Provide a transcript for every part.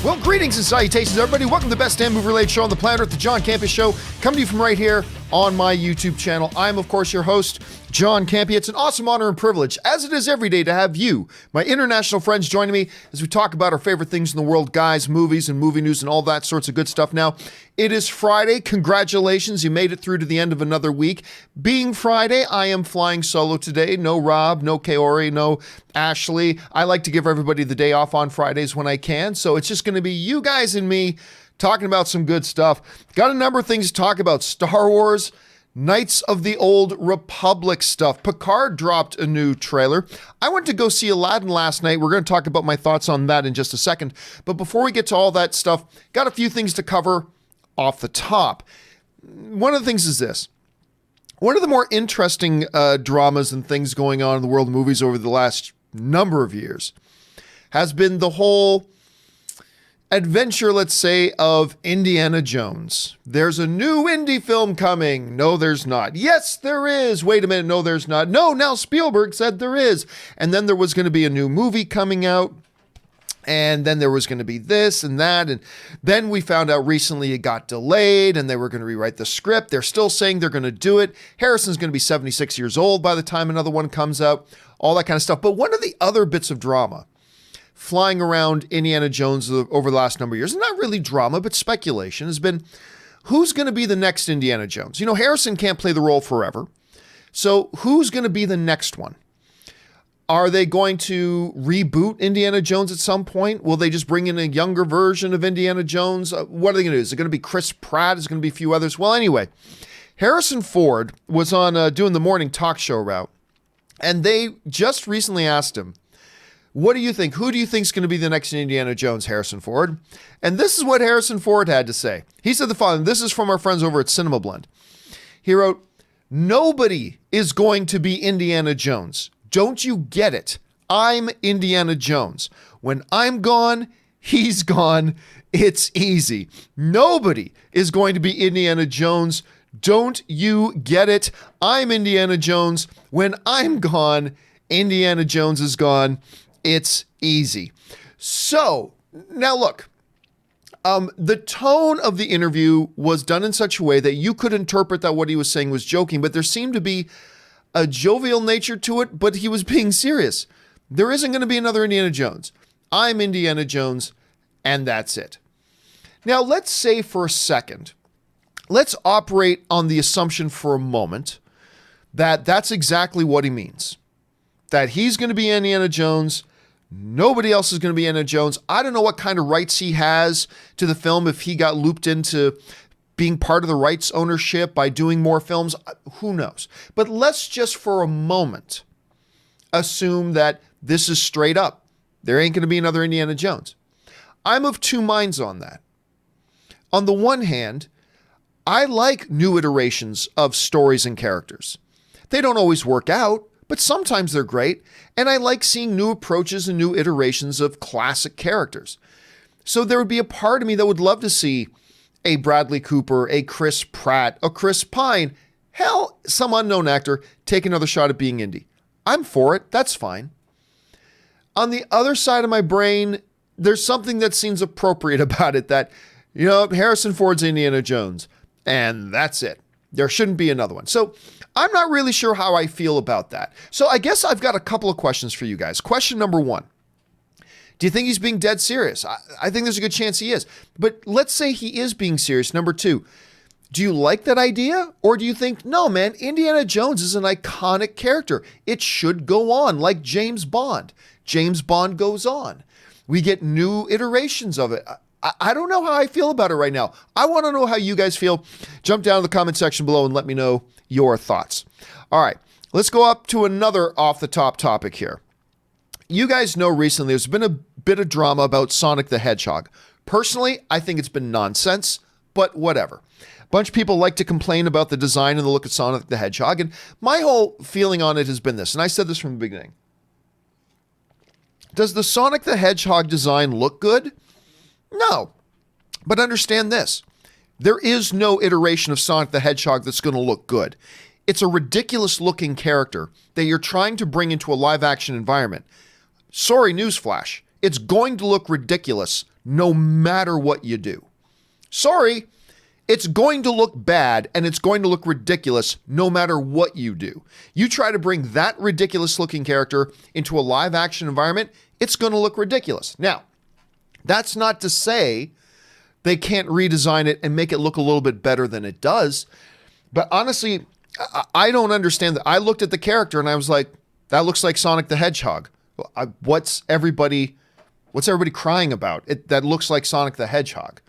Well, greetings and salutations, everybody. Welcome to the best damn movie-related show on the planet Earth, the John Campea Show, coming to you from right here on my YouTube channel. I'm, of course, your host, John Campea. It's an awesome honor and privilege, as it is every day, to have you, my international friends, joining me as we talk about our favorite things in the world, guys, movies, and movie news, and all that sorts of good stuff. Now, it is Friday. Congratulations, you made it through to the end of another week. Being Friday, I am flying solo today. No Rob, no Kaori, no Ashley. I like to give everybody the day off on Fridays when I can, so it's just going to be you guys and me talking about some good stuff. Got a number of things to talk about. Star Wars, Knights of the Old Republic stuff. Picard dropped a new trailer. I went to go see Aladdin last night. We're going to talk about my thoughts on that in just a second. But before we get to all that stuff, got a few things to cover off the top. One of the things is this. One of the more interesting dramas and things going on in the world of movies over the last number of years has been the whole adventure, let's say, of Indiana Jones. There's a new indie film coming. No, there's not. Yes, there is. Wait a minute. No, there's not. No, now Spielberg said there is. And then there was going to be a new movie coming out. And then there was going to be this and that. And then we found out recently it got delayed and they were going to rewrite the script. They're still saying they're going to do it. Harrison's going to be 76 years old by the time another one comes out. All that kind of stuff. But one of the other bits of drama flying around Indiana Jones over the last number of years, not really drama, but speculation, has been who's going to be the next Indiana Jones? You know, Harrison can't play the role forever. So who's going to be the next one? Are they going to reboot Indiana Jones at some point? Will they just bring in a younger version of Indiana Jones? What are they going to do? Is it going to be Chris Pratt? Is it going to be a few others? Well, anyway, Harrison Ford was on doing the morning talk show route, and they just recently asked him, what do you think? Who do you think is going to be the next Indiana Jones, Harrison Ford? And this is what Harrison Ford had to say. He said the following. This is from our friends over at Cinema Blend. He wrote, "Nobody is going to be Indiana Jones. Don't you get it? I'm Indiana Jones. When I'm gone, he's gone. It's easy. Nobody is going to be Indiana Jones. Don't you get it? I'm Indiana Jones. When I'm gone, Indiana Jones is gone. It's easy." So, now look, the tone of the interview was done in such a way that you could interpret that what he was saying was joking, but there seemed to be a jovial nature to it, but he was being serious. There isn't going to be another Indiana Jones. I'm Indiana Jones, and that's it. Now, let's say for a second, let's operate on the assumption for a moment that that's exactly what he means. That he's going to be Indiana Jones. Nobody else is going to be Indiana Jones. I don't know what kind of rights he has to the film if he got looped into being part of the rights ownership by doing more films. Who knows? But let's just for a moment assume that this is straight up. There ain't going to be another Indiana Jones. I'm of two minds on that. On the one hand, I like new iterations of stories and characters. They don't always work out, but sometimes they're great, and I like seeing new approaches and new iterations of classic characters. So there would be a part of me that would love to see a Bradley Cooper, a Chris Pratt, a Chris Pine, hell, some unknown actor take another shot at being Indy. I'm for it. That's fine. On the other side of my brain, there's something that seems appropriate about it that, you know, Harrison Ford's Indiana Jones, and that's it. There shouldn't be another one. So I'm not really sure how I feel about that. So I guess I've got a couple of questions for you guys. Question number one. Do you think he's being dead serious? I think there's a good chance he is. But let's say he is being serious. Number two, do you like that idea? Or do you think, no, man, Indiana Jones is an iconic character. It should go on like James Bond. James Bond goes on. We get new iterations of it. I don't know how I feel about it right now. I want to know how you guys feel. Jump down to the comment section below and let me know your thoughts. All right, let's go up to another off-the-top topic here. You guys know recently there's been a bit of drama about Sonic the Hedgehog. Personally, I think it's been nonsense, but whatever. A bunch of people like to complain about the design and the look of Sonic the Hedgehog, and my whole feeling on it has been this, and I said this from the beginning. Does the Sonic the Hedgehog design look good? No. But understand this. There is no iteration of Sonic the Hedgehog that's going to look good. It's a ridiculous looking character that you're trying to bring into a live action environment. Sorry, newsflash. It's going to look ridiculous no matter what you do. Sorry, it's going to look bad and it's going to look ridiculous no matter what you do. You try to bring that ridiculous looking character into a live action environment, it's going to look ridiculous. Now, that's not to say they can't redesign it and make it look a little bit better than it does. But honestly, I don't understand that. I looked at the character and I was like, that looks like Sonic the Hedgehog. What's everybody crying about? That looks like Sonic the Hedgehog.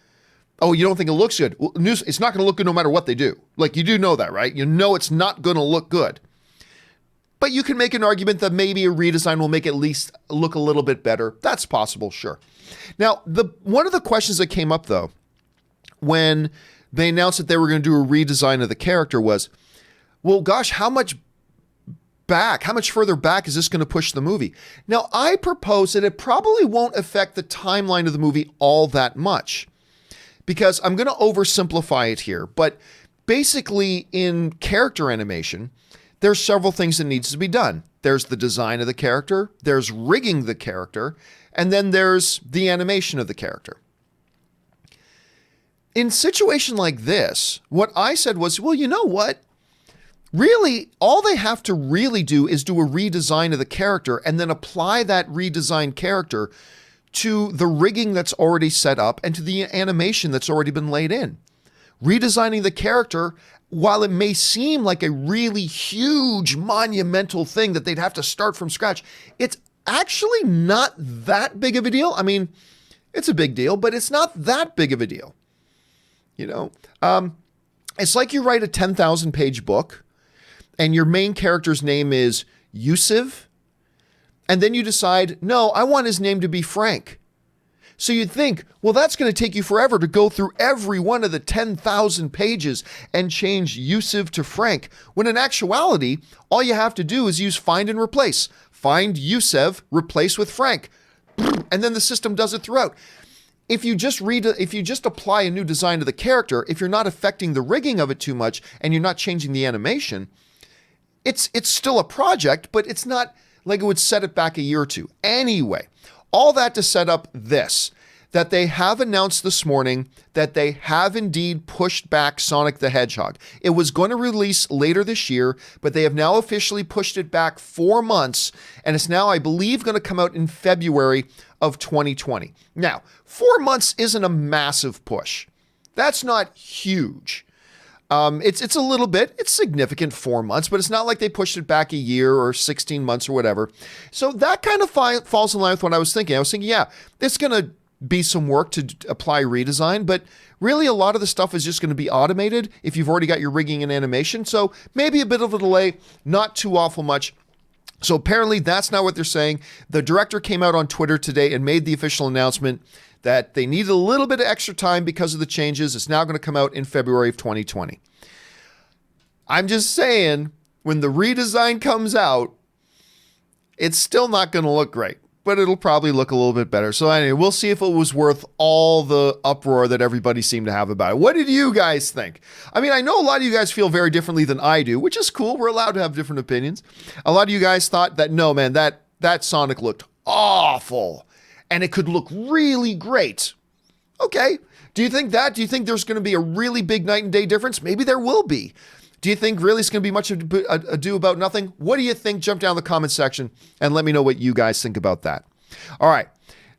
Oh, you don't think it looks good? Well, it's not going to look good no matter what they do. Like, you do know that, right? You know it's not going to look good. But you can make an argument that maybe a redesign will make it at least look a little bit better. That's possible, sure. Now, one of the questions that came up, though, when they announced that they were going to do a redesign of the character was, well, gosh, how much further back is this going to push the movie? Now, I propose that it probably won't affect the timeline of the movie all that much, because I'm going to oversimplify it here. But basically, in character animation, there's several things that needs to be done. There's the design of the character, there's rigging the character, and then there's the animation of the character. In a situation like this, what I said was, well, you know what? Really, all they have to really do is do a redesign of the character and then apply that redesigned character to the rigging that's already set up and to the animation that's already been laid in. Redesigning the character, while it may seem like a really huge, monumental thing that they'd have to start from scratch, it's actually not that big of a deal. I mean, it's a big deal, but it's not that big of a deal. You know, it's like you write a 10,000 page book and your main character's name is Yusuf, and then you decide, no, I want his name to be Frank. So you'd think, well, that's going to take you forever to go through every one of the 10,000 pages and change Yusuf to Frank, when in actuality, all you have to do is use find and replace. Find Yusuf, replace with Frank, and then the system does it throughout. If you just apply a new design to the character, if you're not affecting the rigging of it too much and you're not changing the animation, it's still a project, but it's not like it would set it back a year or two. Anyway, all that to set up this, that they have announced this morning that they have indeed pushed back Sonic the Hedgehog. It was going to release later this year, but they have now officially pushed it back 4 months, and it's now, I believe, going to come out in February of 2020. Now, 4 months isn't a massive push. That's not huge. It's a little bit, it's significant, 4 months, but it's not like they pushed it back a year or 16 months or whatever. So that kind of falls in line with what I was thinking. I was thinking, yeah, it's going to be some work to apply redesign, but really a lot of the stuff is just going to be automated if you've already got your rigging and animation. So maybe a bit of a delay, not too awful much. So apparently that's not what they're saying. The director came out on Twitter today and made the official announcement that they needed a little bit of extra time because of the changes. It's now going to come out in February of 2020. I'm just saying, when the redesign comes out, it's still not going to look great, but it'll probably look a little bit better. So anyway, we'll see if it was worth all the uproar that everybody seemed to have about it. What did you guys think? I mean, I know a lot of you guys feel very differently than I do, which is cool. We're allowed to have different opinions. A lot of you guys thought that, no, man, that Sonic looked awful and it could look really great. Okay. Do you think that? Do you think there's going to be a really big night and day difference? Maybe there will be. Do you think really it's going to be much ado about nothing? What do you think? Jump down in the comment section and let me know what you guys think about that. All right.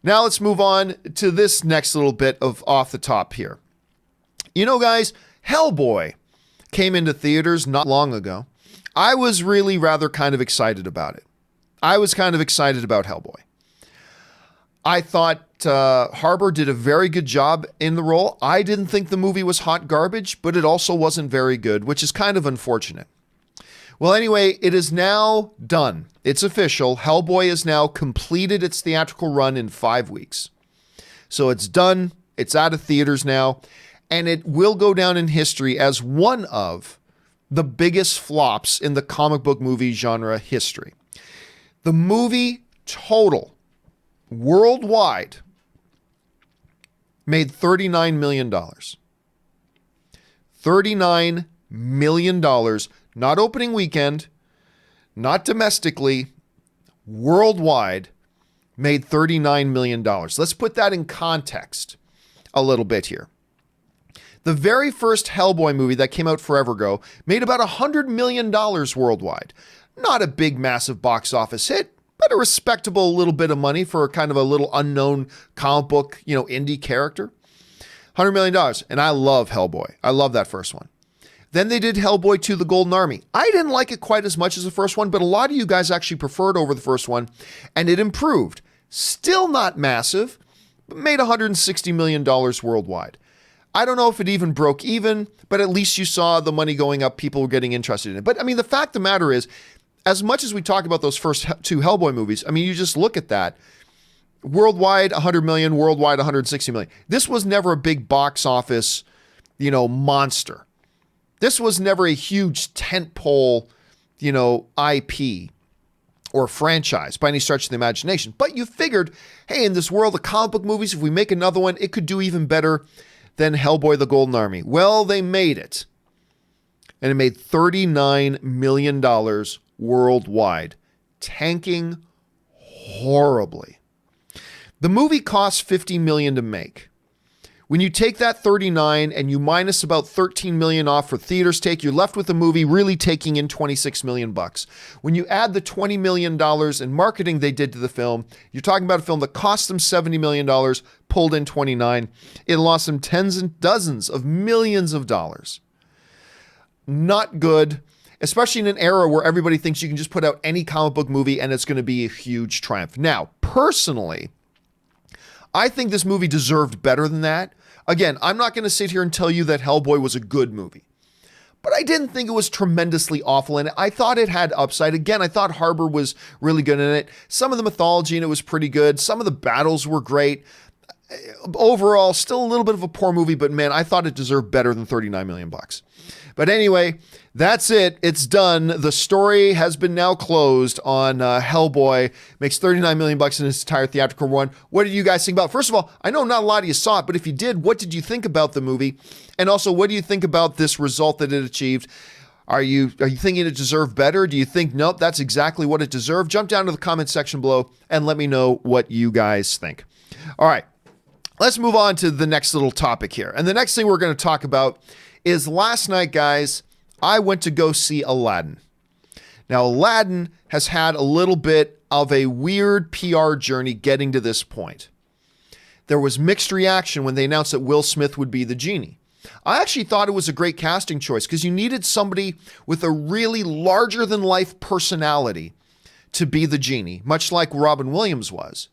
Now let's move on to this next little bit of off the top here. You know, guys, Hellboy came into theaters not long ago. I was really rather kind of excited about it. I was kind of excited about Hellboy. I thought Harbour did a very good job in the role. I didn't think the movie was hot garbage, but it also wasn't very good, which is kind of unfortunate. Well, anyway, it is now done. It's official. Hellboy has now completed its theatrical run in 5 weeks. So it's done. It's out of theaters now. And it will go down in history as one of the biggest flops in the comic book movie genre history. The movie total worldwide made $39 million. $39 million, not opening weekend, not domestically, worldwide, made $39 million. Let's put that in context a little bit here. The very first Hellboy movie that came out forever ago made about $100 million worldwide. Not a big, massive box office hit, but a respectable little bit of money for kind of a little unknown comic book, indie character. $100 million. And I love Hellboy. I love that first one. Then they did Hellboy 2, The Golden Army. I didn't like it quite as much as the first one, but a lot of you guys actually preferred over the first one, and it improved. Still not massive, but made $160 million worldwide. I don't know if it even broke even, but at least you saw the money going up. People were getting interested in it. But I mean, the fact of the matter is, as much as we talk about those first two Hellboy movies, I mean, you just look at that. Worldwide, 100 million, worldwide, 160 million. This was never a big box office, monster. This was never a huge tentpole, IP or franchise by any stretch of the imagination. But you figured, hey, in this world of comic book movies, if we make another one, it could do even better than Hellboy, The Golden Army. Well, they made it. And it made $39 million worldwide, tanking horribly. The movie cost $50 million to make. When you take that 39 and you minus about 13 million off for theaters take, you're left with the movie really taking in 26 million bucks. When you add the $20 million in marketing they did to the film, you're talking about a film that cost them $70 million, pulled in 29. It lost them tens and dozens of millions of dollars. Not good, especially in an era where everybody thinks you can just put out any comic book movie and it's going to be a huge triumph. Now, personally, I think this movie deserved better than that. Again, I'm not going to sit here and tell you that Hellboy was a good movie, but I didn't think it was tremendously awful in it. I thought it had upside. Again, I thought Harbour was really good in it. Some of the mythology in it was pretty good. Some of the battles were great. Overall, still a little bit of a poor movie, but man, I thought it deserved better than 39 million bucks. But anyway, that's it. It's done. The story has been now closed on Hellboy. Makes 39 million bucks in its entire theatrical run. What did you guys think about it? First of all, I know not a lot of you saw it, but if you did, what did you think about the movie? And also, what do you think about this result that it achieved? Are you thinking it deserved better? Do you think, nope, that's exactly what it deserved? Jump down to the comment section below and let me know what you guys think. All right, let's move on to the next little topic here. And the next thing we're going to talk about is last night, guys, I went to go see Aladdin. Now, Aladdin has had a little bit of a weird PR journey getting to this point. There was mixed reaction when they announced that Will Smith would be the Genie. I actually thought it was a great casting choice because you needed somebody with a really larger-than-life personality to be the Genie, much like Robin Williams was.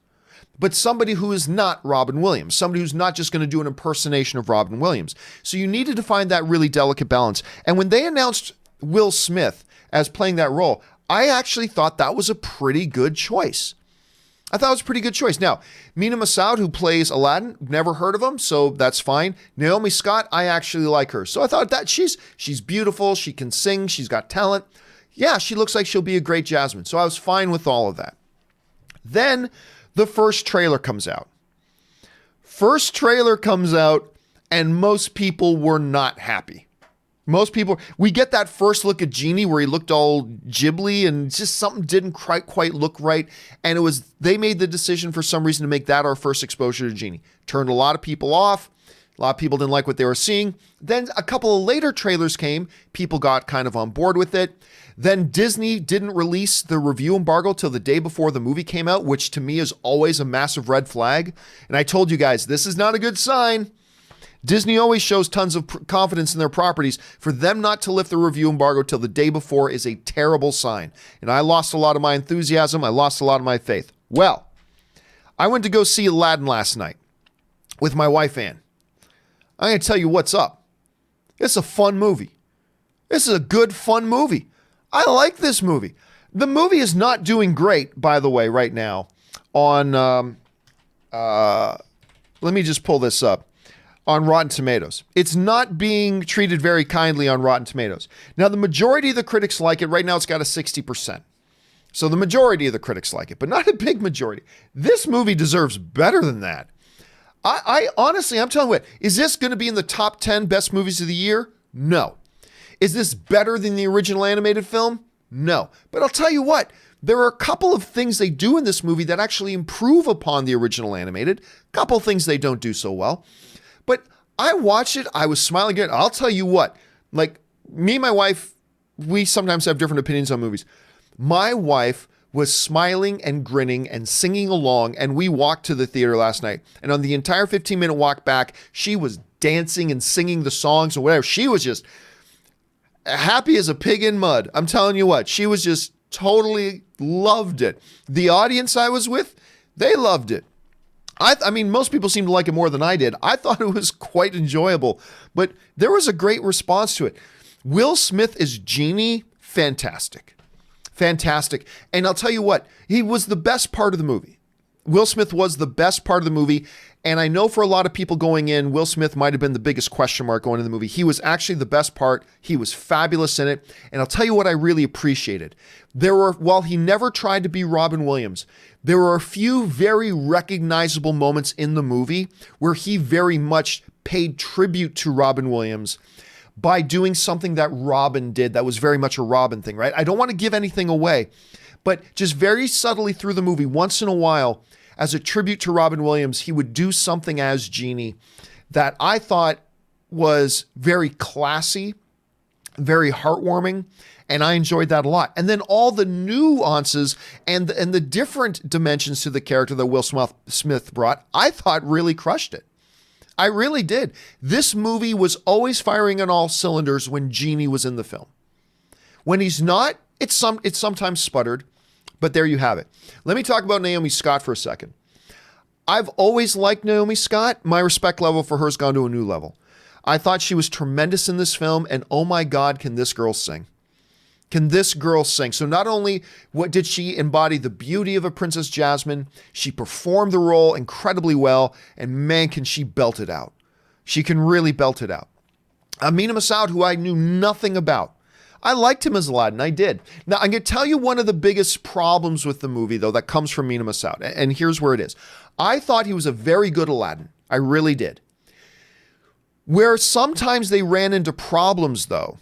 But somebody who is not Robin Williams, somebody who's not just going to do an impersonation of Robin Williams. So you needed to find that really delicate balance. And when they announced Will Smith as playing that role, I actually thought that was a pretty good choice. I thought it was a pretty good choice. Now, Mina Massoud, who plays Aladdin, never heard of him, so that's fine. Naomi Scott, I actually like her. So I thought that she's beautiful, she can sing, she's got talent. Yeah, she looks like she'll be a great Jasmine. So I was fine with all of that. Then the first trailer comes out. And most people were not happy. Most people, we get that first look at Genie where he looked all Ghibli and just something didn't quite look right. And they made the decision for some reason to make that our first exposure to Genie. Turned a lot of people off. A lot of people didn't like what they were seeing. Then a couple of later trailers came. People got kind of on board with it. Then Disney didn't release the review embargo till the day before the movie came out, which to me is always a massive red flag. And I told you guys, this is not a good sign. Disney always shows tons of confidence in their properties. For them not to lift the review embargo till the day before is a terrible sign. And I lost a lot of my enthusiasm. I lost a lot of my faith. Well, I went to go see Aladdin last night with my wife, Ann. I'm going to tell you what's up. It's a fun movie. This is a good, fun movie. I like this movie. The movie is not doing great, by the way, right now on, let me just pull this up, on Rotten Tomatoes. It's not being treated very kindly on Rotten Tomatoes. Now, the majority of the critics like it. Right now, it's got a 60%. So the majority of the critics like it, but not a big majority. This movie deserves better than that. I honestly, I'm telling you what, is this going to be in the top 10 best movies of the year? No. Is this better than the original animated film? No. But I'll tell you what, there are a couple of things they do in this movie that actually improve upon the original animated. A couple of things they don't do so well. But I watched it. I was smiling again. I'll tell you what, like me and my wife, we sometimes have different opinions on movies. My wife was smiling and grinning and singing along, and we walked to the theater last night. And on the entire 15-minute walk back, she was dancing and singing the songs or whatever. She was just happy as a pig in mud. I'm telling you what, she was just totally loved it. The audience I was with, they loved it. I mean, most people seem to like it more than I did. I thought it was quite enjoyable, but there was a great response to it. Will Smith as Genie, fantastic. Fantastic. And I'll tell you what, he was the best part of the movie. Will Smith was the best part of the movie. And I know for a lot of people going in, Will Smith might have been the biggest question mark going into the movie. He was actually the best part. He was fabulous in it. And I'll tell you what I really appreciated. While he never tried to be Robin Williams, there were a few very recognizable moments in the movie where he very much paid tribute to Robin Williams by doing something that Robin did that was very much a Robin thing, right? I don't want to give anything away, but just very subtly through the movie, once in a while, as a tribute to Robin Williams, he would do something as Genie that I thought was very classy, very heartwarming, and I enjoyed that a lot. And then all the nuances and the different dimensions to the character that Will Smith brought, I thought really crushed it. I really did. This movie was always firing on all cylinders when Genie was in the film. When he's not, it's sometimes sputtered, but there you have it. Let me talk about Naomi Scott for a second. I've always liked Naomi Scott. My respect level for her has gone to a new level. I thought she was tremendous in this film, and oh my God, can this girl sing? Can this girl sing? So not only did she embody the beauty of a Princess Jasmine, she performed the role incredibly well, and man, can she belt it out. She can really belt it out. Amina Massoud, who I knew nothing about. I liked him as Aladdin, I did. Now, I'm going to tell you one of the biggest problems with the movie, though, that comes from Amina Massoud, and here's where it is. I thought he was a very good Aladdin. I really did. Where sometimes they ran into problems, though,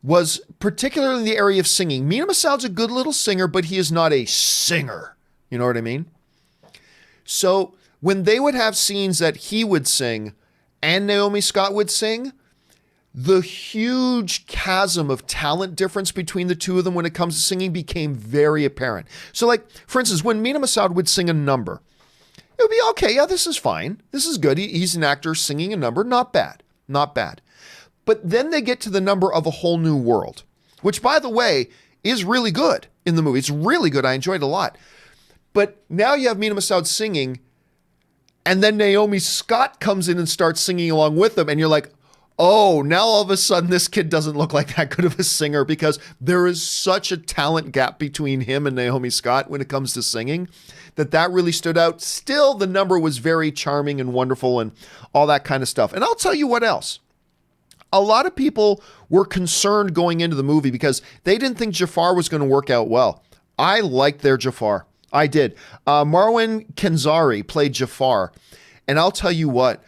was particularly in the area of singing. Amina Massoud's a good little singer, but he is not a singer. You know what I mean? So when they would have scenes that he would sing and Naomi Scott would sing, the huge chasm of talent difference between the two of them when it comes to singing became very apparent. So like, for instance, when Amina Massoud would sing a number, it would be, okay, yeah, this is fine. This is good. He's an actor singing a number. Not bad. Not bad. But then they get to the number of A Whole New World, which, by the way, is really good in the movie. It's really good. I enjoyed it a lot. But now you have Amina Massoud singing, and then Naomi Scott comes in and starts singing along with them, and you're like, oh, now all of a sudden this kid doesn't look like that good of a singer, because there is such a talent gap between him and Naomi Scott when it comes to singing that really stood out. Still, the number was very charming and wonderful and all that kind of stuff. And I'll tell you what else. A lot of people were concerned going into the movie because they didn't think Jafar was going to work out well. I liked their Jafar. I did. Marwan Kenzari played Jafar. And I'll tell you what,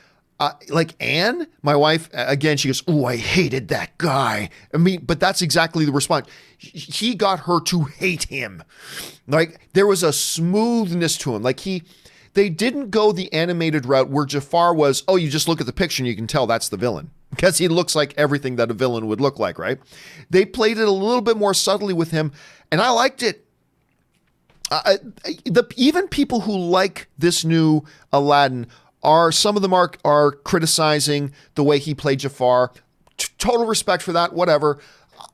like Anne, my wife, again, she goes, oh, I hated that guy. I mean, but that's exactly the response. He got her to hate him. Like, there was a smoothness to him. Like, they didn't go the animated route where Jafar was, oh, you just look at the picture and you can tell that's the villain. Because he looks like everything that a villain would look like, right? They played it a little bit more subtly with him, and I liked it. Even people who like this new Aladdin some of them are criticizing the way he played Jafar. Total respect for that, whatever.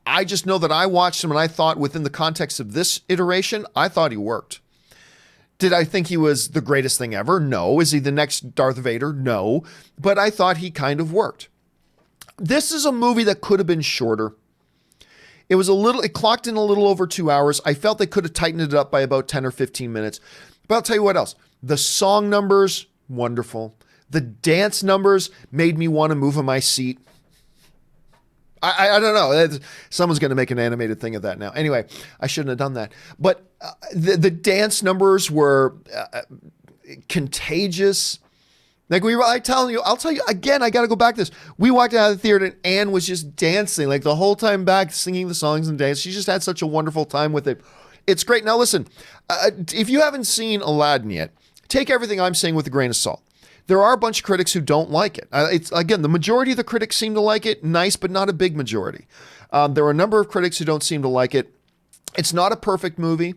I just know that I watched him and I thought within the context of this iteration, I thought he worked. Did I think he was the greatest thing ever? No. Is he the next Darth Vader? No. But I thought he kind of worked. This is a movie that could have been shorter. It clocked in a little over 2 hours. I felt they could have tightened it up by about 10 or 15 minutes. But I'll tell you what else. The song numbers, wonderful. The dance numbers made me want to move in my seat. I don't know. Someone's going to make an animated thing of that now. Anyway, I shouldn't have done that. But the dance numbers were contagious. Like I'll tell you again, I got to go back to this. We walked out of the theater and Anne was just dancing like the whole time back, singing the songs and dancing. She just had such a wonderful time with it. It's great. Now listen, if you haven't seen Aladdin yet, take everything I'm saying with a grain of salt. There are a bunch of critics who don't like it. Again, the majority of the critics seem to like it. Nice, but not a big majority. There are a number of critics who don't seem to like it. It's not a perfect movie.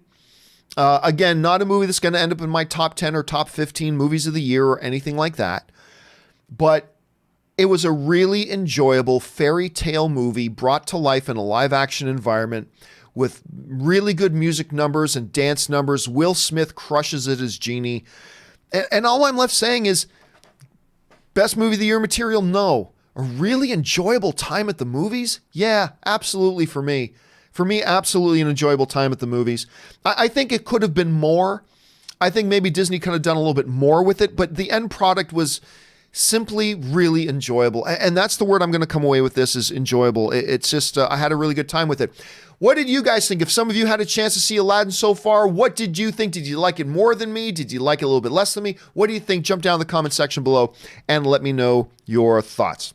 Again, not a movie that's going to end up in my top 10 or top 15 movies of the year or anything like that. But it was a really enjoyable fairy tale movie brought to life in a live action environment with really good music numbers and dance numbers. Will Smith crushes it as Genie. And all I'm left saying is, best movie of the year material? No. A really enjoyable time at the movies? Yeah, absolutely for me. For me, absolutely an enjoyable time at the movies. I think it could have been more. I think maybe Disney could have done a little bit more with it, but the end product was simply really enjoyable. And that's the word I'm going to come away with this is enjoyable. It's just, I had a really good time with it. What did you guys think? If some of you had a chance to see Aladdin so far, what did you think? Did you like it more than me? Did you like it a little bit less than me? What do you think? Jump down in the comment section below and let me know your thoughts.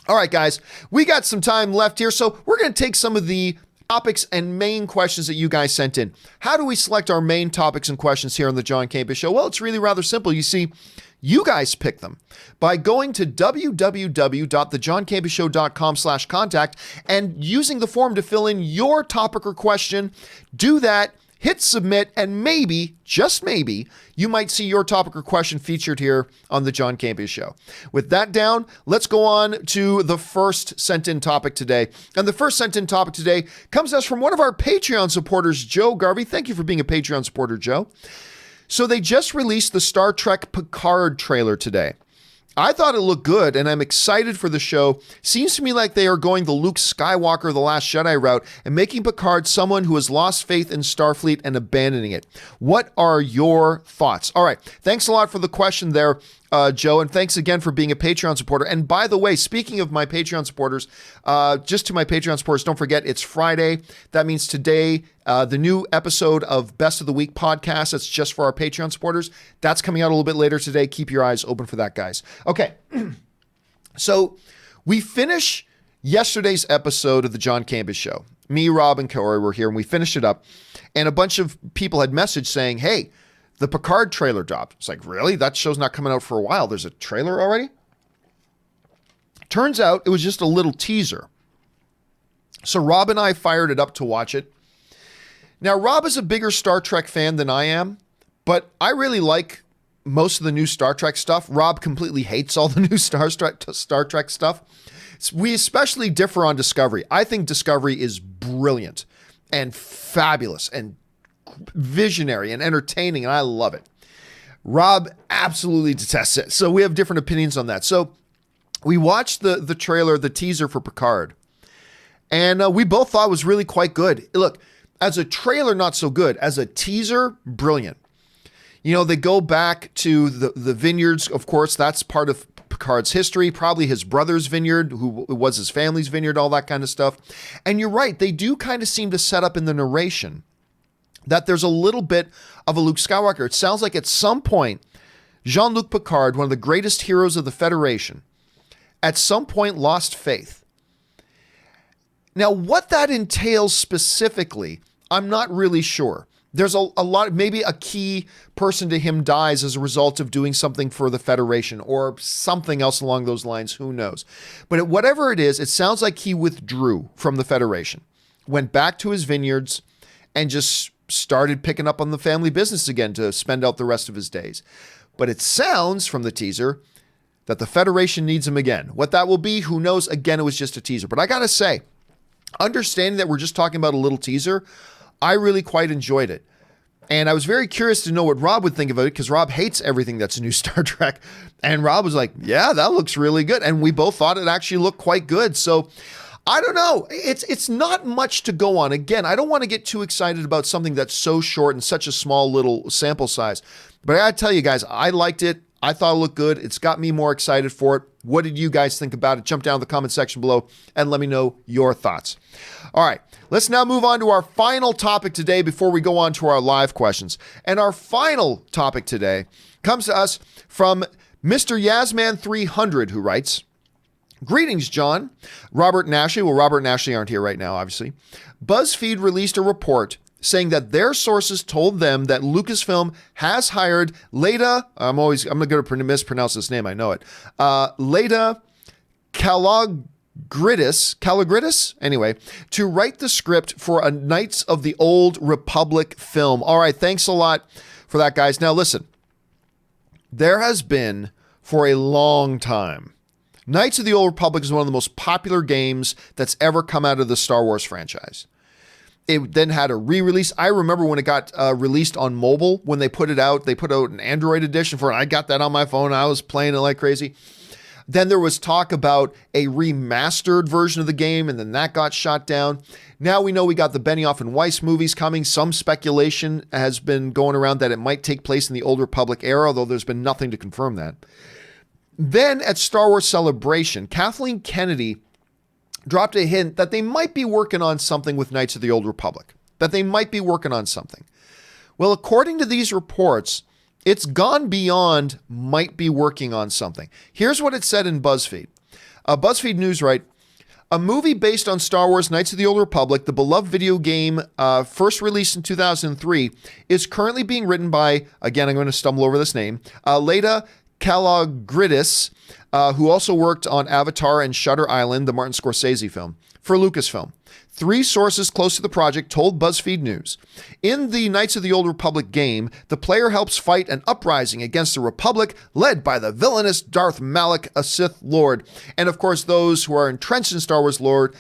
All right, guys, we got some time left here, so we're going to take some of the topics and main questions that you guys sent in. How do we select our main topics and questions here on the John Campea Show? Well, it's really rather simple. You see, you guys pick them by going to www.thejohncampeashow.com/contact and using the form to fill in your topic or question. Do that, hit submit, and maybe, just maybe, you might see your topic or question featured here on the John Campea Show. With that down, let's go on to the first sent-in topic today. And the first sent-in topic today comes to us from one of our Patreon supporters, Joe Garvey. Thank you for being a Patreon supporter, Joe. So they just released the Star Trek Picard trailer today. I thought it looked good, and I'm excited for the show. Seems to me like they are going the Luke Skywalker, The Last Jedi route and making Picard someone who has lost faith in Starfleet and abandoning it. What are your thoughts? All right. Thanks a lot for the question there, Joe, and thanks again for being a Patreon supporter. And by the way, speaking of my Patreon supporters, just to my Patreon supporters, don't forget it's Friday. That means today, the new episode of Best of the Week podcast, that's just for our Patreon supporters. That's coming out a little bit later today. Keep your eyes open for that, guys. Okay, so we finish yesterday's episode of the John Campea Show. Me, Rob, and Corey were here, and we finished it up. And a bunch of people had messaged saying, hey, the Picard trailer dropped. It's like, really? That show's not coming out for a while. There's a trailer already? Turns out it was just a little teaser. So Rob and I fired it up to watch it. Now, Rob is a bigger Star Trek fan than I am, but I really like most of the new Star Trek stuff. Rob completely hates all the new Star Trek stuff. We especially differ on Discovery. I think Discovery is brilliant and fabulous and visionary and entertaining, and I love it. Rob absolutely detests it. So we have different opinions on that. So we watched the trailer, the teaser for Picard, and we both thought it was really quite good. Look, as a trailer, not so good. As a teaser, brilliant. You know, they go back to the vineyards. Of course, that's part of Picard's history, probably his brother's vineyard, who was his family's vineyard, all that kind of stuff. And you're right, they do kind of seem to set up in the narration that there's a little bit of a Luke Skywalker. It sounds like at some point, Jean-Luc Picard, one of the greatest heroes of the Federation, at some point lost faith. Now, what that entails specifically, I'm not really sure. There's a lot, maybe a key person to him dies as a result of doing something for the Federation or something else along those lines. Who knows? But whatever it is, it sounds like he withdrew from the Federation, went back to his vineyards, and just started picking up on the family business again to spend out the rest of his days. But it sounds from the teaser that the Federation needs him again. What that will be, who knows? Again, it was just a teaser. But I gotta say, understanding that we're just talking about a little teaser, I really quite enjoyed it. And I was very curious to know what Rob would think of it, because Rob hates everything that's new Star Trek. And Rob was like, yeah, that looks really good. And we both thought it actually looked quite good. So I don't know. It's not much to go on. Again, I don't want to get too excited about something that's so short and such a small little sample size. But I gotta tell you guys, I liked it. I thought it looked good. It's got me more excited for it. What did you guys think about it? Jump down in the comment section below and let me know your thoughts. All right, let's now move on to our final topic today before we go on to our live questions. And our final topic today comes to us from Mr. Yasman300, who writes, greetings, John. Robert and Ashley. Well, Robert and Ashley aren't here right now, obviously. BuzzFeed released a report saying that their sources told them that Lucasfilm has hired Leda, I'm going to mispronounce this name, I know it, Leda Kalogridis, anyway, to write the script for a Knights of the Old Republic film. All right, thanks a lot for that, guys. Now listen, there has been for a long time, Knights of the Old Republic is one of the most popular games that's ever come out of the Star Wars franchise. It then had a re-release. I remember when it got released on mobile, when they put it out, they put out an Android edition for it. I got that on my phone. I was playing it like crazy. Then there was talk about a remastered version of the game, and then that got shot down. Now we know we got the Benioff and Weiss movies coming. Some speculation has been going around that it might take place in the Old Republic era, although there's been nothing to confirm that. Then at Star Wars Celebration, Kathleen Kennedy dropped a hint that they might be working on something with Knights of the Old Republic. Well, according to these reports, it's gone beyond might be working on something. Here's what it said in BuzzFeed. BuzzFeed News, right? A movie based on Star Wars Knights of the Old Republic, the beloved video game first released in 2003, is currently being written by, again, I'm going to stumble over this name, Leda Kalogridis, who also worked on Avatar and Shutter Island, the Martin Scorsese film, for Lucasfilm. 3 sources close to the project told BuzzFeed News. In the Knights of the Old Republic game, the player helps fight an uprising against the Republic led by the villainous Darth Malak, a Sith Lord. And of course, those who are entrenched in Star Wars lore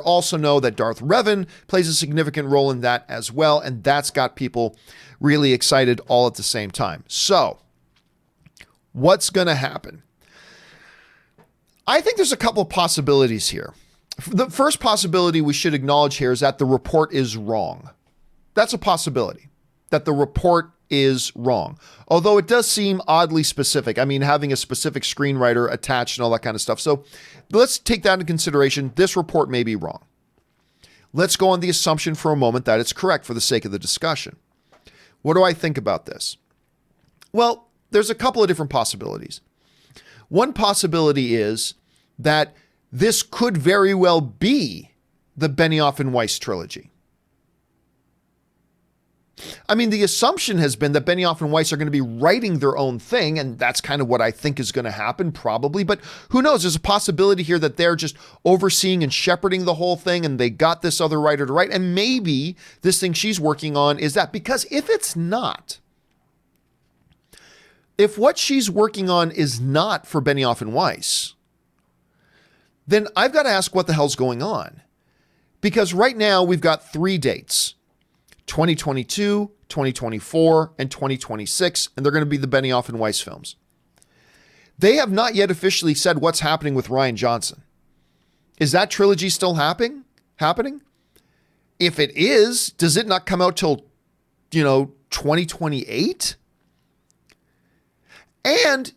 also know that Darth Revan plays a significant role in that as well, and that's got people really excited all at the same time. So, what's going to happen? I think there's a couple of possibilities here. The first possibility we should acknowledge here is that the report is wrong. That's a possibility, that the report is wrong. Although it does seem oddly specific. I mean, having a specific screenwriter attached and all that kind of stuff. So let's take that into consideration. This report may be wrong. Let's go on the assumption for a moment that it's correct for the sake of the discussion. What do I think about this? Well, there's a couple of different possibilities. One possibility is that this could very well be the Benioff and Weiss trilogy. I mean, the assumption has been that Benioff and Weiss are going to be writing their own thing, and that's kind of what I think is going to happen, probably. But who knows? There's a possibility here that they're just overseeing and shepherding the whole thing, and they got this other writer to write, and maybe this thing she's working on is that. Because if it's not, if what she's working on is not for Benioff and Weiss, then I've got to ask what the hell's going on. Because right now we've got 3 dates, 2022, 2024, and 2026, and they're going to be the Benioff and Weiss films. They have not yet officially said what's happening with Rian Johnson. Is that trilogy still happening? If it is, does it not come out till, 2028? And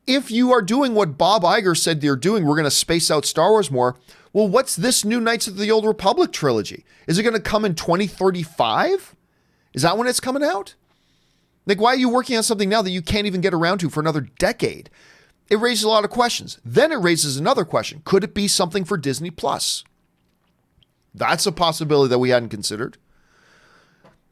if you are doing what Bob Iger said you're doing, we're going to space out Star Wars more. Well, what's this new Knights of the Old Republic trilogy? Is it going to come in 2035? Is that when it's coming out? Like, why are you working on something now that you can't even get around to for another decade? It raises a lot of questions. Then it raises another question. Could it be something for Disney Plus? That's a possibility that we hadn't considered.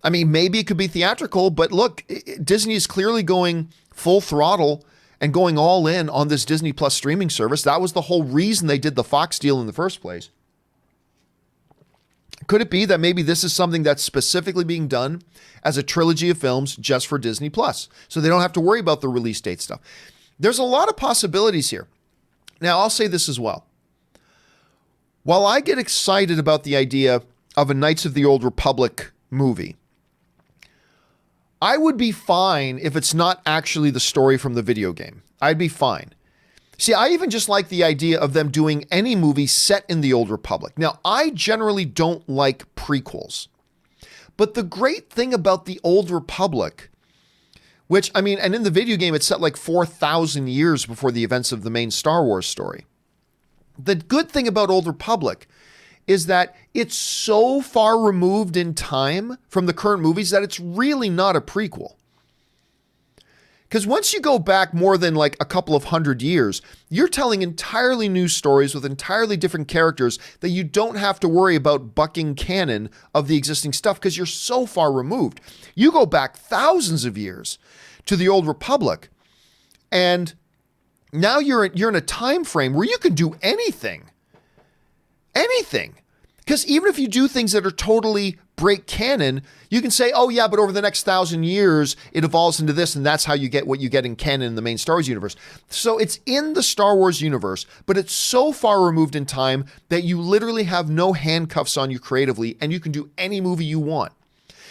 I mean, maybe it could be theatrical, but look, Disney is clearly going full throttle and going all in on this Disney Plus streaming service. That was the whole reason they did the Fox deal in the first place. Could it be that maybe this is something that's specifically being done as a trilogy of films just for Disney Plus, so they don't have to worry about the release date stuff? There's a lot of possibilities here. Now, I'll say this as well. While I get excited about the idea of a Knights of the Old Republic movie, I would be fine if it's not actually the story from the video game. I'd be fine. See, I even just like the idea of them doing any movie set in the Old Republic. Now, I generally don't like prequels. But the great thing about the Old Republic, which, I mean, and in the video game, it's set like 4,000 years before the events of the main Star Wars story. The good thing about Old Republic is that it's so far removed in time from the current movies that it's really not a prequel. Because once you go back more than like a couple of 100 years, you're telling entirely new stories with entirely different characters that you don't have to worry about bucking canon of the existing stuff because you're so far removed. You go back thousands of years to the Old Republic, and now you're in a time frame where you can do anything. Anything. Because even if you do things that are totally break canon, you can say, oh yeah, but over the next 1,000 years, it evolves into this, and that's how you get what you get in canon in the main Star Wars universe. So it's in the Star Wars universe, but it's so far removed in time that you literally have no handcuffs on you creatively, and you can do any movie you want.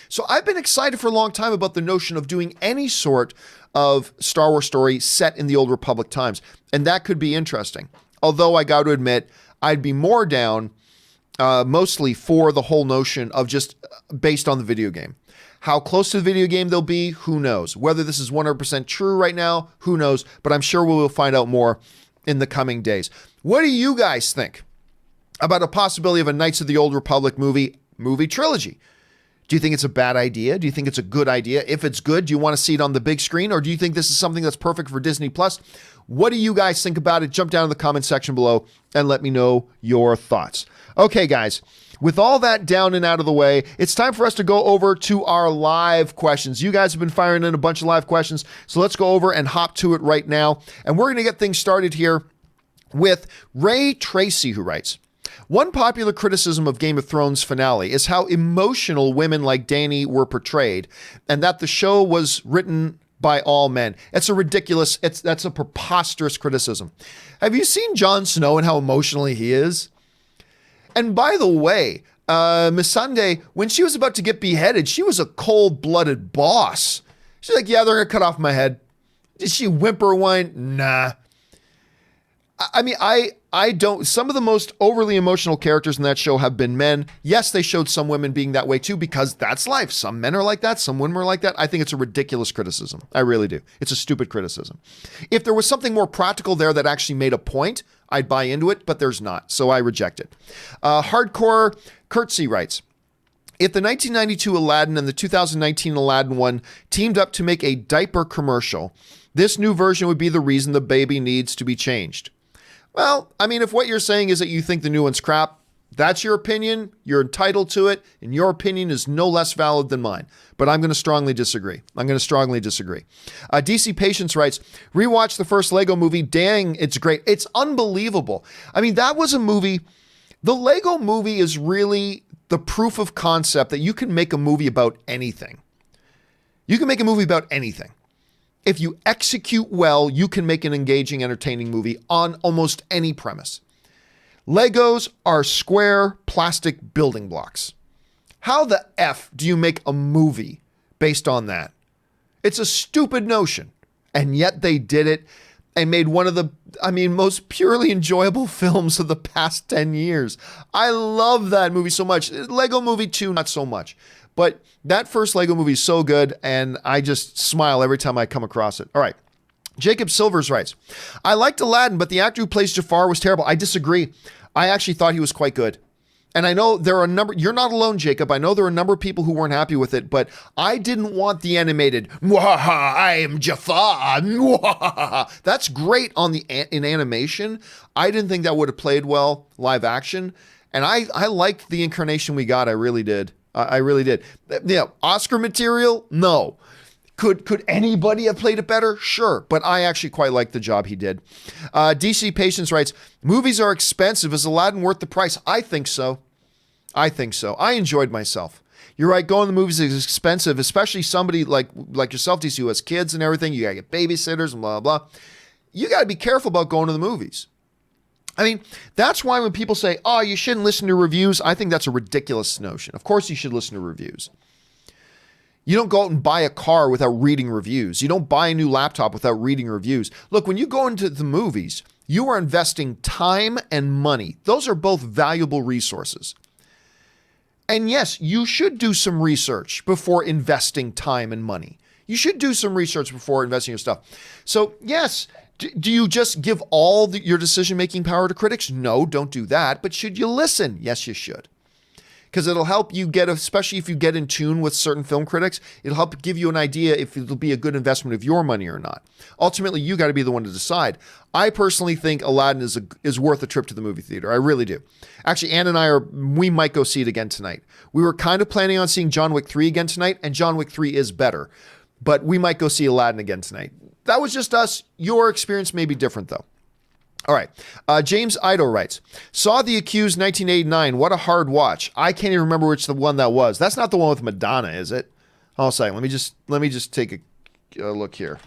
So I've been excited for a long time about the notion of doing any sort of Star Wars story set in the Old Republic times, and that could be interesting. Although I got to admit, I'd be more down mostly for the whole notion of just based on the video game. How close to the video game they'll be, who knows? Whether this is 100% true right now, who knows? But I'm sure we will find out more in the coming days. What do you guys think about a possibility of a Knights of the Old Republic movie trilogy? Do you think it's a bad idea? Do you think it's a good idea? If it's good, do you want to see it on the big screen? Or do you think this is something that's perfect for Disney Plus? What do you guys think about it? Jump down in the comment section below and let me know your thoughts. Okay, guys, with all that down and out of the way, it's time for us to go over to our live questions. You guys have been firing in a bunch of live questions, so let's go over and hop to it right now. And we're going to get things started here with Ray Tracy, who writes, one popular criticism of Game of Thrones finale is how emotional women like Dany were portrayed, and that the show was written by all men. That's a preposterous criticism. Have you seen Jon Snow and how emotionally he is? And by the way, Missandei, when she was about to get beheaded, she was a cold-blooded boss. She's like, yeah, they're going to cut off my head. Did she whimper whine? Nah. I mean, I don't, some of the most overly emotional characters in that show have been men. Yes, they showed some women being that way too, because that's life. Some men are like that. Some women are like that. I think it's a ridiculous criticism. I really do. It's a stupid criticism. If there was something more practical there that actually made a point, I'd buy into it, but there's not. So I reject it. Hardcore Curtsy writes, if the 1992 Aladdin and the 2019 Aladdin one teamed up to make a diaper commercial, this new version would be the reason the baby needs to be changed. Well, I mean, if what you're saying is that you think the new one's crap, that's your opinion. You're entitled to it, and your opinion is no less valid than mine. But I'm going to strongly disagree. DC Patience writes, rewatch the first Lego movie. Dang, it's great. It's unbelievable. I mean, that was a movie. The Lego movie is really the proof of concept that you can make a movie about anything. You can make a movie about anything. If you execute well, you can make an engaging, entertaining movie on almost any premise. Legos are square plastic building blocks. How the F do you make a movie based on that? It's a stupid notion. And yet they did it and made one of the, most purely enjoyable films of the past 10 years. I love that movie so much. Lego Movie 2, not so much. But that first Lego movie is so good, and I just smile every time I come across it. All right. Jacob Silvers writes, I liked Aladdin, but the actor who plays Jafar was terrible. I disagree. I actually thought he was quite good. And I know there are a number, you're not alone, Jacob. I know there are a number of people who weren't happy with it, but I didn't want the animated, Mwahaha, I am Jafar, Mwahaha. That's great in animation. I didn't think that would have played well live action. And I liked the incarnation we got. I really did. I really did. Oscar material? No. Could anybody have played it better? Sure. But I actually quite like the job he did. DC Patience writes, movies are expensive. Is Aladdin worth the price? I think so. I enjoyed myself. You're right. Going to the movies is expensive, especially somebody like yourself, DC, who has kids and everything. You got to get babysitters and blah, blah, blah. You got to be careful about going to the movies. I mean, that's why when people say, oh, you shouldn't listen to reviews, I think that's a ridiculous notion. Of course you should listen to reviews. You don't go out and buy a car without reading reviews. You don't buy a new laptop without reading reviews. Look, when you go into the movies, you are investing time and money. Those are both valuable resources. And yes, you should do some research before investing time and money. You should do some research before investing your stuff. So yes, do you just give all your decision-making power to critics? No, don't do that. But should you listen? Yes, you should. because it'll help you get, especially if you get in tune with certain film critics, it'll help give you an idea if it'll be a good investment of your money or not. Ultimately, you got to be the one to decide. I personally think Aladdin is worth a trip to the movie theater. I really do. Actually, Ann and we might go see it again tonight. We were kind of planning on seeing John Wick 3 again tonight, and John Wick 3 is better, but we might go see Aladdin again tonight. That was just us. Your experience may be different, though. All right. James Ido writes, saw The Accused 1989. What a hard watch. I can't even remember which the one that was. That's not the one with Madonna, is it? Hold on a second. Let me just take a look here.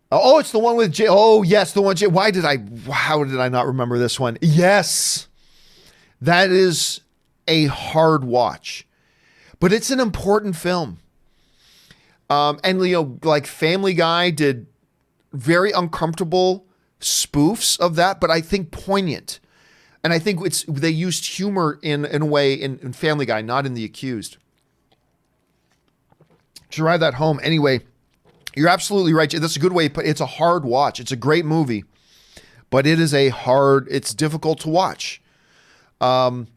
Oh, it's the one with Jay. Oh, yes, the one. How did I not remember this one? Yes. That is a hard watch, but it's an important film. And like Family Guy did very uncomfortable spoofs of that, but I think poignant. And I think they used humor in a way in Family Guy, not in The Accused. To drive that home. Anyway, you're absolutely right. That's a good way, but it's a hard watch. It's a great movie, but it's difficult to watch. And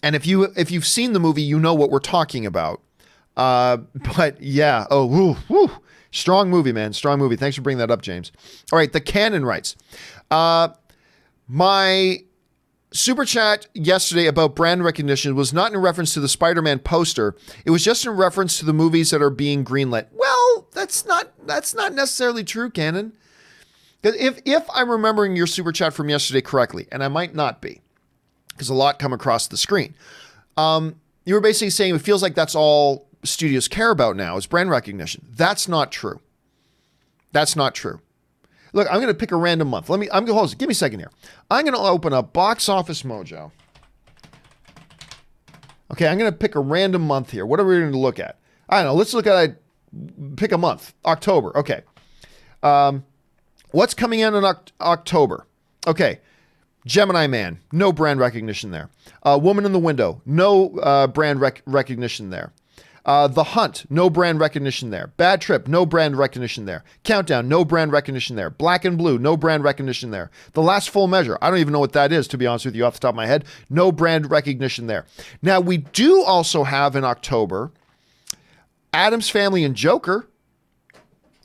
if you've seen the movie, you know what we're talking about. But yeah, strong movie, man. Strong movie. Thanks for bringing that up, James. All right. The Canon writes, my super chat yesterday about brand recognition was not in reference to the Spider-Man poster. It was just in reference to the movies that are being greenlit. Well, that's not necessarily true, Canon. If I'm remembering your super chat from yesterday correctly, and I might not be, because a lot come across the screen. You were basically saying it feels like that's all studios care about now is brand recognition. That's not true. That's not true. Look, I'm going to pick a random month. Give me a second here. I'm going to open up Box Office Mojo. Okay, I'm going to pick a random month here. What are we going to look at? I don't know. Let's pick a month. October. Okay. What's coming out in October? Okay. Gemini Man, no brand recognition there. Woman in the Window, no brand recognition there. The Hunt, no brand recognition there. Bad Trip, no brand recognition there. Countdown, no brand recognition there. Black and Blue, no brand recognition there. The Last Full Measure, I don't even know what that is, to be honest with you, off the top of my head. No brand recognition there. Now, we do also have in October, Addams Family and Joker.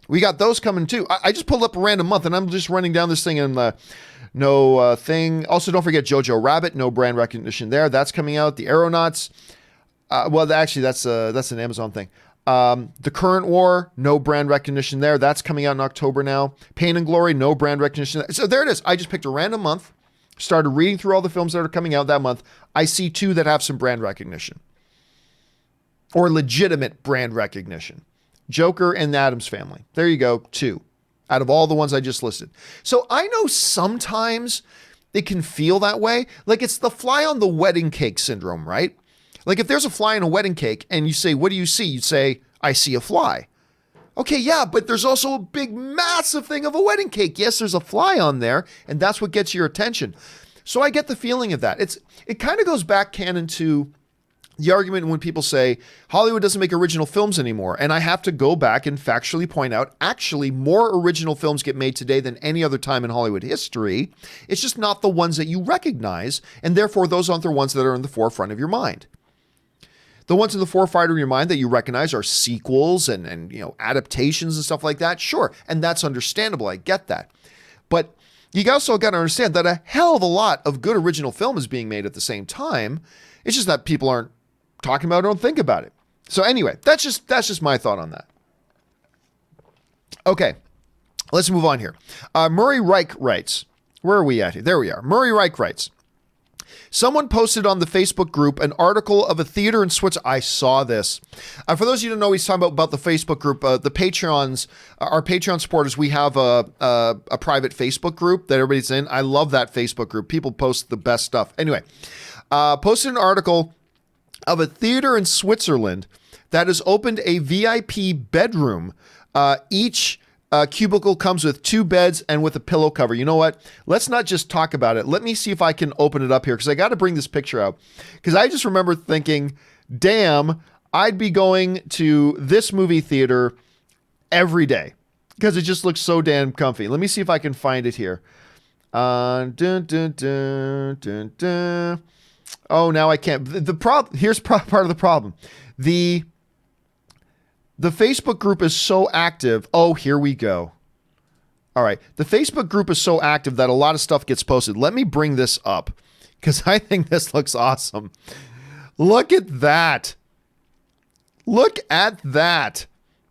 We got those coming too. I just pulled up a random month, and I'm just running down this thing and no thing. Also, don't forget Jojo Rabbit, no brand recognition there. That's coming out. The Aeronauts. Actually, that's an Amazon thing. The Current War, no brand recognition there. That's coming out in October now. Pain and Glory, no brand recognition there. So there it is. I just picked a random month, started reading through all the films that are coming out that month. I see two that have some brand recognition. Or legitimate brand recognition. Joker and the Addams Family. There you go, two. Out of all the ones I just listed. So I know sometimes it can feel that way. Like it's the fly on the wedding cake syndrome, right? Like if there's a fly in a wedding cake and you say, what do you see? You'd say, I see a fly. Okay, yeah, but there's also a big, massive thing of a wedding cake. Yes, there's a fly on there, and that's what gets your attention. So I get the feeling of that. It kind of goes back, Canon, to the argument when people say Hollywood doesn't make original films anymore. And I have to go back and factually point out, actually, more original films get made today than any other time in Hollywood history. It's just not the ones that you recognize, and therefore those aren't the ones that are in the forefront of your mind. The ones in the forefront of your mind that you recognize are sequels and adaptations and stuff like that. Sure, and that's understandable. I get that. But you also got to understand that a hell of a lot of good original film is being made at the same time. It's just that people aren't talking about it or don't think about it. So anyway, that's just my thought on that. Okay, let's move on here. Murray Reich writes, where are we at here? There we are. Murray Reich writes, someone posted on the Facebook group an article of a theater in Switzerland. I saw this. For those of you who don't know, he's talking about the Facebook group. The Patreons, our Patreon supporters, we have a private Facebook group that everybody's in. I love that Facebook group. People post the best stuff. Anyway, posted an article of a theater in Switzerland that has opened a VIP bedroom. Each cubicle comes with 2 beds and with a pillow cover. You know what? Let's not just talk about it. Let me see if I can open it up here because I got to bring this picture out. Because I just remember thinking, damn, I'd be going to this movie theater every day because it just looks so damn comfy. Let me see if I can find it here. Dun, dun, dun, dun, dun. Oh, now I can't. The problem here's part of the problem. The Facebook group is so active. Oh, here we go. All right. The Facebook group is so active that a lot of stuff gets posted. Let me bring this up because I think this looks awesome. Look at that. Look at that.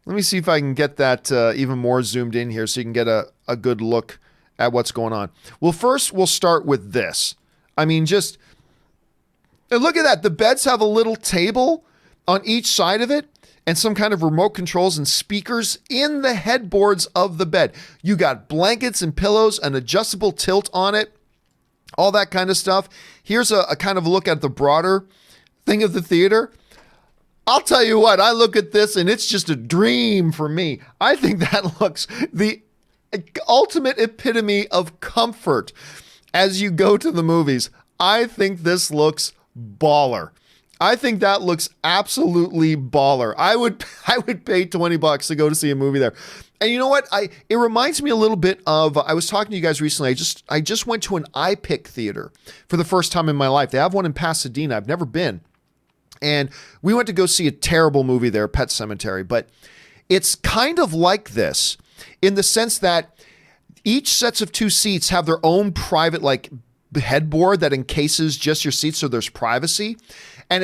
Let me see if I can get that even more zoomed in here so you can get a good look at what's going on. Well, first we'll start with this. I mean, just look at that. The beds have a little table on each side of it and some kind of remote controls and speakers in the headboards of the bed. You got blankets and pillows, an adjustable tilt on it, all that kind of stuff. Here's a kind of look at the broader thing of the theater. I'll tell you what, I look at this and it's just a dream for me. I think that looks the ultimate epitome of comfort as you go to the movies. I think this looks baller. I think that looks absolutely baller. I would pay $20 to go to see a movie there. And you know what? It reminds me a little bit of, I was talking to you guys recently. I just went to an iPic theater for the first time in my life. They have one in Pasadena. I've never been. And we went to go see a terrible movie there, Pet Sematary. But it's kind of like this in the sense that each sets of two seats have their own private headboard that encases just your seats so there's privacy. And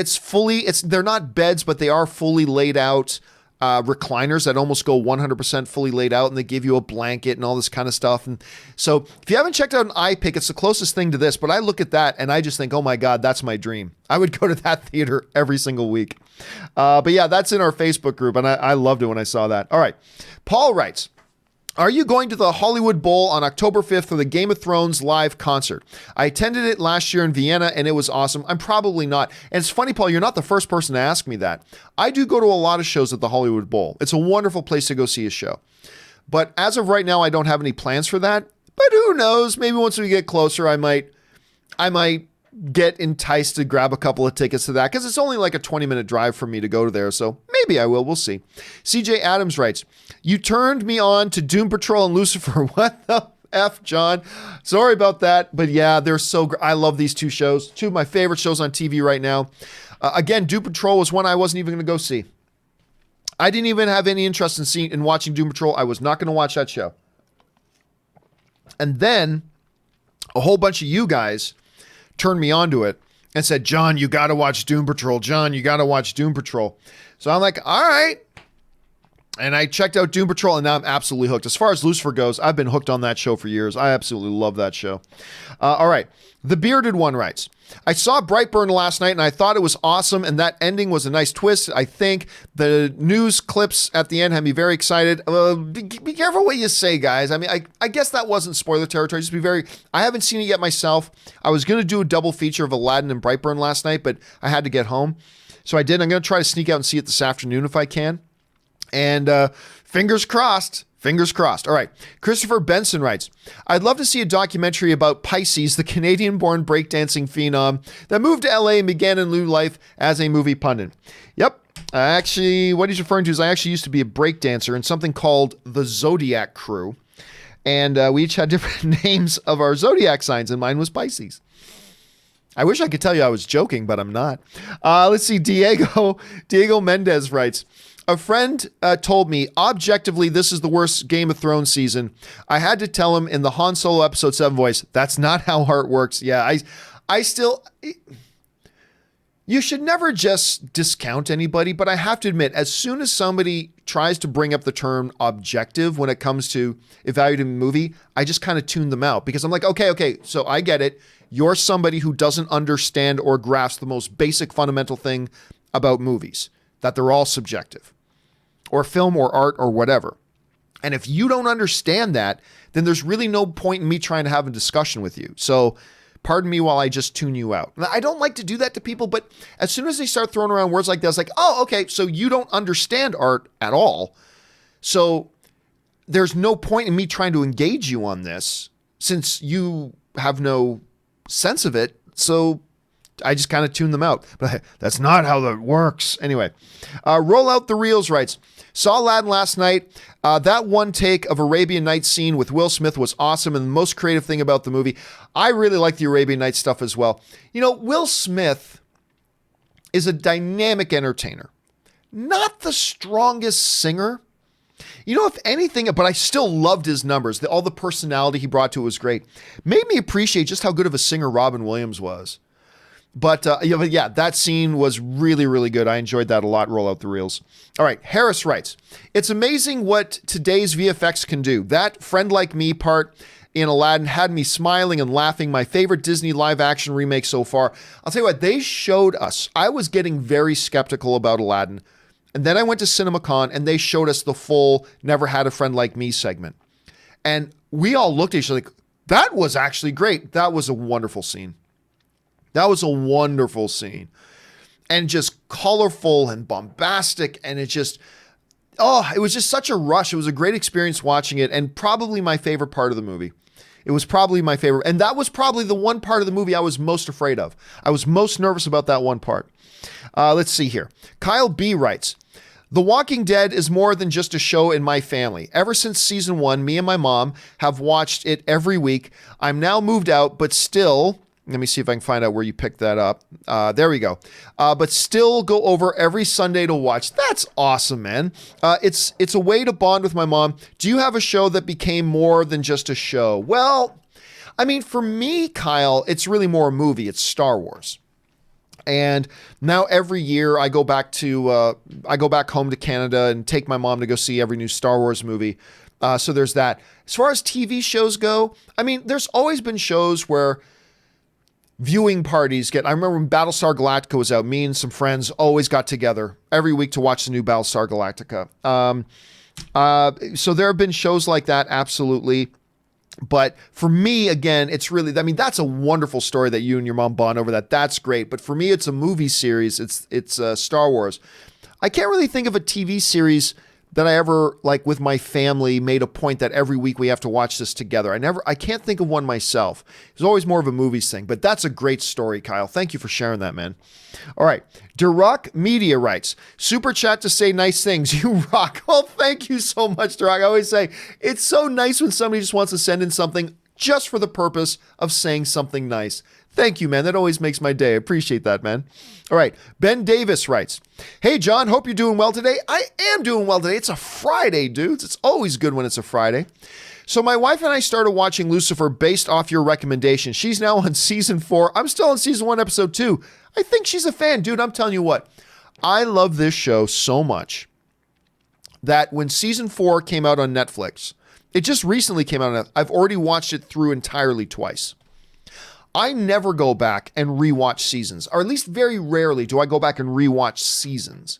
they're not beds, but they are fully laid out recliners that almost go 100% fully laid out, and they give you a blanket and all this kind of stuff. And so if you haven't checked out an iPic, it's the closest thing to this, but I look at that and I just think, oh my God, that's my dream. I would go to that theater every single week. But yeah, that's in our Facebook group, and I loved it when I saw that. All right. Paul writes, are you going to the Hollywood Bowl on October 5th for the Game of Thrones live concert? I attended it last year in Vienna and it was awesome. I'm probably not. And it's funny, Paul, you're not the first person to ask me that. I do go to a lot of shows at the Hollywood Bowl. It's a wonderful place to go see a show. But as of right now, I don't have any plans for that. But who knows? Maybe once we get closer, I might get enticed to grab a couple of tickets to that because it's only like a 20-minute drive for me to go to there. So maybe I will. We'll see. CJ Adams writes, you turned me on to Doom Patrol and Lucifer. What the F, John? Sorry about that. But yeah, they're so great. I love these two shows. Two of my favorite shows on TV right now. Again, Doom Patrol was one I wasn't even going to go see. I didn't even have any interest in watching Doom Patrol. I was not going to watch that show. And then a whole bunch of you guys turned me onto it and said, John, you got to watch Doom Patrol. John, you got to watch Doom Patrol. So I'm like, all right. And I checked out Doom Patrol and now I'm absolutely hooked. As far as Lucifer goes, I've been hooked on that show for years. I absolutely love that show. All right. The Bearded One writes, I saw Brightburn last night and I thought it was awesome. And that ending was a nice twist. I think the news clips at the end had me very excited. Be careful what you say, guys. I mean, I guess that wasn't spoiler territory. I haven't seen it yet myself. I was going to do a double feature of Aladdin and Brightburn last night, but I had to get home. So I did. I'm going to try to sneak out and see it this afternoon if I can. And fingers crossed. Fingers crossed. All right. Christopher Benson writes, I'd love to see a documentary about Pisces, the Canadian-born breakdancing phenom that moved to LA and began a new life as a movie pundit. Yep. Actually, what he's referring to is I actually used to be a breakdancer in something called the Zodiac Crew. And we each had different names of our zodiac signs, and mine was Pisces. I wish I could tell you I was joking, but I'm not. Let's see. Diego Mendez writes, a friend told me, objectively, this is the worst Game of Thrones season. I had to tell him in the Han Solo episode 7 voice, that's not how art works. Yeah, I still... You should never just discount anybody, but I have to admit, as soon as somebody tries to bring up the term objective when it comes to evaluating a movie, I just kind of tune them out because I'm like, okay, so I get it. You're somebody who doesn't understand or grasp the most basic fundamental thing about movies, that they're all subjective, or film or art or whatever. And if you don't understand that, then there's really no point in me trying to have a discussion with you. So pardon me while I just tune you out. I don't like to do that to people, but as soon as they start throwing around words like this, like, oh, okay, so you don't understand art at all. So there's no point in me trying to engage you on this since you have no sense of it. So I just kind of tune them out. But that's not how that works. Anyway, Roll Out the Reels writes, saw Aladdin last night. That one take of Arabian Nights scene with Will Smith was awesome and the most creative thing about the movie. I really like the Arabian Nights stuff as well. You know, Will Smith is a dynamic entertainer. Not the strongest singer. You know, if anything, but I still loved his numbers. All the personality he brought to it was great. Made me appreciate just how good of a singer Robin Williams was. But yeah, that scene was really, really good. I enjoyed that a lot. Roll out the reels. All right, Harris writes, it's amazing what today's VFX can do. That friend like me part in Aladdin had me smiling and laughing. My favorite Disney live action remake so far. I'll tell you what, they showed us. I was getting very skeptical about Aladdin. And then I went to CinemaCon and they showed us the full Never Had a Friend Like Me segment. And we all looked at each other like, that was actually great. That was a wonderful scene. That was a wonderful scene. And just colorful and bombastic. And it just, it was just such a rush. It was a great experience watching it and probably my favorite part of the movie. It was probably my favorite. And that was probably the one part of the movie I was most afraid of. I was most nervous about that one part. Let's see here. Kyle B writes, The Walking Dead is more than just a show in my family. Ever since season 1, me and my mom have watched it every week. I'm now moved out, but still, let me see if I can find out where you picked that up. There we go. But still go over every Sunday to watch. That's awesome, man. It's a way to bond with my mom. Do you have a show that became more than just a show? Well, I mean, for me, Kyle, it's really more a movie. It's Star Wars. And now every year I go back home to Canada and take my mom to go see every new Star Wars movie. So there's that. As far as TV shows go, I mean, there's always been shows where viewing parties I remember when Battlestar Galactica was out, me and some friends always got together every week to watch the new Battlestar Galactica. So there have been shows like that, absolutely. But for me, again, it's really, I mean, that's a wonderful story that you and your mom bond over that. That's great. But for me, it's a movie series. It's Star Wars. I can't really think of a TV series that I ever, like with my family, made a point that every week we have to watch this together. I can't think of one myself. It's always more of a movies thing, but that's a great story, Kyle. Thank you for sharing that, man. All right. Duroc Media writes, super chat to say nice things. You rock. Well, thank you so much, Duroc. I always say it's so nice when somebody just wants to send in something just for the purpose of saying something nice. Thank you, man. That always makes my day. I appreciate that, man. All right. Ben Davis writes, hey, John, hope you're doing well today. I am doing well today. It's a Friday, dudes. It's always good when it's a Friday. So my wife and I started watching Lucifer based off your recommendation. She's now on season 4. I'm still on season 1, episode 2. I think she's a fan. Dude, I'm telling you what. I love this show so much that when season 4 came out on Netflix, it just recently came out. I've already watched it through entirely twice. I never go back and rewatch seasons, or at least very rarely do I go back and rewatch seasons.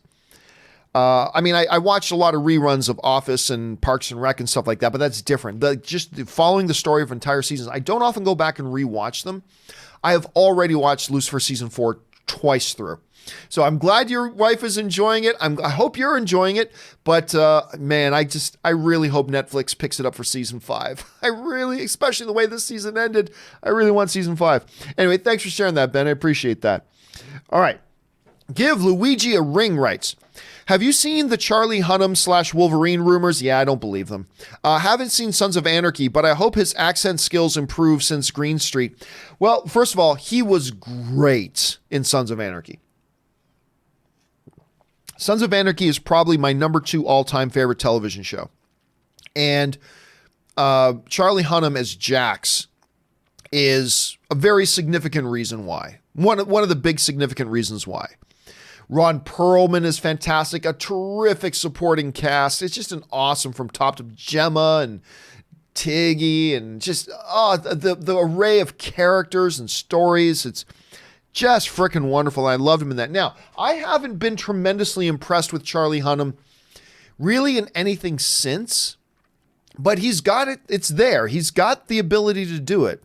I mean, I watched a lot of reruns of Office and Parks and Rec and stuff like that, but that's different. Just following the story of entire seasons, I don't often go back and rewatch them. I have already watched Lucifer season 4 twice through. So I'm glad your wife is enjoying it. I hope you're enjoying it. But man, I really hope Netflix picks it up for season 5. Especially the way this season ended, I really want season 5. Anyway, thanks for sharing that, Ben. I appreciate that. All right. Give Luigi a ring writes, have you seen the Charlie Hunnam / Wolverine rumors? Yeah, I don't believe them. Haven't seen Sons of Anarchy, but I hope his accent skills improve since Green Street. Well, first of all, he was great in Sons of Anarchy. Sons of Anarchy is probably my number 2 all-time favorite television show. And Charlie Hunnam as Jax is a very significant reason why. One of the big significant reasons why. Ron Perlman is fantastic, a terrific supporting cast. It's just an awesome from top to Gemma and Tiggy and just the array of characters and stories. It's just freaking wonderful. I loved him in that. Now, I haven't been tremendously impressed with Charlie Hunnam really in anything since, but he's got it. It's there. He's got the ability to do it.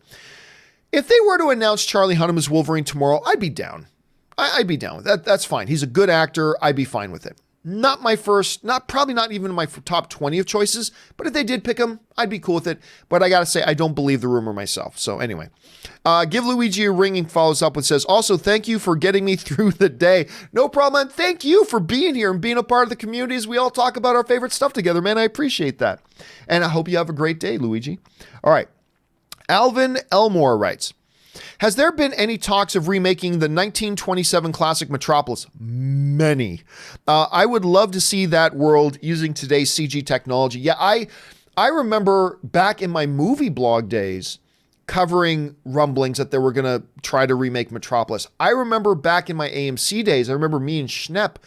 If they were to announce Charlie Hunnam as Wolverine tomorrow, I'd be down. I'd be down with that. That's fine. He's a good actor. I'd be fine with it. Not my first, probably not even my top 20 of choices, but if they did pick them, I'd be cool with it. But I gotta say, I don't believe the rumor myself. So anyway, Give Luigi a Ring follows up and says, also, thank you for getting me through the day. No problem. And thank you for being here and being a part of the community as we all talk about our favorite stuff together, man. I appreciate that. And I hope you have a great day, Luigi. All right. Alvin Elmore writes, has there been any talks of remaking the 1927 classic Metropolis? Many. I would love to see that world using today's CG technology. Yeah, I remember back in my movie blog days covering rumblings that they were going to try to remake Metropolis. I remember back in my AMC days, I remember me and Schnepp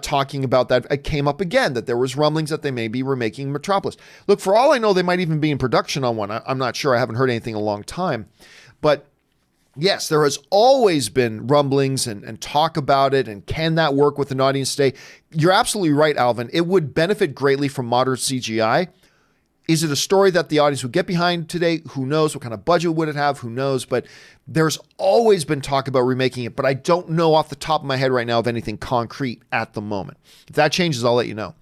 talking about that. It came up again that there was rumblings that they may be remaking Metropolis. Look, for all I know, they might even be in production on one. I'm not sure. I haven't heard anything in a long time. But yes, there has always been rumblings and talk about it. And can that work with an audience today? You're absolutely right, Alvin. It would benefit greatly from modern CGI. Is it a story that the audience would get behind today? Who knows? What kind of budget would it have? Who knows? But there's always been talk about remaking it, but I don't know off the top of my head right now of anything concrete at the moment. If that changes, I'll let you know.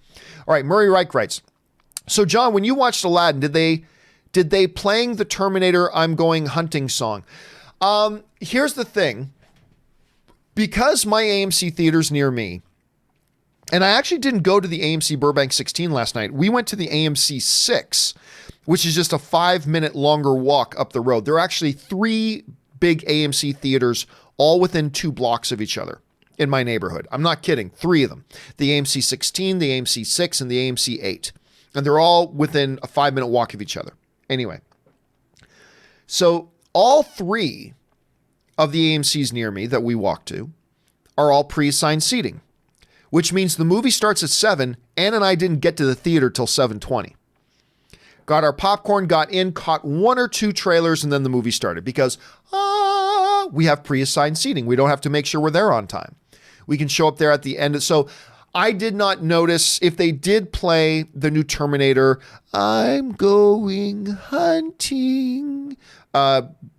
All right, Murray Reich writes, so John, when you watched Aladdin, did they playing the Terminator I'm Going Hunting song? Here's the thing. Because my AMC theater's near me, and I actually didn't go to the AMC Burbank 16 last night. We went to the AMC 6, which is just a 5-minute longer walk up the road. There are actually 3 big AMC theaters all within 2 blocks of each other in my neighborhood. I'm not kidding. 3 of them. The AMC 16, the AMC 6, and the AMC 8. And they're all within a 5-minute walk of each other. Anyway, so all 3 of the AMCs near me that we walk to are all pre-assigned seating, which means the movie starts at 7. Ann and I didn't get to the theater till 7:20. Got our popcorn, got in, caught 1 or 2 trailers, and then the movie started because we have pre-assigned seating. We don't have to make sure we're there on time. We can show up there at the end. So I did not notice if they did play the new Terminator, I'm Going Hunting.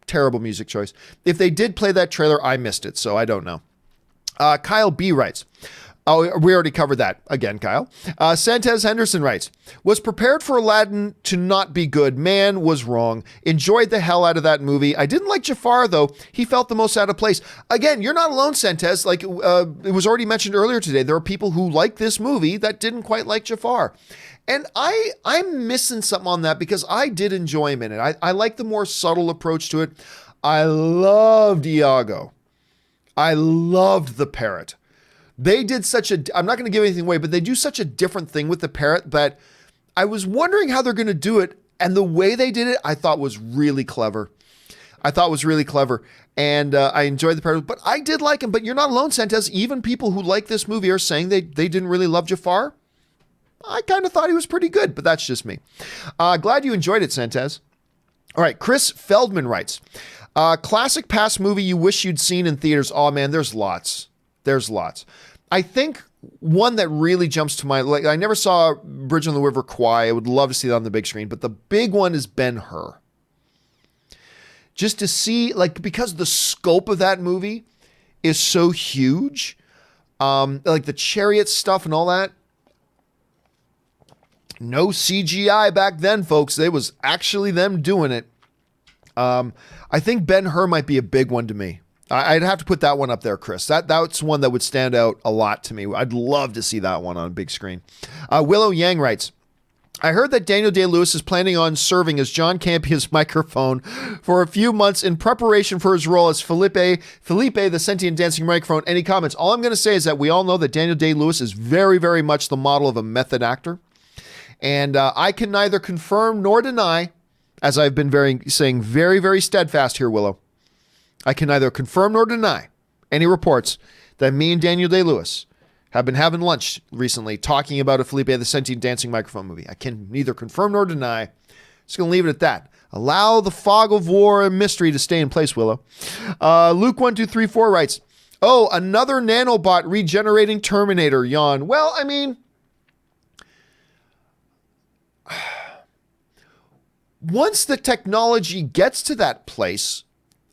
Terrible music choice. If they did play that trailer, I missed it, so I don't know. Kyle B writes, oh, we already covered that. Again, Kyle. Santez Henderson writes, was prepared for Aladdin to not be good. Man, was wrong. Enjoyed the hell out of that movie. I didn't like Jafar, though. He felt the most out of place. Again, you're not alone, Santez. Like it was already mentioned earlier today, there are people who like this movie that didn't quite like Jafar. And I'm missing something on that because I did enjoy him in it. I like the more subtle approach to it. I loved Iago. I loved the parrot. They did I'm not going to give anything away, but they do such a different thing with the parrot that I was wondering how they're going to do it. And the way they did it, I thought was really clever. And I enjoyed the parrot, but I did like him. But you're not alone, Santez. Even people who like this movie are saying they didn't really love Jafar. I kind of thought he was pretty good, but that's just me. Glad you enjoyed it, Santez. All right, Chris Feldman writes, classic past movie you wish you'd seen in theaters. Oh man, there's lots. I think one that really jumps to mind, like I never saw Bridge on the River Kwai. I would love to see that on the big screen, but the big one is Ben-Hur. Just to see, like, because the scope of that movie is so huge, like the chariot stuff and all that. No CGI back then, folks. It was actually them doing it. I think Ben-Hur might be a big one to me. I'd have to put that one up there, Chris. That's one that would stand out a lot to me. I'd love to see that one on a big screen. Willow Yang writes, I heard that Daniel Day-Lewis is planning on serving as John Campea's microphone for a few months in preparation for his role as Felipe, the sentient dancing microphone. Any comments? All I'm going to say is that we all know that Daniel Day-Lewis is very, very much the model of a method actor. And I can neither confirm nor deny, as I've been saying very, very steadfast here, Willow. I can neither confirm nor deny any reports that me and Daniel Day-Lewis have been having lunch recently talking about a Felipe the Sentient Dancing Microphone movie. I can neither confirm nor deny. Just going to leave it at that. Allow the fog of war and mystery to stay in place, Willow. Luke1234 writes, oh, another nanobot regenerating Terminator, yawn. Well, I mean, once the technology gets to that place,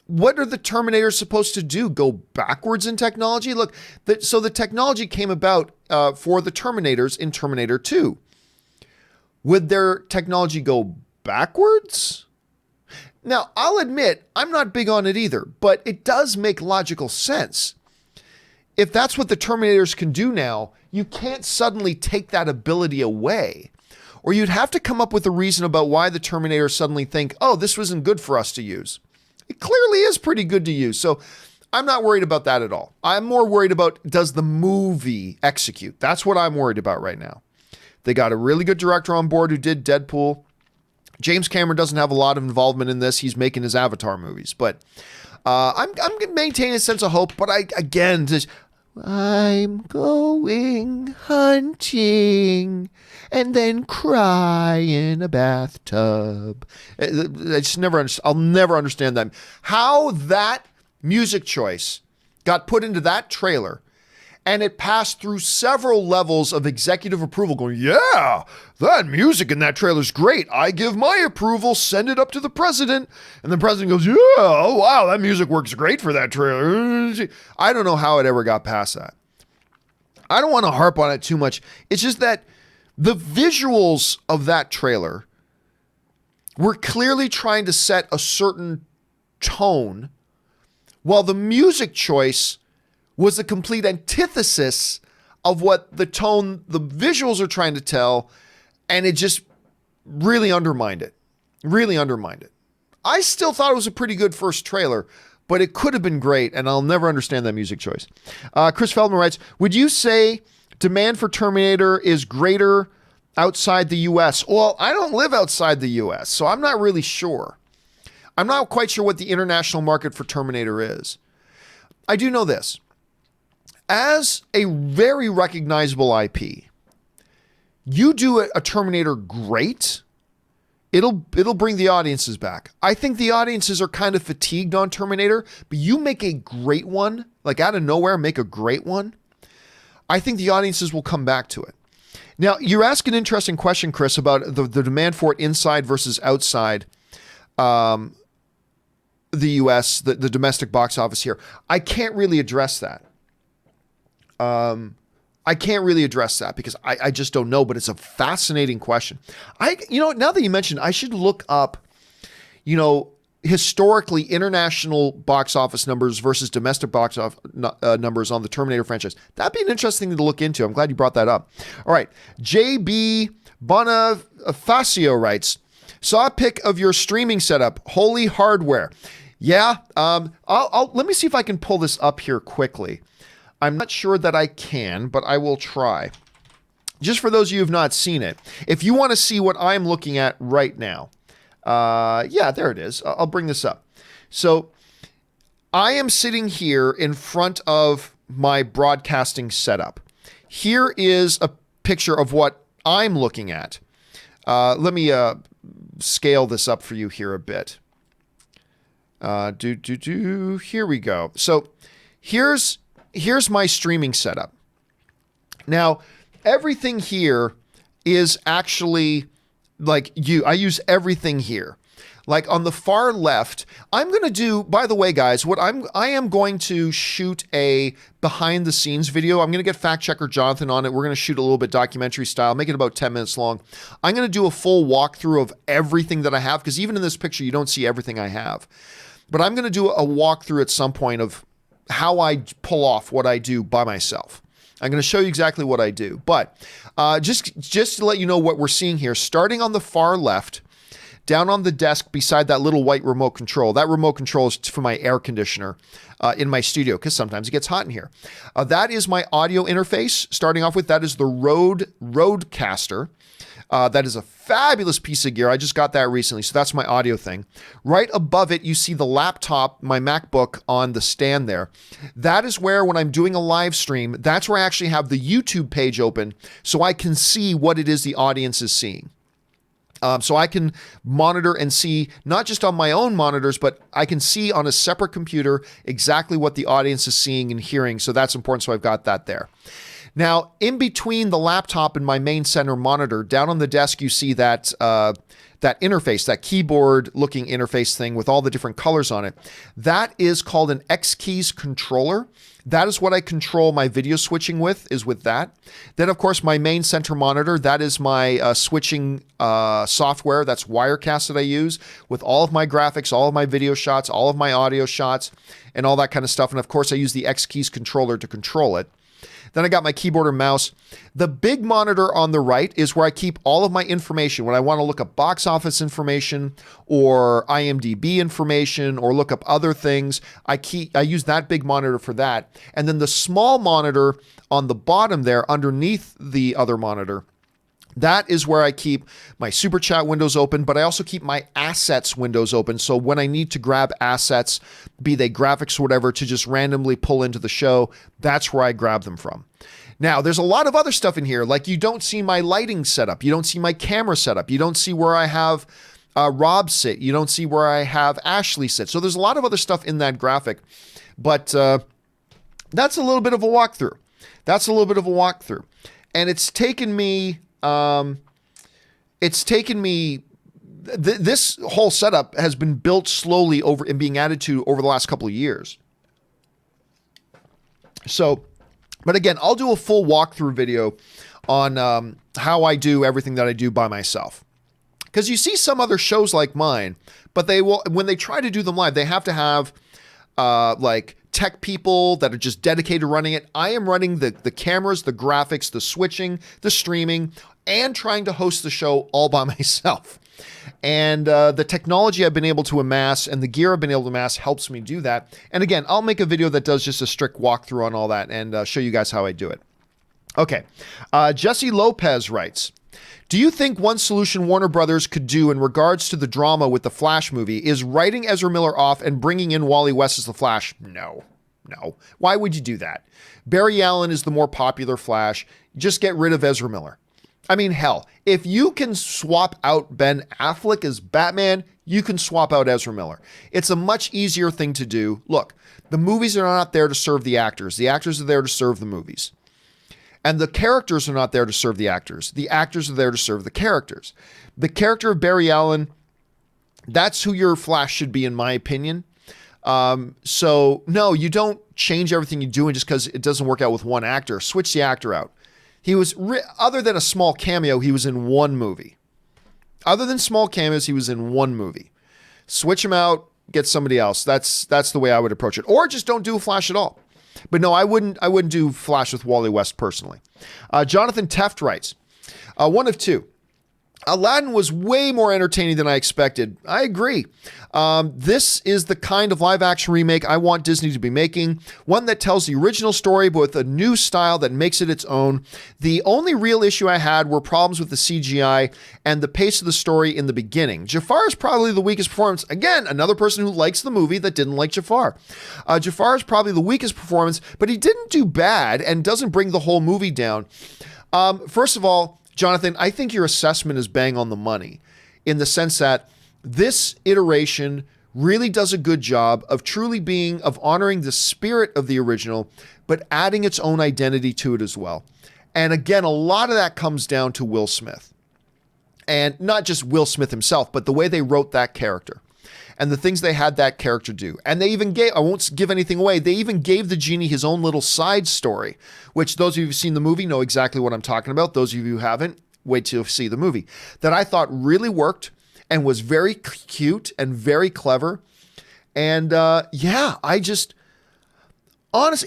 what are the Terminators supposed to do? Go backwards in technology? Look, so the technology came about for the Terminators in Terminator 2. Would their technology go backwards? Now, I'll admit, I'm not big on it either, but it does make logical sense. If that's what the Terminators can do now, you can't suddenly take that ability away. Or you'd have to come up with a reason about why the Terminators suddenly think, oh, this wasn't good for us to use. It clearly is pretty good to use. So I'm not worried about that at all. I'm more worried about, does the movie execute? That's what I'm worried about right now. They got a really good director on board who did Deadpool. James Cameron doesn't have a lot of involvement in this. He's making his Avatar movies. But I'm maintaining a sense of hope. But I'm going hunting and then cry in a bathtub. I'll never understand that. How that music choice got put into that trailer and it passed through several levels of executive approval going, yeah, that music in that trailer is great. I give my approval, send it up to the president. And the president goes, yeah, oh, wow, that music works great for that trailer. I don't know how it ever got past that. I don't want to harp on it too much. It's just that the visuals of that trailer were clearly trying to set a certain tone, while the music choice was a complete antithesis of what the tone the visuals are trying to tell, and it just really undermined it. Really undermined it. I still thought it was a pretty good first trailer, but it could have been great, and I'll never understand that music choice. Chris Feldman writes, would you say demand for Terminator is greater outside the U.S.? Well, I don't live outside the U.S., so I'm not really sure. I'm not quite sure what the international market for Terminator is. I do know this. As a very recognizable IP, you do a Terminator great, it'll bring the audiences back. I think the audiences are kind of fatigued on Terminator, but you make a great one, like out of nowhere, make a great one, I think the audiences will come back to it. Now, you're asking an interesting question, Chris, about the demand for it inside versus outside the U.S., the domestic box office here. I can't really address that. I can't really address that because I just don't know, but it's a fascinating question. Now that you mentioned, I should look up, historically international box office numbers versus domestic box office numbers on the Terminator franchise. That'd be an interesting thing to look into. I'm glad you brought that up. All right. JB Bonifacio writes, saw a pic of your streaming setup. Holy hardware. Yeah. Let me see if I can pull this up here quickly. I'm not sure that I can, but I will try. Just for those of you who have not seen it, if you want to see what I'm looking at right now, yeah, there it is. I'll bring this up. So I am sitting here in front of my broadcasting setup. Here is a picture of what I'm looking at. Let me scale this up for you here a bit. Here we go. So here's my streaming setup. Now, everything here is actually I use everything here. Like on the far left, I'm going to do, by the way, guys, I am going to shoot a behind the scenes video. I'm going to get fact checker Jonathan on it. We're going to shoot a little bit documentary style, make it about 10 minutes long. I'm going to do a full walkthrough of everything that I have, because even in this picture, you don't see everything I have. But I'm going to do a walkthrough at some point of how I pull off what I do by myself. I'm going to show you exactly what I do. But just to let you know what we're seeing here, starting on the far left, down on the desk beside that little white remote control. That remote control is for my air conditioner in my studio, because sometimes it gets hot in here. That is my audio interface. Starting off with, that is the Rodecaster. That is a fabulous piece of gear. I just got that recently, so that's my audio thing. Right above it, you see the laptop, my MacBook on the stand there. That is where, when I'm doing a live stream, that's where I actually have the YouTube page open so I can see what it is the audience is seeing. So I can monitor and see, not just on my own monitors, but I can see on a separate computer exactly what the audience is seeing and hearing. So that's important. So I've got that there. Now, in between the laptop and my main center monitor, down on the desk, you see that that interface, that keyboard-looking interface thing with all the different colors on it. That is called an X-Keys controller. That is what I control my video switching with, is with that. Then, of course, my main center monitor, that is my switching software. That's Wirecast that I use with all of my graphics, all of my video shots, all of my audio shots, and all that kind of stuff. And, of course, I use the X Keys controller to control it. Then I got my keyboard and mouse. The big monitor on the right is where I keep all of my information. When I want to look up box office information or IMDb information or look up other things, I use that big monitor for that. And then the small monitor on the bottom there underneath the other monitor, that is where I keep my super chat windows open, but I also keep my assets windows open. So when I need to grab assets, be they graphics or whatever, to just randomly pull into the show, that's where I grab them from. Now, there's a lot of other stuff in here. Like, you don't see my lighting setup. You don't see my camera setup. You don't see where I have Rob sit. You don't see where I have Ashley sit. So there's a lot of other stuff in that graphic. But that's a little bit of a walkthrough. And it's taken me... this whole setup has been built slowly over and being added to over the last couple of years. So, but again, I'll do a full walkthrough video on how I do everything that I do by myself. Because you see some other shows like mine, but they will, when they try to do them live, they have to have like tech people that are just dedicated to running it. I am running the cameras, the graphics, the switching, the streaming, and trying to host the show all by myself. And the technology I've been able to amass and the gear I've been able to amass helps me do that. And again, I'll make a video that does just a strict walkthrough on all that and show you guys how I do it. Okay. Jesse Lopez writes, do you think one solution Warner Brothers could do in regards to the drama with the Flash movie is writing Ezra Miller off and bringing in Wally West as the Flash? No. Why would you do that? Barry Allen is the more popular Flash. Just get rid of Ezra Miller. I mean, hell, if you can swap out Ben Affleck as Batman, you can swap out Ezra Miller. It's a much easier thing to do. Look, the movies are not there to serve the actors. The actors are there to serve the movies. And the characters are not there to serve the actors. The actors are there to serve the characters. The character of Barry Allen, that's who your Flash should be, in my opinion. So, no, you don't change everything you're doing just because it doesn't work out with one actor. Switch the actor out. He was, other than a small cameo, he was in one movie. Other than small cameos, he was in one movie. Switch him out, get somebody else. That's the way I would approach it. Or just don't do a Flash at all. But no, I wouldn't do Flash with Wally West personally. Jonathan Teft writes, one of two. Aladdin was way more entertaining than I expected. I agree. This is the kind of live action remake I want Disney to be making. One that tells the original story, but with a new style that makes it its own. The only real issue I had were problems with the CGI and the pace of the story in the beginning. Jafar is probably the weakest performance. Again, another person who likes the movie that didn't like Jafar. Jafar is probably the weakest performance, but he didn't do bad and doesn't bring the whole movie down. First of all, Jonathan, I think your assessment is bang on the money in the sense that this iteration really does a good job of honoring the spirit of the original, but adding its own identity to it as well. And again, a lot of that comes down to Will Smith. And not just Will Smith himself, but the way they wrote that character and the things they had that character do. And they even I won't give anything away, they even gave the genie his own little side story, which those of you who've seen the movie know exactly what I'm talking about. Those of you who haven't, wait till you see the movie. That I thought really worked and was very cute and very clever. And honestly,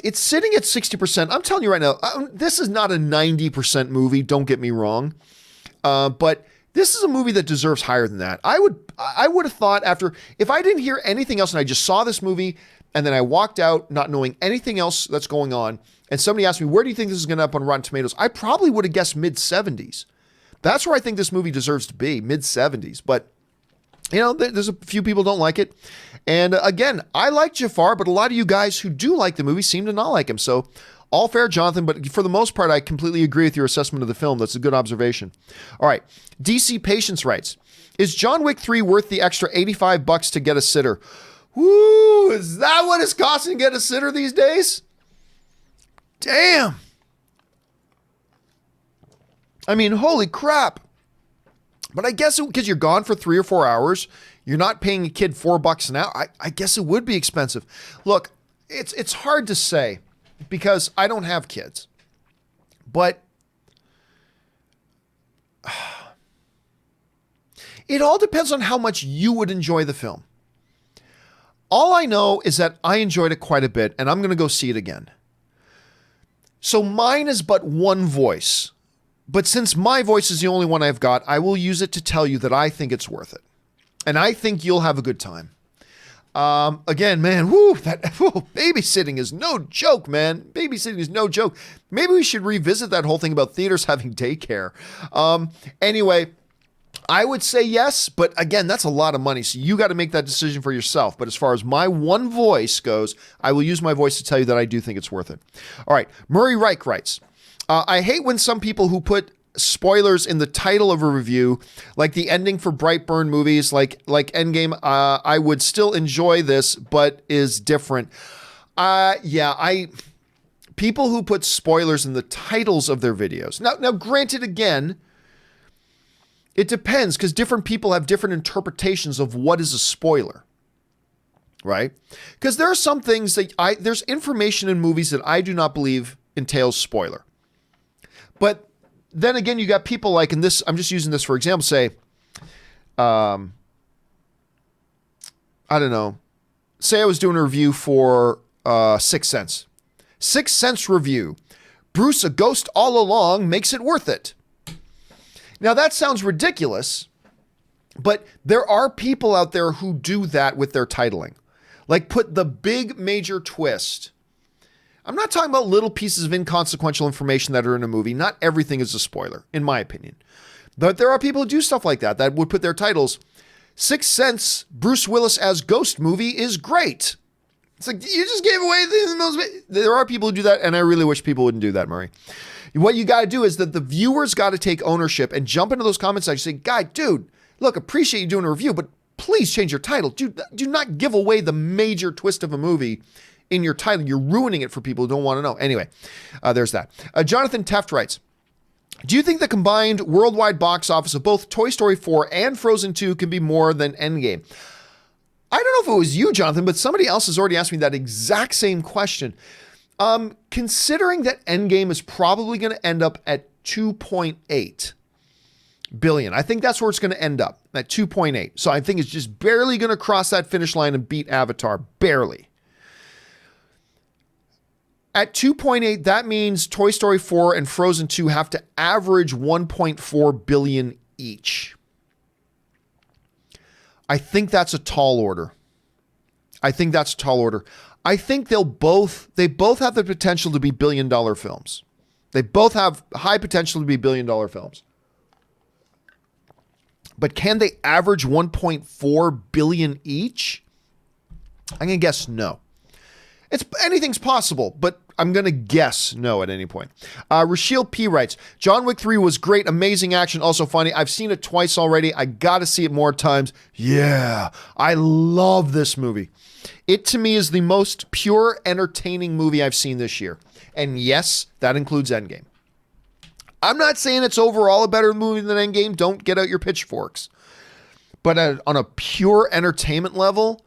it's sitting at 60%. I'm telling you right now, this is not a 90% movie, don't get me wrong. But this is a movie that deserves higher than that. I would have thought if I didn't hear anything else and I just saw this movie and then I walked out not knowing anything else that's going on, and somebody asked me, where do you think this is going to end up on Rotten Tomatoes? I probably would have guessed mid-70s. That's where I think this movie deserves to be, mid-70s. But, there's a few people don't like it. And again, I like Jafar, but a lot of you guys who do like the movie seem to not like him. So all fair, Jonathan, but for the most part, I completely agree with your assessment of the film. That's a good observation. All right. DC Patience writes, is John Wick 3 worth the extra $85 to get a sitter? Woo, is that what it's costing to get a sitter these days? Damn. I mean, holy crap. But I guess because you're gone for 3 or 4 hours, you're not paying a kid $4 an hour. I guess it would be expensive. Look, it's hard to say. because I don't have kids. But it all depends on how much you would enjoy the film. All I know is that I enjoyed it quite a bit, and I'm going to go see it again. So mine is but one voice. But since my voice is the only one I've got, I will use it to tell you that I think it's worth it. And I think you'll have a good time. Again, man, babysitting is no joke, man. Babysitting is no joke. Maybe we should revisit that whole thing about theaters having daycare. Anyway, I would say yes, but again, that's a lot of money. So you got to make that decision for yourself. But as far as my one voice goes, I will use my voice to tell you that I do think it's worth it. All right. Murray Reich writes, I hate when some people who put spoilers in the title of a review, like the ending for Brightburn movies, like Endgame, I would still enjoy this, but is different. People who put spoilers in the titles of their videos. Now granted, again, it depends because different people have different interpretations of what is a spoiler, right? Because there are some things that there's information in movies that I do not believe entails spoiler. But then again, you got people like, in this, I'm just using this for example, say, I don't know, say I was doing a review for Sixth Sense. Sixth Sense review. Bruce, a ghost all along, makes it worth it. Now that sounds ridiculous, but there are people out there who do that with their titling. Like put the big major twist. I'm not talking about little pieces of inconsequential information that are in a movie. Not everything is a spoiler, in my opinion. But there are people who do stuff like that would put their titles, Sixth Sense, Bruce Willis as Ghost movie is great. It's like, you just gave away the most. There are people who do that, and I really wish people wouldn't do that, Murray. What you got to do is that the viewers got to take ownership and jump into those comment sections and say, guy, dude, look, appreciate you doing a review, but please change your title. Do not give away the major twist of a movie in your title. You're ruining it for people who don't want to know. Anyway, there's that. Jonathan Teft writes, do you think the combined worldwide box office of both Toy Story 4 and Frozen 2 can be more than Endgame? I don't know if it was you, Jonathan, but somebody else has already asked me that exact same question. Considering that Endgame is probably going to end up at 2.8 billion, I think that's where it's going to end up, at 2.8. So I think it's just barely going to cross that finish line and beat Avatar, barely. At 2.8, that means Toy Story 4 and Frozen 2 have to average 1.4 billion each. I think that's a tall order. I think they both have the potential to be billion-dollar films. They both have high potential to be billion-dollar films. But can they average 1.4 billion each? I'm going to guess no. Anything's possible, but I'm going to guess no at any point. Rasheal P. writes, John Wick 3 was great, amazing action, also funny. I've seen it twice already. I got to see it more times. Yeah, I love this movie. It, to me, is the most pure, entertaining movie I've seen this year. And yes, that includes Endgame. I'm not saying it's overall a better movie than Endgame. Don't get out your pitchforks. But on a pure entertainment level,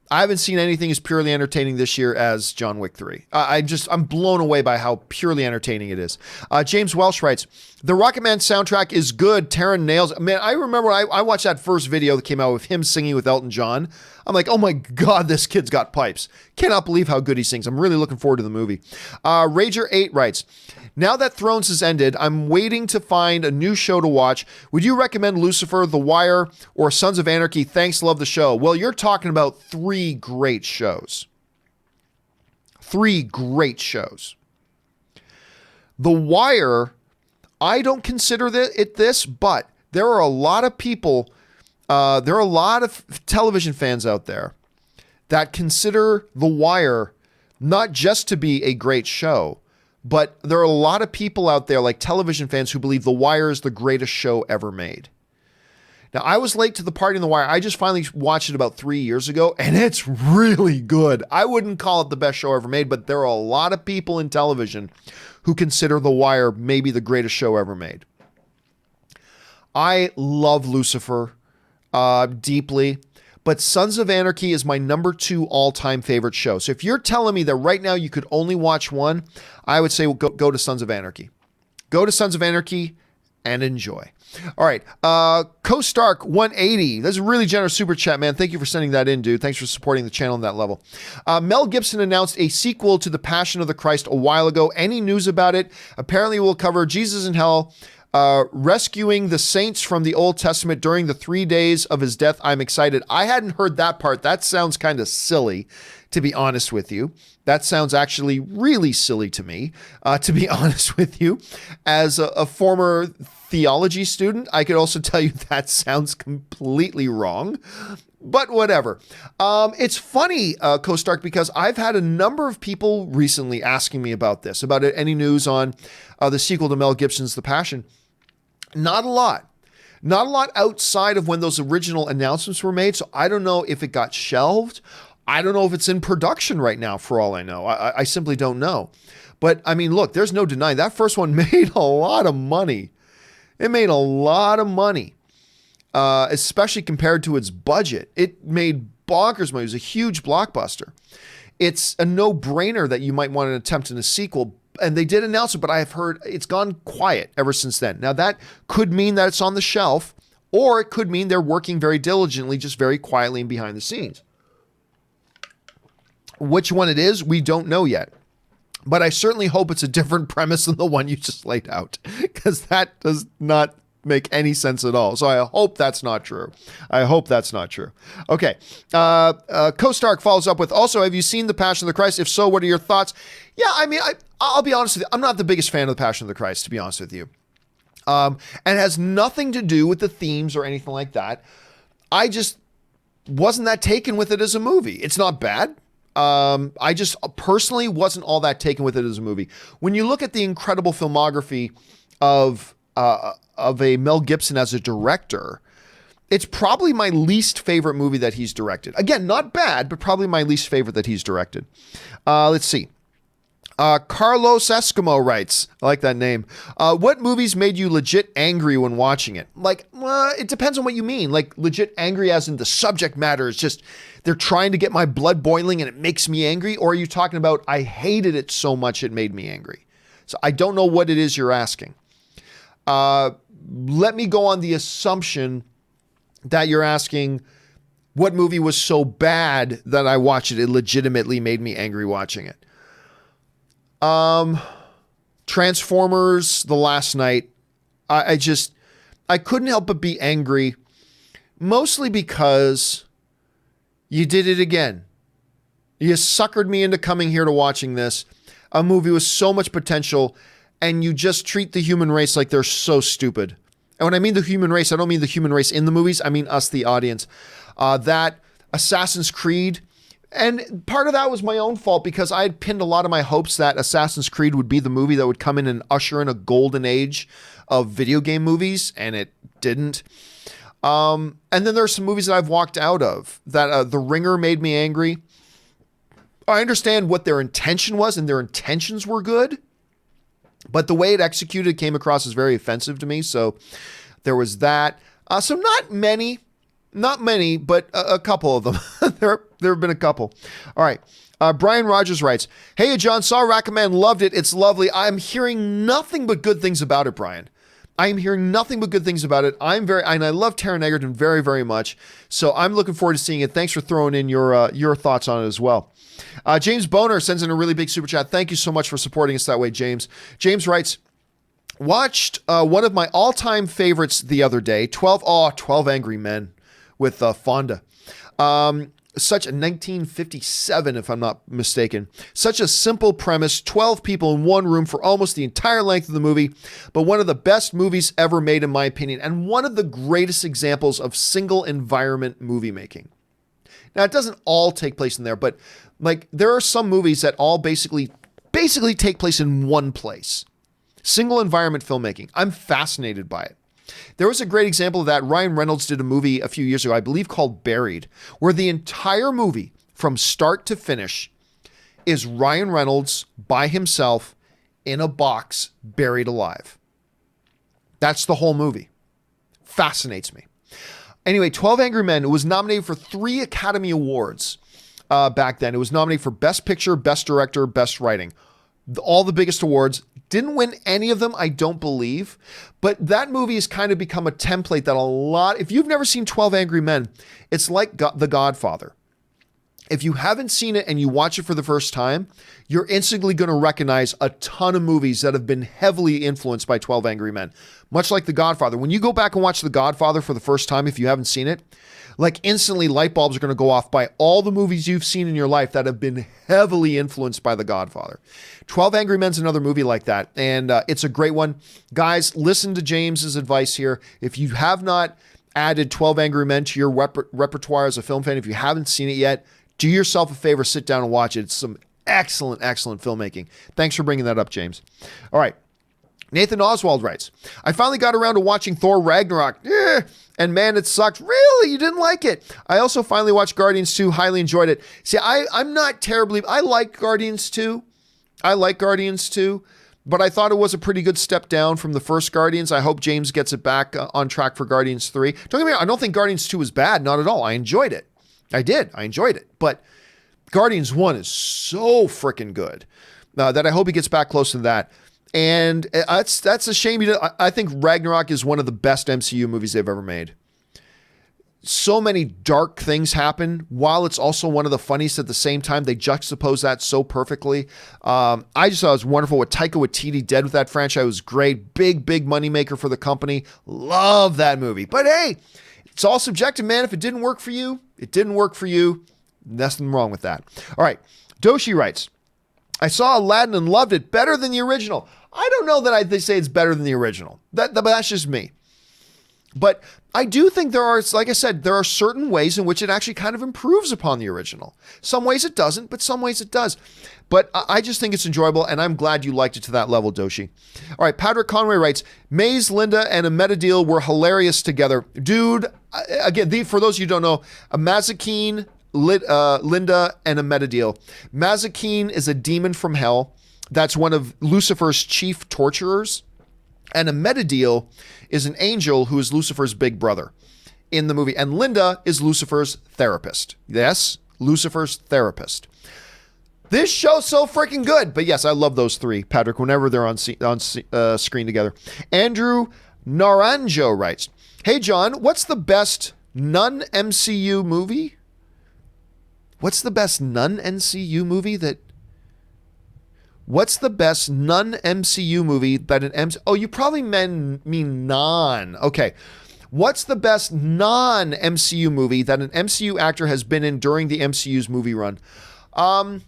I haven't seen anything as purely entertaining this year as John Wick 3. I'm blown away by how purely entertaining it is. James Welsh writes, the Rocketman soundtrack is good. Taron nails it. Man, I remember I watched that first video that came out with him singing with Elton John. I'm like, oh my God, this kid's got pipes. Cannot believe how good he sings. I'm really looking forward to the movie. Rager8 writes, now that Thrones has ended, I'm waiting to find a new show to watch. Would you recommend Lucifer, The Wire, or Sons of Anarchy? Thanks, love the show. Well, you're talking about three great shows. Three great shows. The Wire, I don't consider this, but there are a lot of people, there are a lot of television fans out there that consider The Wire not just to be a great show, but there are a lot of people out there, like television fans, who believe The Wire is the greatest show ever made. Now, I was late to the party in The Wire. I just finally watched it about 3 years ago, and it's really good. I wouldn't call it the best show ever made, but there are a lot of people in television who consider The Wire maybe the greatest show ever made. I love Lucifer deeply, but Sons of Anarchy is my number 2 all-time favorite show. So if you're telling me that right now you could only watch one, I would say go to Sons of Anarchy. Go to Sons of Anarchy and enjoy. All right. Co-Stark 180. That's a really generous super chat, man. Thank you for sending that in, dude. Thanks for supporting the channel on that level. Mel Gibson announced a sequel to The Passion of the Christ a while ago. Any news about it? Apparently we'll cover Jesus in Hell, rescuing the saints from the Old Testament during the 3 days of his death. I'm excited. I hadn't heard that part. That sounds kind of silly, to be honest with you. That sounds actually really silly to me, to be honest with you. As a former theology student, I could also tell you that sounds completely wrong, but whatever. It's funny, Co-Stark, because I've had a number of people recently asking me about this, about any news on the sequel to Mel Gibson's The Passion. Not a lot. Not a lot outside of when those original announcements were made, so I don't know if it got shelved. I don't know if it's in production right now, for all I know. I simply don't know. But, I mean, look, there's no denying that first one made a lot of money. It made a lot of money, especially compared to its budget. It made bonkers money. It was a huge blockbuster. It's a no-brainer that you might want to attempt in a sequel, and they did announce it, but I have heard it's gone quiet ever since then. Now, that could mean that it's on the shelf, or it could mean they're working very diligently, just very quietly and behind the scenes. Which one it is, we don't know yet. But I certainly hope it's a different premise than the one you just laid out, because that does not make any sense at all. So I hope that's not true. I hope that's not true. Okay. Co-Stark follows up with, also, have you seen The Passion of the Christ? If so, what are your thoughts? Yeah, I mean, I'll be honest with you. I'm not the biggest fan of The Passion of the Christ, to be honest with you. And it has nothing to do with the themes or anything like that. I just wasn't that taken with it as a movie. It's not bad. I just personally wasn't all that taken with it as a movie. When you look at the incredible filmography of a Mel Gibson as a director, it's probably my least favorite movie that he's directed. Again, not bad, but probably my least favorite that he's directed. Let's see. Carlos Eskimo writes, I like that name. What movies made you legit angry when watching it? Like, it depends on what you mean. Like, legit angry as in the subject matter is just, they're trying to get my blood boiling and it makes me angry? Or are you talking about, I hated it so much it made me angry? So I don't know what it is you're asking. Let me go on the assumption that you're asking what movie was so bad that I watched it, it legitimately made me angry watching it. Transformers The Last Night. I couldn't help but be angry, mostly because you did it again. You suckered me into coming here to watching this, a movie with so much potential, and you just treat the human race like they're so stupid. And when I mean the human race, I don't mean the human race in the movies. I mean us, the audience. That Assassin's Creed, and part of that was my own fault because I had pinned a lot of my hopes that Assassin's Creed would be the movie that would come in and usher in a golden age of video game movies, and it didn't. And then there are some movies that I've walked out of. That The Ringer made me angry. I understand what their intention was, and their intentions were good, but the way it executed came across as very offensive to me. So there was that. So not many, but a couple of them. there have been a couple. All right. Brian Rogers writes, "Hey, John, saw Rackaman, loved it. It's lovely. I'm hearing nothing but good things about it, Brian. I am hearing nothing but good things about it. And I love Taron Egerton very, very much. So I'm looking forward to seeing it. Thanks for throwing in your thoughts on it as well." James Boner sends in a really big super chat. Thank you so much for supporting us that way, James. James writes, "Watched one of my all-time favorites the other day, 12 Angry Men with Fonda. Such a 1957, if I'm not mistaken. Such a simple premise, 12 people in one room for almost the entire length of the movie, but one of the best movies ever made, in my opinion, and one of the greatest examples of single environment movie making." Now, it doesn't all take place in there, but like there are some movies that all basically take place in one place. Single environment filmmaking. I'm fascinated by it. There was a great example of that. Ryan Reynolds did a movie a few years ago, I believe called Buried, where the entire movie from start to finish is Ryan Reynolds by himself in a box, buried alive. That's the whole movie. Fascinates me. Anyway, 12 Angry Men was nominated for 3 Academy Awards back then. It was nominated for Best Picture, Best Director, Best Writing. All the biggest awards. Didn't win any of them, I don't believe. But that movie has kind of become a template that if you've never seen 12 Angry Men, it's like The Godfather. If you haven't seen it and you watch it for the first time, you're instantly going to recognize a ton of movies that have been heavily influenced by 12 Angry Men. Much like The Godfather. When you go back and watch The Godfather for the first time, if you haven't seen it, like instantly light bulbs are going to go off by all the movies you've seen in your life that have been heavily influenced by The Godfather. 12 Angry Men's another movie like that, and it's a great one. Guys, listen to James's advice here. If you have not added 12 Angry Men to your repertoire as a film fan, if you haven't seen it yet, do yourself a favor, sit down and watch it. It's some excellent, excellent filmmaking. Thanks for bringing that up, James. All right. Nathan Oswald writes, I finally got around to watching Thor Ragnarok. And man, it sucked. Really? You didn't like it? I also finally watched Guardians 2. Highly enjoyed it. See, I'm not terribly... I like Guardians 2. But I thought it was a pretty good step down from the first Guardians. I hope James gets it back on track for Guardians 3. Don't get me wrong, I don't think Guardians 2 was bad. Not at all. I enjoyed it. I did. I enjoyed it. But Guardians 1 is so freaking good that I hope he gets back close to that. And that's a shame. I think Ragnarok is one of the best MCU movies they've ever made. So many dark things happen while it's also one of the funniest at the same time. They juxtapose that so perfectly. I just thought it was wonderful. What Taika Waititi did with that franchise was great. Big moneymaker for the company. Love that movie. But hey, it's all subjective, man. If it didn't work for you, it didn't work for you. Nothing wrong with that. All right. Doshi writes, I saw Aladdin and loved it. Better than the original. I don't know that they say it's better than the original. But that's just me. But I do think there are, like I said, there are certain ways in which it actually kind of improves upon the original. Some ways it doesn't, but some ways it does. But I just think it's enjoyable, and I'm glad you liked it to that level, Doshi. All right, Patrick Conway writes, Maze, Linda, and a Metadeal were hilarious together. Dude, again, for those of you who don't know, a Mazikeen, Linda, and a Metadeal. Mazikeen is a demon from hell. That's one of Lucifer's chief torturers. And a Metadeal is an angel who is Lucifer's big brother in the movie. And Linda is Lucifer's therapist. Yes, Lucifer's therapist. This show's so freaking good. But yes, I love those three, Patrick, whenever they're on screen together. Andrew Naranjo writes, Hey, John, what's the best non-MCU movie? What's the best non-MCU movie that... What's the best non-MCU movie that an MC... Oh, you probably mean non. Okay. What's the best non-MCU movie that an MCU actor has been in during the MCU's movie run? Off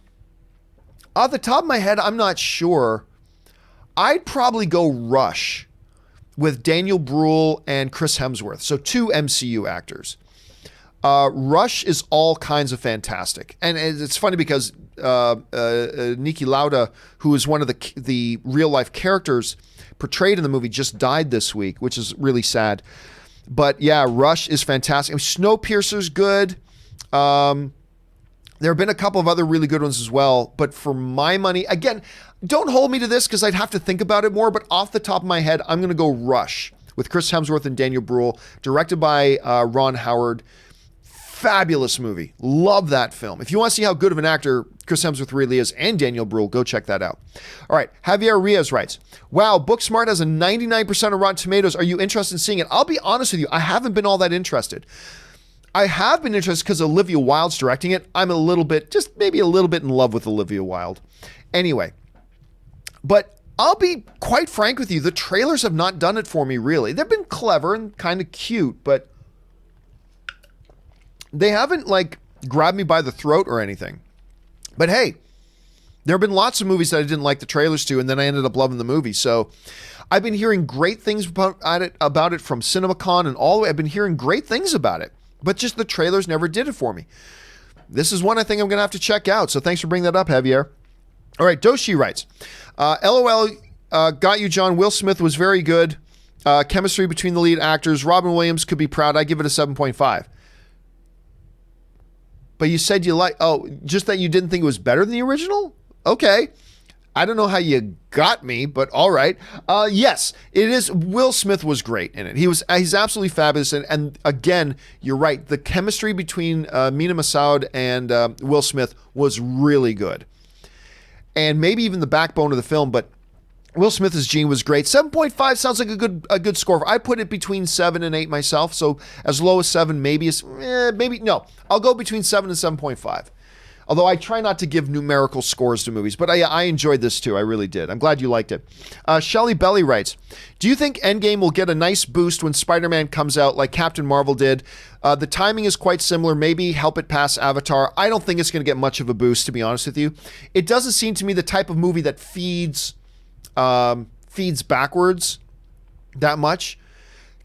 the top of my head, I'm not sure. I'd probably go Rush with Daniel Bruhl and Chris Hemsworth. So 2 MCU actors. Rush is all kinds of fantastic. And it's funny because Niki Lauda, who is one of the real-life characters portrayed in the movie, just died this week, which is really sad. But yeah, Rush is fantastic. Snowpiercer's good. There have been a couple of other really good ones as well. But for my money, again, don't hold me to this because I'd have to think about it more. But off the top of my head, I'm going to go Rush with Chris Hemsworth and Daniel Bruhl, directed by Ron Howard. Fabulous movie. Love that film. If you want to see how good of an actor Chris Hemsworth really is, and Daniel Bruhl, go check that out. All right. Javier Riaz writes, wow, Booksmart has a 99% of Rotten Tomatoes. Are you interested in seeing it? I'll be honest with you. I haven't been all that interested. I have been interested because Olivia Wilde's directing it. I'm a little bit, just maybe a little bit in love with Olivia Wilde. Anyway, but I'll be quite frank with you. The trailers have not done it for me, really. They've been clever and kind of cute, but they haven't grabbed me by the throat or anything. But hey, there have been lots of movies that I didn't like the trailers to, and then I ended up loving the movie. So I've been hearing great things about it from CinemaCon and all the way. I've been hearing great things about it, but just the trailers never did it for me. This is one I think I'm going to have to check out. So thanks for bringing that up, Javier. All right, Doshi writes, LOL, got you, John. Will Smith was very good. Chemistry between the lead actors. Robin Williams could be proud. I give it a 7.5. But you said just that you didn't think it was better than the original? Okay. I don't know how you got me, but all right. Yes, it is. Will Smith was great in it. He's absolutely fabulous. And again, you're right. The chemistry between Mina Massoud and Will Smith was really good. And maybe even the backbone of the film, but Will Smith as Gene was great. 7.5 sounds like a good score. I put it between 7 and 8 myself, so as low as 7, maybe no. I'll go between 7 and 7.5. Although I try not to give numerical scores to movies, but I enjoyed this too. I really did. I'm glad you liked it. Shelley Belly writes, do you think Endgame will get a nice boost when Spider-Man comes out like Captain Marvel did? The timing is quite similar. Maybe help it pass Avatar. I don't think it's going to get much of a boost, to be honest with you. It doesn't seem to me the type of movie that feeds backwards that much.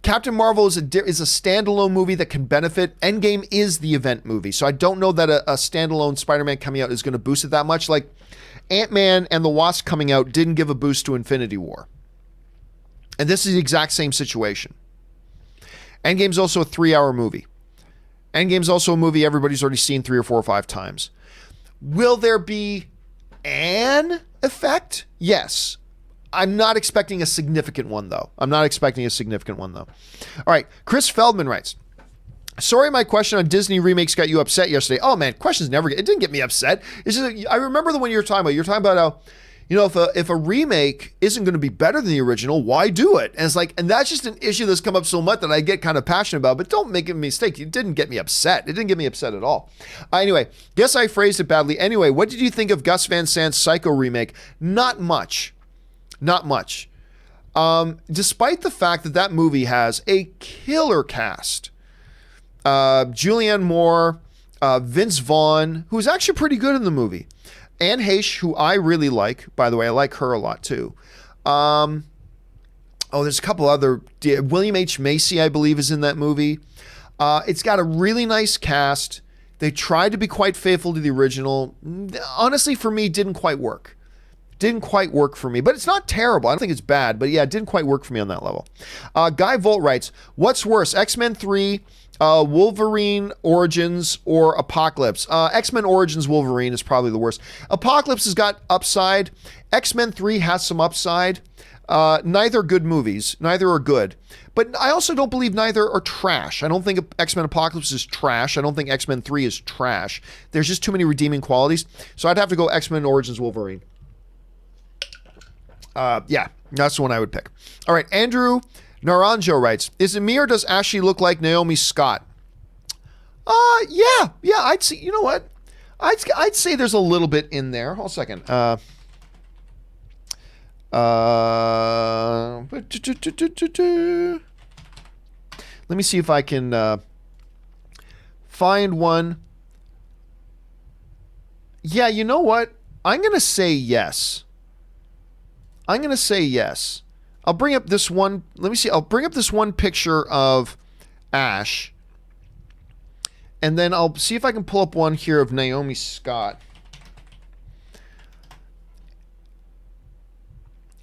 Captain Marvel is a standalone movie that can benefit. Endgame is the event movie, so I don't know that a standalone Spider-Man coming out is going to boost it that much. Like Ant-Man and the Wasp coming out didn't give a boost to Infinity War. And this is the exact same situation. Endgame's also a 3-hour movie. Endgame's also a movie everybody's already seen 3 or 4 or 5 times. Will there be an effect? Yes. I'm not expecting a significant one, though. All right. Chris Feldman writes, sorry my question on Disney remakes got you upset yesterday. Oh, man, questions never it didn't get me upset. It's just, I remember the one you were talking about how, if a remake isn't going to be better than the original, why do it? And it's like, and that's just an issue that's come up so much that I get kind of passionate about, but don't make a mistake. It didn't get me upset. It didn't get me upset at all. Anyway, guess I phrased it badly. Anyway, what did you think of Gus Van Sant's Psycho remake? Not much. Despite the fact that movie has a killer cast. Julianne Moore, Vince Vaughn, who's actually pretty good in the movie. Anne Heche, who I really like. By the way, I like her a lot too. There's a couple other. William H. Macy, I believe, is in that movie. It's got a really nice cast. They tried to be quite faithful to the original. Honestly, for me, didn't quite work. Didn't quite work for me, but it's not terrible. I don't think it's bad, but yeah, it didn't quite work for me on that level. Guy Volt writes, what's worse, X-Men 3, Wolverine Origins, or Apocalypse? X-Men Origins Wolverine is probably the worst. Apocalypse has got upside. X-Men 3 has some upside. Neither good movies. Neither are good. But I also don't believe neither are trash. I don't think X-Men Apocalypse is trash. I don't think X-Men 3 is trash. There's just too many redeeming qualities. So I'd have to go X-Men Origins Wolverine. Yeah, that's the one I would pick. All right, Andrew Naranjo writes, is it me or does Ashley look like Naomi Scott? Yeah, I'd see, you know what? I'd say there's a little bit in there. Hold a second. Let me see if I can find one. Yeah, you know what? I'm going to say yes. I'll bring up this one. Let me see. I'll bring up this one picture of Ash. And then I'll see if I can pull up one here of Naomi Scott.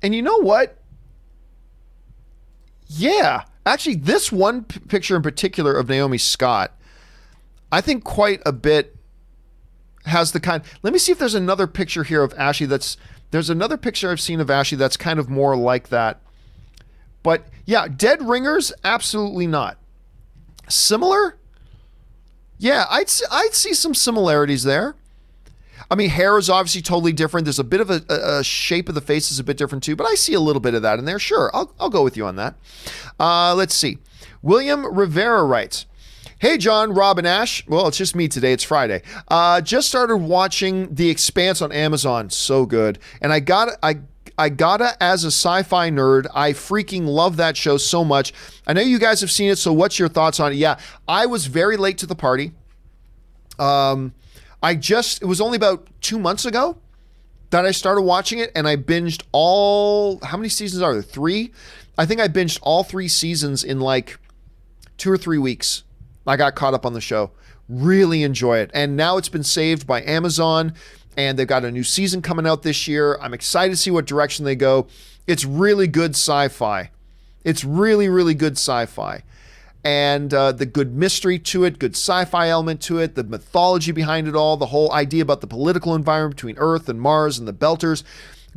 And you know what? Yeah. Actually, this one picture in particular of Naomi Scott, I think quite a bit has the kind. Let me see if there's another picture here of Ashley there's another picture I've seen of Ashley that's kind of more like that. But yeah, Dead Ringers, absolutely not. Similar? Yeah, I'd see some similarities there. I mean, hair is obviously totally different. There's a bit of a shape of the face is a bit different too, but I see a little bit of that in there. Sure, I'll go with you on that. Let's see. William Rivera writes, hey, John, Rob, and Ash. Well, it's just me today. It's Friday. Just started watching The Expanse on Amazon. So good. And I gotta, as a sci-fi nerd, I freaking love that show so much. I know you guys have seen it, so what's your thoughts on it? Yeah, I was very late to the party. It was only about 2 months ago that I started watching it, and I binged how many seasons are there? 3? I think I binged all 3 seasons in like 2 or 3 weeks. I got caught up on the show. Really enjoy it. And now it's been saved by Amazon, and they've got a new season coming out this year. I'm excited to see what direction they go. It's really good sci-fi. It's really, really good sci-fi. And the good mystery to it, good sci-fi element to it, the mythology behind it all, the whole idea about the political environment between Earth and Mars and the Belters.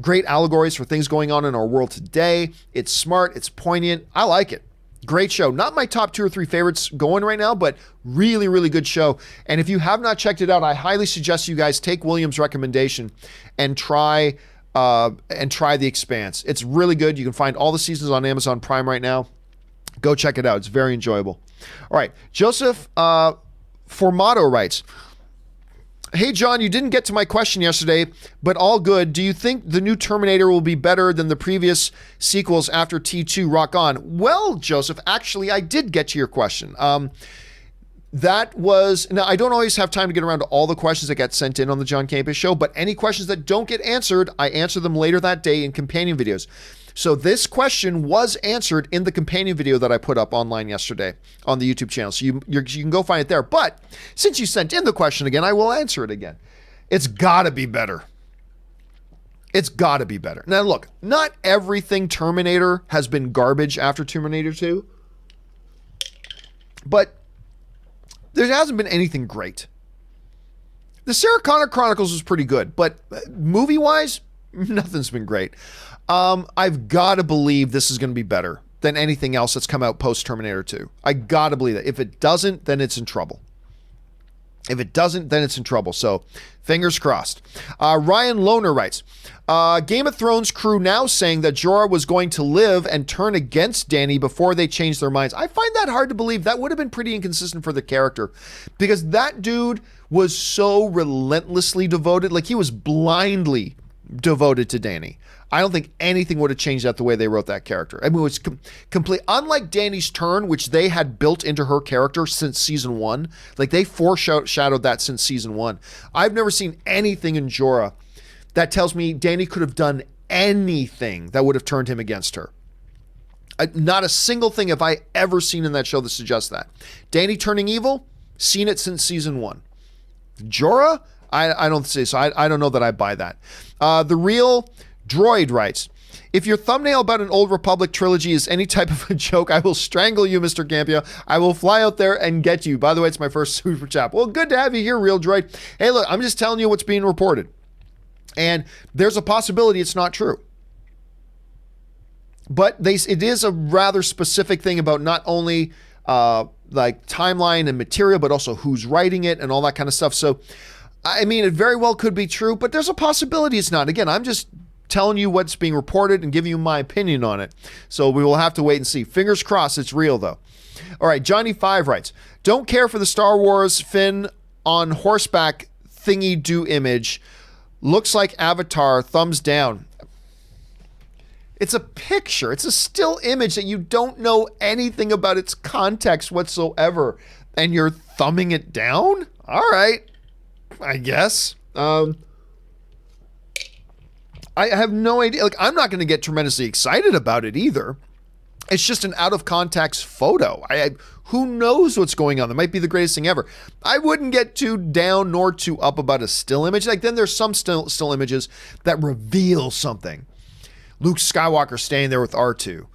Great allegories for things going on in our world today. It's smart. It's poignant. I like it. Great show. Not my top 2 or 3 favorites going right now, but really, really good show. And if you have not checked it out, I highly suggest you guys take William's recommendation and try The Expanse. It's really good. You can find all the seasons on Amazon Prime right now. Go check it out. It's very enjoyable. All right. Joseph Formato writes, "Hey, John, you didn't get to my question yesterday, but all good. Do you think the new Terminator will be better than the previous sequels after T2 Rock On?" Well, Joseph, actually, I did get to your question. Now, I don't always have time to get around to all the questions that get sent in on the John Campea Show, but any questions that don't get answered, I answer them later that day in companion videos. So this question was answered in the companion video that I put up online yesterday on the YouTube channel. So you can go find it there. But since you sent in the question again, I will answer it again. It's gotta be better. It's gotta be better. Now look, not everything Terminator has been garbage after Terminator 2, but there hasn't been anything great. The Sarah Connor Chronicles was pretty good, but movie-wise, nothing's been great. I've got to believe this is going to be better than anything else that's come out post-Terminator 2. I got to believe that. If it doesn't, then it's in trouble. If it doesn't, then it's in trouble. So, fingers crossed. Ryan Lohner writes, Game of Thrones crew now saying that Jorah was going to live and turn against Dany before they changed their minds. I find that hard to believe. That would have been pretty inconsistent for the character, because that dude was so relentlessly devoted. Like, he was blindly devoted to Dany. I don't think anything would have changed that the way they wrote that character. I mean, it was complete. Unlike Dany's turn, which they had built into her character since season 1. Like, they foreshadowed that since season 1. I've never seen anything in Jorah that tells me Dany could have done anything that would have turned him against her. Not a single thing have I ever seen in that show that suggests that. Dany turning evil, seen it since season 1. Jorah, I don't see. So I don't know that I buy that. The Real Droid writes, "If your thumbnail about an Old Republic trilogy is any type of a joke, I will strangle you, Mr. Campea. I will fly out there and get you." By the way, it's my first super chat. Well, good to have you here, Real Droid. Hey, look, I'm just telling you what's being reported. And there's a possibility it's not true. But it is a rather specific thing about not only like timeline and material, but also who's writing it and all that kind of stuff. So, I mean, it very well could be true, but there's a possibility it's not. Again, I'm just telling you what's being reported and giving you my opinion on it. So we will have to wait and see. Fingers crossed it's real, though. All right, Johnny5 writes, "Don't care for the Star Wars Finn on horseback thingy-do image. Looks like Avatar, thumbs down." It's a picture. It's a still image that you don't know anything about its context whatsoever, and you're thumbing it down? All right, I guess. I have no idea. Like, I'm not going to get tremendously excited about it either. It's just an out of context photo. Who knows what's going on? That might be the greatest thing ever. I wouldn't get too down nor too up about a still image. Like, then there's some still images that reveal something. Luke Skywalker staying there with R2.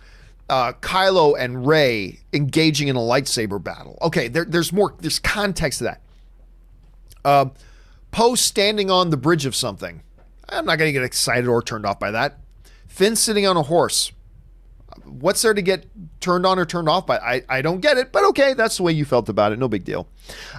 Kylo and Rey engaging in a lightsaber battle. Okay, there's context to that. Poe standing on the bridge of something. I'm not going to get excited or turned off by that. Finn sitting on a horse. What's there to get turned on or turned off by? I don't get it, but okay, that's the way you felt about it. No big deal.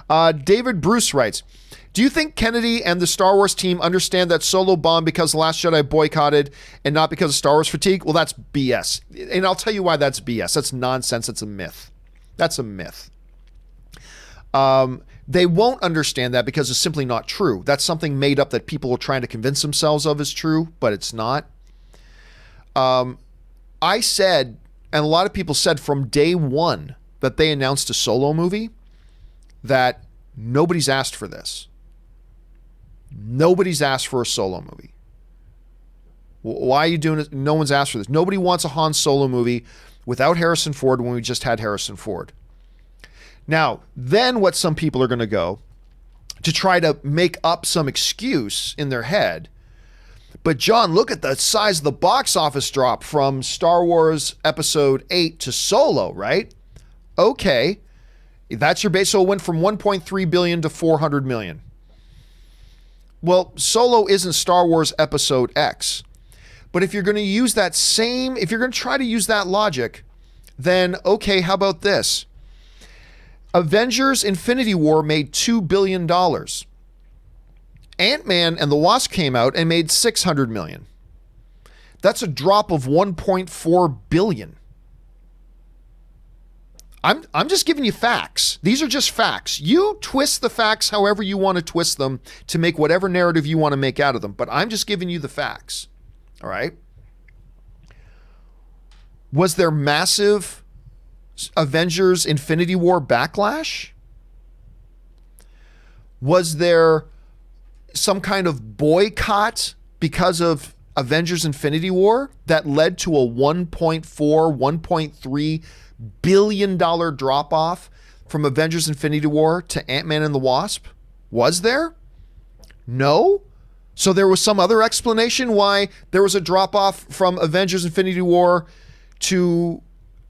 David Bruce writes, "Do you think Kennedy and the Star Wars team understand that Solo bombed because The Last Jedi boycotted and not because of Star Wars fatigue?" Well, that's BS. And I'll tell you why that's BS. That's nonsense. It's a myth. That's a myth. They won't understand that because it's simply not true. That's something made up that people are trying to convince themselves of is true, but it's not. I said, and a lot of people said from day one that they announced a Solo movie, that nobody's asked for this. Nobody's asked for a Solo movie. Why are you doing it? No one's asked for this. Nobody wants a Han Solo movie without Harrison Ford when we just had Harrison Ford. Now, then what some people are going to go to try to make up some excuse in their head. But John, look at the size of the box office drop from Star Wars Episode 8 to Solo, right? Okay. That's your base. So it went from 1.3 billion to 400 million. Well, Solo isn't Star Wars Episode X. But if you're going to use that same, if you're going to try to use that logic, then okay, how about this? Avengers Infinity War made $2 billion. Ant-Man and the Wasp came out and made $600 million. That's a drop of $1.4 billion. I'm just giving you facts. These are just facts. You twist the facts however you want to twist them to make whatever narrative you want to make out of them. But I'm just giving you the facts. All right? Was there massive Avengers Infinity War backlash? Was there some kind of boycott because of Avengers Infinity War that led to a $1.3 billion drop off from Avengers Infinity War to Ant-Man and the Wasp? Was there? No? So there was some other explanation why there was a drop off from Avengers Infinity War to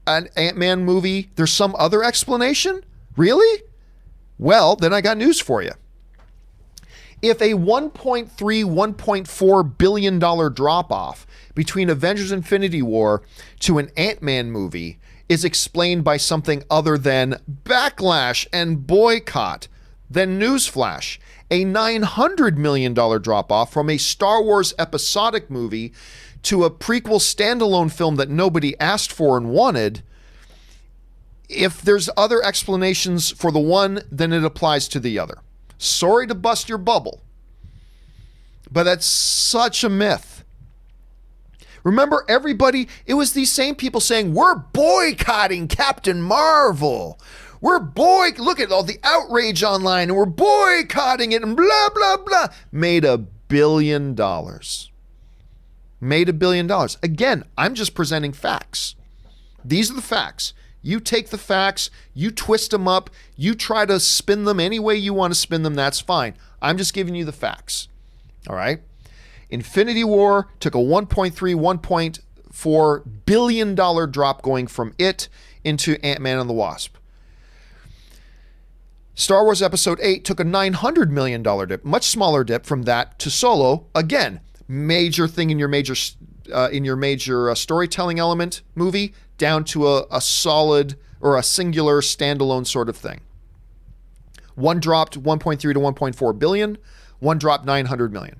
an Ant-Man movie? There's some other explanation? Really? Well, then I got news for you. If a $1.4 billion drop off between Avengers Infinity War to an Ant-Man movie is explained by something other than Backlash and Boycott, then newsflash, a $900 million drop-off from a Star Wars episodic movie to a prequel standalone film that nobody asked for and wanted. If there's other explanations for the one, then it applies to the other. Sorry to bust your bubble, but that's such a myth. Remember, everybody, it was these same people saying, we're boycotting Captain Marvel. Look at all the outrage online, and we're boycotting it, and blah, blah, blah. Made $1 billion. Made $1 billion. Again, I'm just presenting facts. These are the facts. You take the facts, you twist them up, you try to spin them any way you want to spin them, that's fine. I'm just giving you the facts. All right? Infinity War took a $1.4 billion drop going from it into Ant-Man and the Wasp. Star Wars Episode 8 took a $900 million dip, much smaller dip from that to Solo. Again, major thing in your major storytelling element movie down to a solid or a singular standalone sort of thing. One dropped 1.3 to 1.4 billion. One dropped 900 million.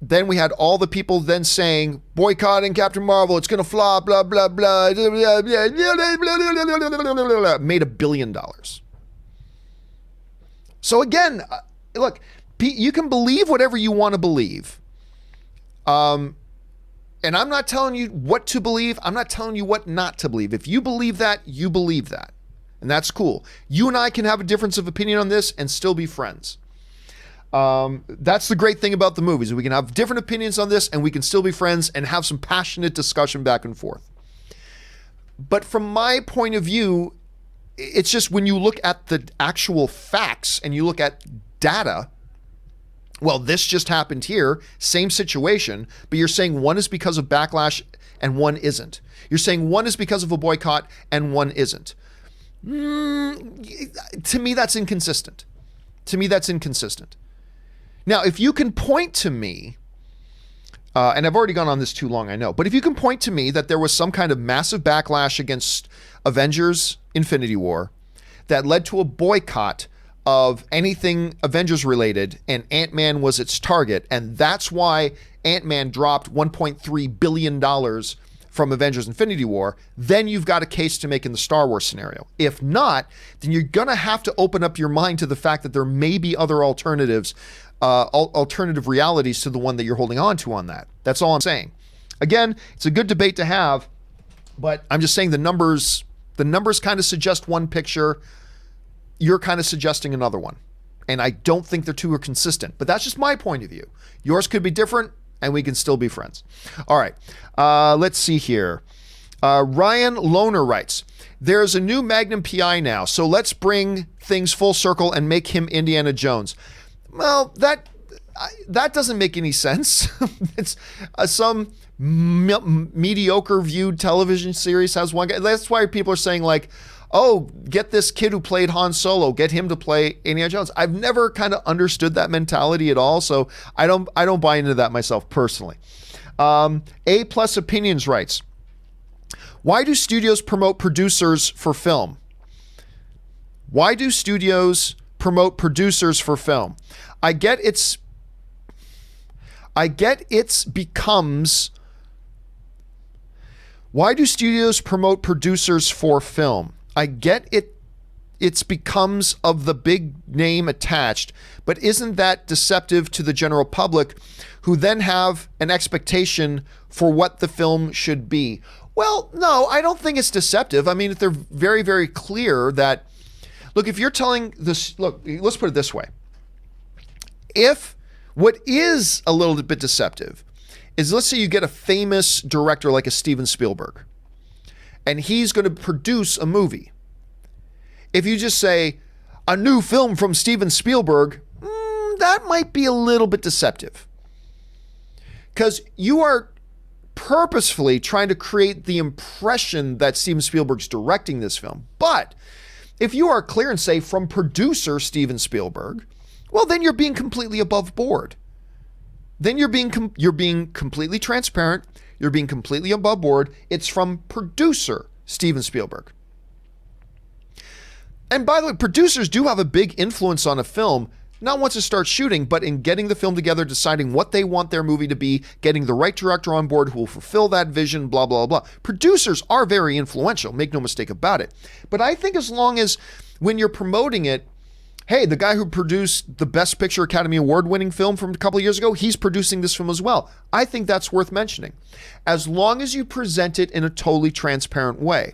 Then we had all the people then saying, boycotting Captain Marvel, it's going to flop, blah, blah, blah, made $1 billion. So again, look, you can believe whatever you want to believe. And I'm not telling you what to believe. I'm not telling you what not to believe. If you believe that, you believe that. And that's cool. You and I can have a difference of opinion on this and still be friends. That's the great thing about the movies. We can have different opinions on this and we can still be friends and have some passionate discussion back and forth. But from my point of view, it's just when you look at the actual facts and you look at data, well, this just happened here, same situation, but you're saying one is because of backlash and one isn't. You're saying one is because of a boycott and one isn't. To me, that's inconsistent. Now, if you can point to me, and I've already gone on this too long, I know, but if you can point to me that there was some kind of massive backlash against Avengers Infinity War that led to a boycott of anything Avengers related, and Ant-Man was its target, and that's why Ant-Man dropped $1.3 billion from Avengers Infinity War, then you've got a case to make in the Star Wars scenario. If not, then you're going to have to open up your mind to the fact that there may be other alternatives, alternative realities to the one that you're holding on to on that. That's all I'm saying. Again, it's a good debate to have, but I'm just saying the numbers kind of suggest one picture. You're kind of suggesting another one. And I don't think the two are consistent, but that's just my point of view. Yours could be different and we can still be friends. All right. Let's see here. Ryan Lohner writes, there's a new Magnum PI now, so let's bring things full circle and make him Indiana Jones. Well, that doesn't make any sense. It's some mediocre viewed television series has one guy. That's why people are saying like, oh, get this kid who played Han Solo, get him to play Indiana Jones. I've never kind of understood that mentality at all, so I don't buy into that myself personally. A Plus Opinions writes, why do studios promote producers for film? Why do studios promote producers for film? I get it's becomes. Why do studios promote producers for film? I get it. It's becomes of the big name attached, but isn't that deceptive to the general public who then have an expectation for what the film should be? Well, no, I don't think it's deceptive. I mean, if they're very, very clear that, look, if you're telling this, look, let's put it this way. If what is a little bit deceptive is, let's say you get a famous director like a Steven Spielberg, and he's going to produce a movie. If you just say, a new film from Steven Spielberg, that might be a little bit deceptive. Because you are purposefully trying to create the impression that Steven Spielberg's directing this film. But if you are clear and say, from producer Steven Spielberg, well, then you're being completely above board. Then you're being completely transparent. You're being completely above board. It's from producer Steven Spielberg. And by the way, producers do have a big influence on a film, not once it starts shooting, but in getting the film together, deciding what they want their movie to be, getting the right director on board who will fulfill that vision, blah, blah, blah. Producers are very influential, make no mistake about it. But I think as long as when you're promoting it, hey, the guy who produced the Best Picture Academy Award-winning film from a couple of years ago, he's producing this film as well. I think that's worth mentioning. As long as you present it in a totally transparent way.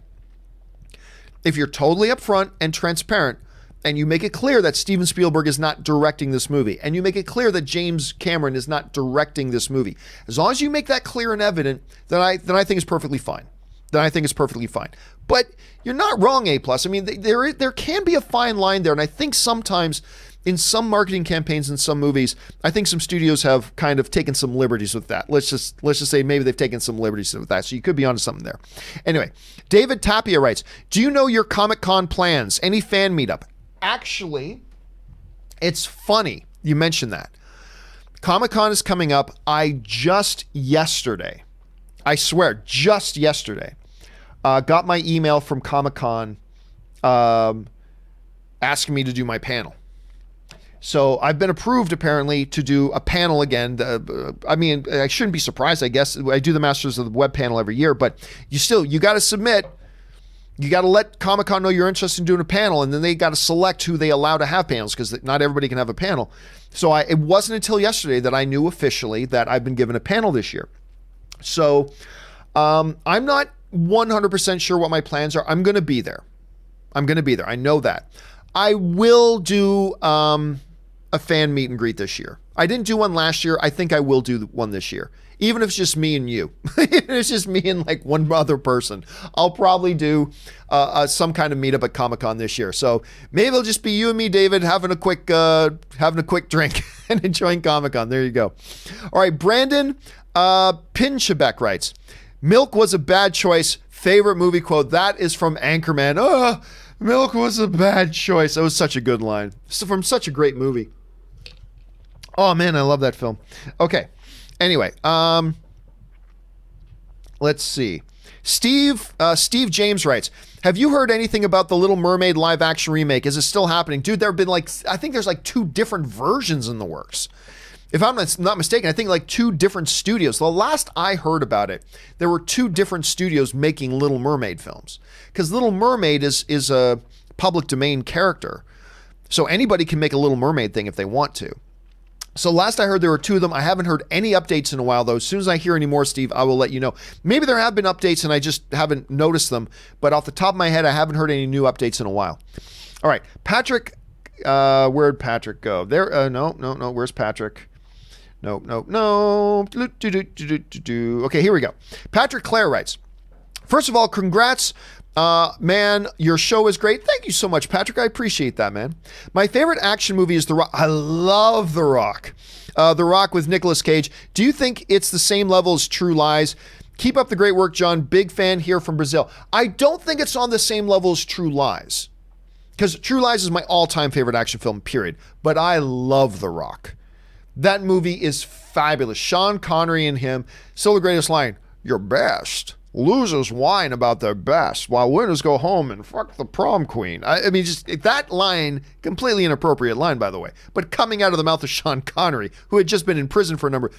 If you're totally upfront and transparent, and you make it clear that Steven Spielberg is not directing this movie, and you make it clear that James Cameron is not directing this movie, as long as you make that clear and evident, then I think it's perfectly fine. But you're not wrong, A+. I mean, there can be a fine line there, and I think sometimes in some marketing campaigns in some movies, I think some studios have kind of taken some liberties with that. Let's just say maybe they've taken some liberties with that. So you could be onto something there. Anyway, David Tapia writes, do you know your Comic-Con plans? Any fan meetup? Actually, it's funny you mentioned that. Comic-Con is coming up. Just yesterday, got my email from Comic-Con asking me to do my panel. So I've been approved apparently to do a panel again. I mean, I shouldn't be surprised, I guess. I do the Masters of the Web panel every year, but you got to submit. You got to let Comic-Con know you're interested in doing a panel, and then they got to select who they allow to have panels, because not everybody can have a panel. So it wasn't until yesterday that I knew officially that I've been given a panel this year. So I'm not 100% sure what my plans are. I'm going to be there. I know that. I will do a fan meet and greet this year. I didn't do one last year. I think I will do one this year. Even if it's just me and you. It's just me and like one other person. I'll probably do some kind of meetup at Comic-Con this year. So maybe it'll just be you and me, David, having a quick drink and enjoying Comic-Con. There you go. All right, Brandon Pinchebeck writes, Milk was a bad choice. Favorite movie quote. That is from Anchorman. Milk was a bad choice. That was such a good line. From such a great movie. Oh man, I love that film. Okay. Anyway, let's see. Steve James writes, have you heard anything about the Little Mermaid live action remake? Is it still happening? Dude, there have been I think there's 2 different versions in the works. If I'm not mistaken, I think 2 different studios. The last I heard about it, there were 2 different studios making Little Mermaid films. Because Little Mermaid is a public domain character. So anybody can make a Little Mermaid thing if they want to. So last I heard, there were 2 of them. I haven't heard any updates in a while, though. As soon as I hear any more, Steve, I will let you know. Maybe there have been updates and I just haven't noticed them. But off the top of my head, I haven't heard any new updates in a while. All right. Patrick, where'd Patrick go? There. No. Where's Patrick? No. Okay, here we go. Patrick Clare writes, first of all, congrats. Man, your show is great. Thank you so much, Patrick. I appreciate that, man. My favorite action movie is The Rock. I love The Rock. The Rock with Nicolas Cage. Do you think it's the same level as True Lies? Keep up the great work, John. Big fan here from Brazil. I don't think it's on the same level as True Lies, because True Lies is my all-time favorite action film, period. But I love The Rock. That movie is fabulous. Sean Connery and him, still the greatest line, "Your best. Losers whine about their best, while winners go home and fuck the prom queen." I mean, just that line, completely inappropriate line, by the way, but coming out of the mouth of Sean Connery, who had just been in prison for a number,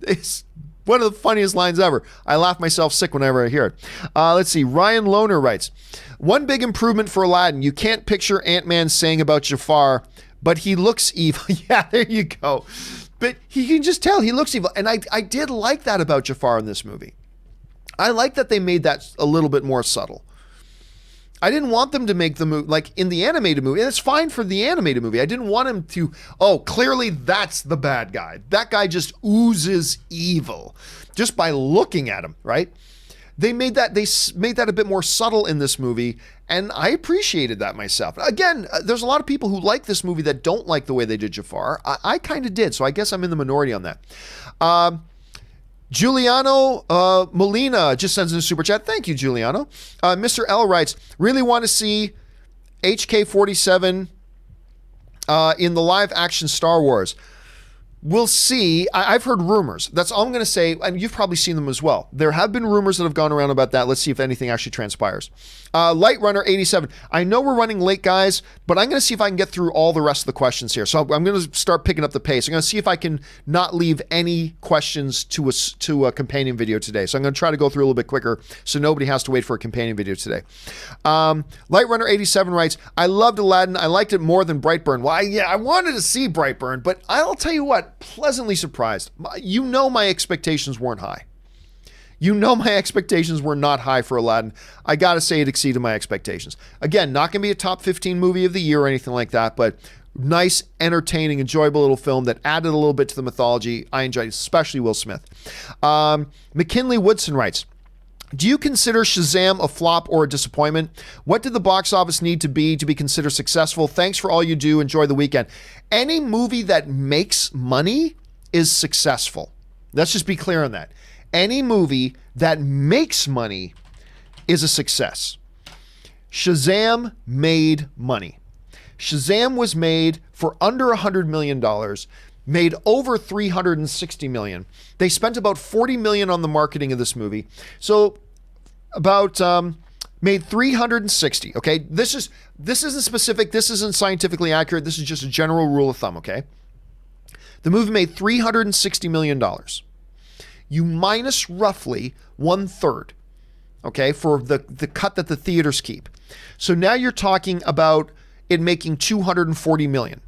it's one of the funniest lines ever. I laugh myself sick whenever I hear it. Let's see. Ryan Lohner writes, "One big improvement for Aladdin. You can't picture Ant-Man saying about Jafar, but he looks evil." Yeah, there you go. But you can just tell he looks evil. And I did like that about Jafar in this movie. I like that they made that a little bit more subtle. I didn't want them to make the movie, like in the animated movie, and it's fine for the animated movie. I didn't want him to, clearly that's the bad guy. That guy just oozes evil just by looking at him, right? They made that a bit more subtle in this movie, and I appreciated that myself. Again, there's a lot of people who like this movie that don't like the way they did Jafar. I kind of did, so I guess I'm in the minority on that. Giuliano Molina just sends in a super chat. Thank you, Giuliano. Mr. L writes, "Really want to see HK-47 in the live action Star Wars. We'll see." I've heard rumors. That's all I'm going to say. And you've probably seen them as well. There have been rumors that have gone around about that. Let's see if anything actually transpires. Light Runner 87. "I know we're running late, guys, but I'm going to see if I can get through all the rest of the questions here. So I'm going to start picking up the pace. I'm going to see if I can not leave any questions to a companion video today. So I'm going to try to go through a little bit quicker so nobody has to wait for a companion video today. Light Runner 87 writes, "I loved Aladdin. I liked it more than Brightburn." Well, I wanted to see Brightburn, but I'll tell you what, pleasantly surprised. You know my expectations weren't high. You know my expectations were not high for Aladdin. I gotta say it exceeded my expectations. Again, not gonna be a top 15 movie of the year or anything like that, but nice, entertaining, enjoyable little film that added a little bit to the mythology. I enjoyed it, especially Will Smith. McKinley Woodson writes, "Do you consider Shazam a flop or a disappointment? What did the box office need to be considered successful? Thanks for all you do. Enjoy the weekend." Any movie that makes money is successful. Let's just be clear on that. Any movie that makes money is a success. Shazam made money. Shazam was made for under $100 million, made over $360 million. They spent about $40 million on the marketing of this movie. So about made 360. Okay, this isn't specific. This isn't scientifically accurate. This is just a general rule of thumb. Okay, the movie made $360 million. You minus roughly 1/3, okay, for the cut that the theaters keep. So now you're talking about it making $240 million.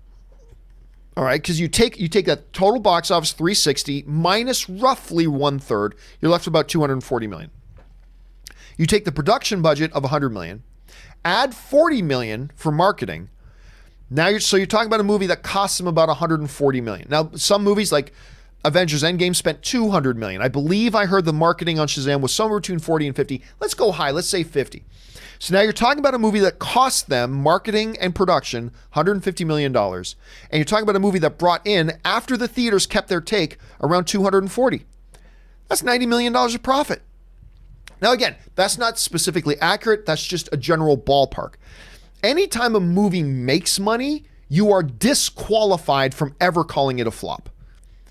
All right, because you take that total box office 360 minus roughly 1/3, you're left with about $240 million. You take the production budget of $100 million, add $40 million for marketing. Now you're talking about a movie that costs them about $140 million. Now some movies like Avengers Endgame spent $200 million. I believe I heard the marketing on Shazam was somewhere between 40 and 50. Let's go high. Let's say 50. So now you're talking about a movie that cost them marketing and production $150 million. And you're talking about a movie that brought in, after the theaters kept their take, around $240. That's $90 million of profit. Now again, that's not specifically accurate. That's just a general ballpark. Anytime a movie makes money, you are disqualified from ever calling it a flop.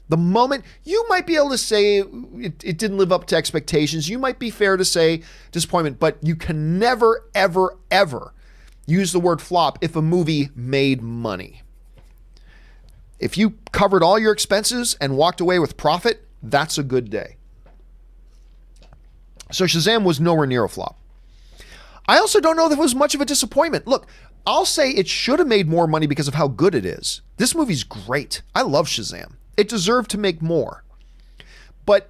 The moment you might be able to say it didn't live up to expectations, you might be fair to say disappointment, but you can never, ever, ever use the word flop if a movie made money. If you covered all your expenses and walked away with profit, that's a good day. So Shazam was nowhere near a flop. I also don't know that it was much of a disappointment. Look, I'll say it should have made more money because of how good it is. This movie's great. I love Shazam. It deserved to make more. But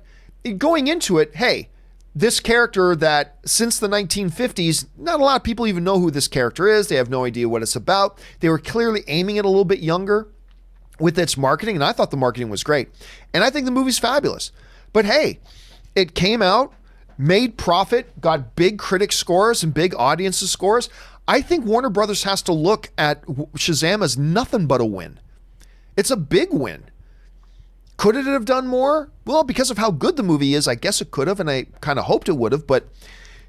going into it, hey, this character that since the 1950s, not a lot of people even know who this character is. They have no idea what it's about. They were clearly aiming it a little bit younger with its marketing, and I thought the marketing was great. And I think the movie's fabulous. But hey, it came out, made profit, got big critic scores and big audience scores. I think Warner Brothers has to look at Shazam as nothing but a win. It's a big win. Could it have done more? Well, because of how good the movie is, I guess it could have, and I kind of hoped it would have. But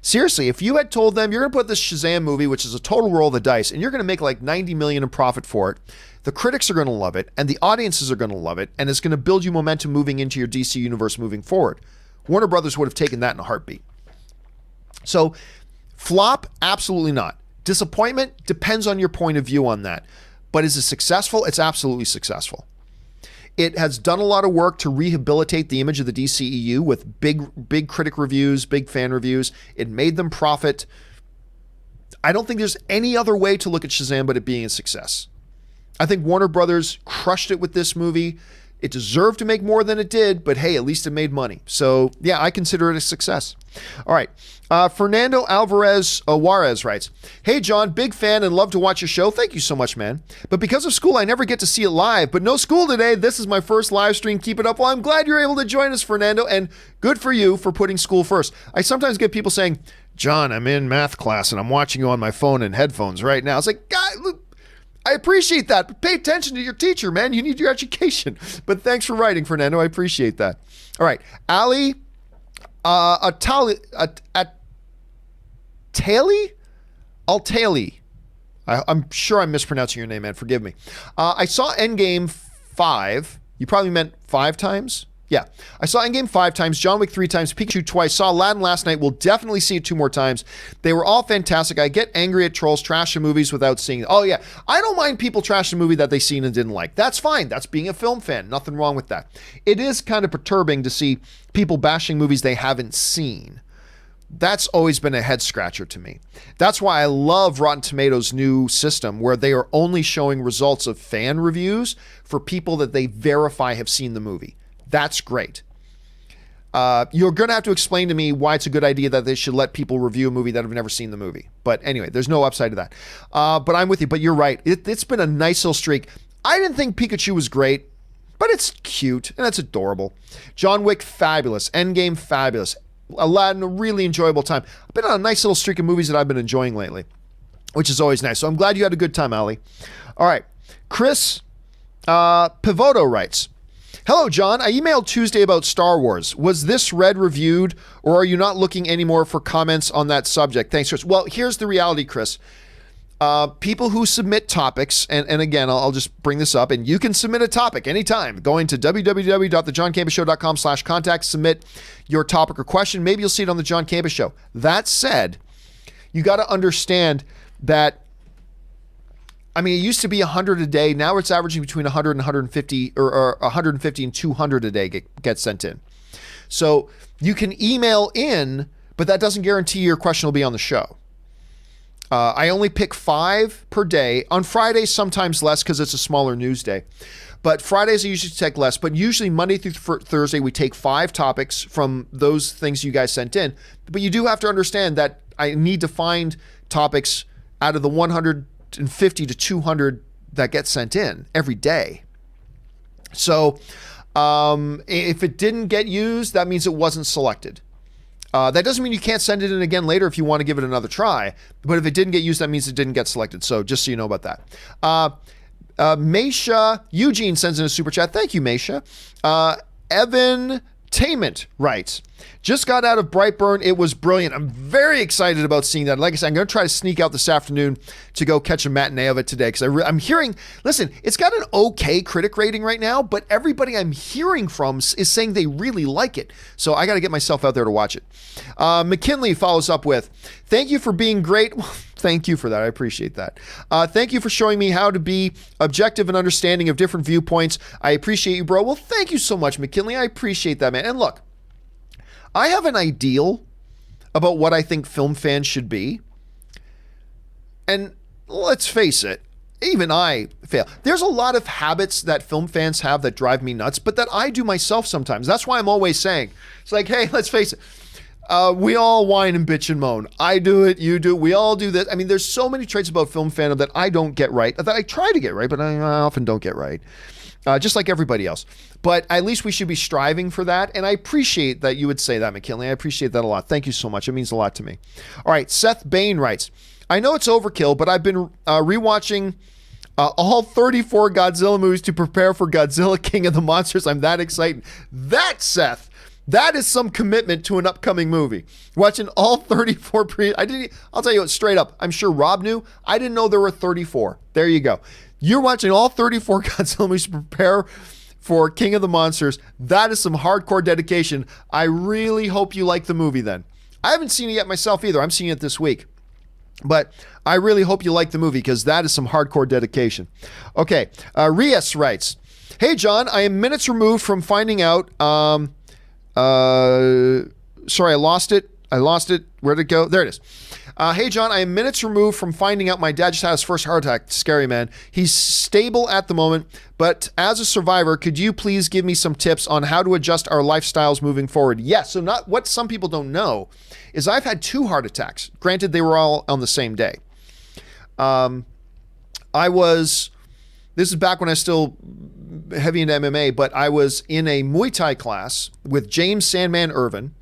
seriously, if you had told them you're going to put this Shazam movie, which is a total roll of the dice, and you're going to make like $90 million in profit for it, the critics are going to love it, and the audiences are going to love it, and it's going to build you momentum moving into your DC universe moving forward. Warner Brothers would have taken that in a heartbeat. So, flop? Absolutely not. Disappointment? Depends on your point of view on that. But is it successful? It's absolutely successful. It has done a lot of work to rehabilitate the image of the DCEU with big critic reviews, big fan reviews. It made them profit. I don't think there's any other way to look at Shazam but it being a success. I think Warner Brothers crushed it with this movie. It deserved to make more than it did, but hey, at least it made money. So yeah, I consider it a success. All right. Fernando Alvarez Juarez writes, "Hey John, big fan and love to watch your show. Thank you so much, man. But because of school, I never get to see it live. But no school today. This is my first live stream. Keep it up. Well, I'm glad you're able to join us, Fernando, and good for you for putting school first. I sometimes get people saying, John, I'm in math class and I'm watching you on my phone and headphones right now. It's like, God, look, I appreciate that, but pay attention to your teacher, man. You need your education. But thanks for writing, Fernando. I appreciate that. All right. Ali Altali. I'm sure I'm mispronouncing your name, man. Forgive me. I saw Endgame 5. You probably meant 5 times? Yeah. I saw Endgame 5 times, John Wick 3 times, Pikachu twice, saw Aladdin last night. We'll definitely see it 2 more times. They were all fantastic. I get angry at trolls trashing movies without seeing it. Oh, yeah. I don't mind people trashing a movie that they've seen and didn't like. That's fine. That's being a film fan. Nothing wrong with that. It is kind of perturbing to see people bashing movies they haven't seen. That's always been a head scratcher to me. That's why I love Rotten Tomatoes' new system where they are only showing results of fan reviews for people that they verify have seen the movie. That's great. You're going to have to explain to me why it's a good idea that they should let people review a movie that have never seen the movie. But anyway, there's no upside to that. But I'm with you. But you're right. It's been a nice little streak. I didn't think Pikachu was great, but it's cute and it's adorable. John Wick, fabulous. Endgame, fabulous. Aladdin, a really enjoyable time. I've been on a nice little streak of movies that I've been enjoying lately, which is always nice. So I'm glad you had a good time, Ali. All right. Chris Pivoto writes, "Hello, John. I emailed Tuesday about Star Wars. Was this read, reviewed, or are you not looking anymore for comments on that subject? Thanks, Chris." Well, here's the reality, Chris. People who submit topics, and again, I'll just bring this up, and you can submit a topic anytime. Going to www.thejohncampeashow.com/contact, submit your topic or question. Maybe you'll see it on the John Campea Show. That said, you got to understand that it used to be 100 a day. Now it's averaging between 100 and 150 or 150 and 200 a day get sent in. So you can email in, but that doesn't guarantee your question will be on the show. I only pick 5 per day. On Fridays, sometimes less because it's a smaller news day. But Fridays, I usually take less. But usually Monday through Thursday, we take 5 topics from those things you guys sent in. But you do have to understand that I need to find topics out of the 150 to 200 that get sent in every day. So if it didn't get used, that means it wasn't selected. That doesn't mean you can't send it in again later if you want to give it another try. But if it didn't get used, that means it didn't get selected. So just so you know about that. Meisha Eugene sends in a super chat. Thank you, Meisha. Evan Tainment writes, "Just got out of Brightburn. It was brilliant. I'm very excited about seeing that. Like I said, I'm going to try to sneak out this afternoon to go catch a matinee of it today because I'm hearing, listen, it's got an okay critic rating right now, but everybody I'm hearing from is saying they really like it. So I got to get myself out there to watch it." McKinley follows up with, "Thank you for being great." Well, thank you for that. I appreciate that. "Thank you for showing me how to be objective and understanding of different viewpoints. I appreciate you, bro." Well, thank you so much, McKinley. I appreciate that, man. And look, I have an ideal about what I think film fans should be. And let's face it, even I fail. There's a lot of habits that film fans have that drive me nuts, but that I do myself sometimes. That's why I'm always saying, it's like, hey, let's face it. We all whine and bitch and moan. I do it, you do, we all do this. I mean, there's so many traits about film fandom that I don't get right, that I try to get right, but I often don't get right. Just like everybody else. But at least we should be striving for that. And I appreciate that you would say that, McKinley. I appreciate that a lot. Thank you so much. It means a lot to me. All right. Seth Bain writes, "I know it's overkill, but I've been rewatching All 34 Godzilla movies to prepare for Godzilla King of the Monsters. I'm that excited. That, Seth, that is some commitment to an upcoming movie. Watching all 34 I'll tell you what, straight up, I'm sure Rob knew. I didn't know there were 34. There you go. You're watching all 34 Godzilla movies to prepare for King of the Monsters. That is some hardcore dedication. I really hope you like the movie then. I haven't seen it yet myself either. I'm seeing it this week. But I really hope you like the movie because that is some hardcore dedication. Okay, Rias writes, "Hey John, I am minutes removed from finding out, sorry, I lost it. Where'd it go? There it is. Hey John, I am minutes removed from finding out my dad just had his first heart attack. Scary, man. He's stable at the moment, but as a survivor, could you please give me some tips on how to adjust our lifestyles moving forward?" Yes, so not what some people don't know is I've had 2 heart attacks. Granted, they were all on the same day. This is back when I was still heavy into MMA, but I was in a Muay Thai class with James Sandman Irvin.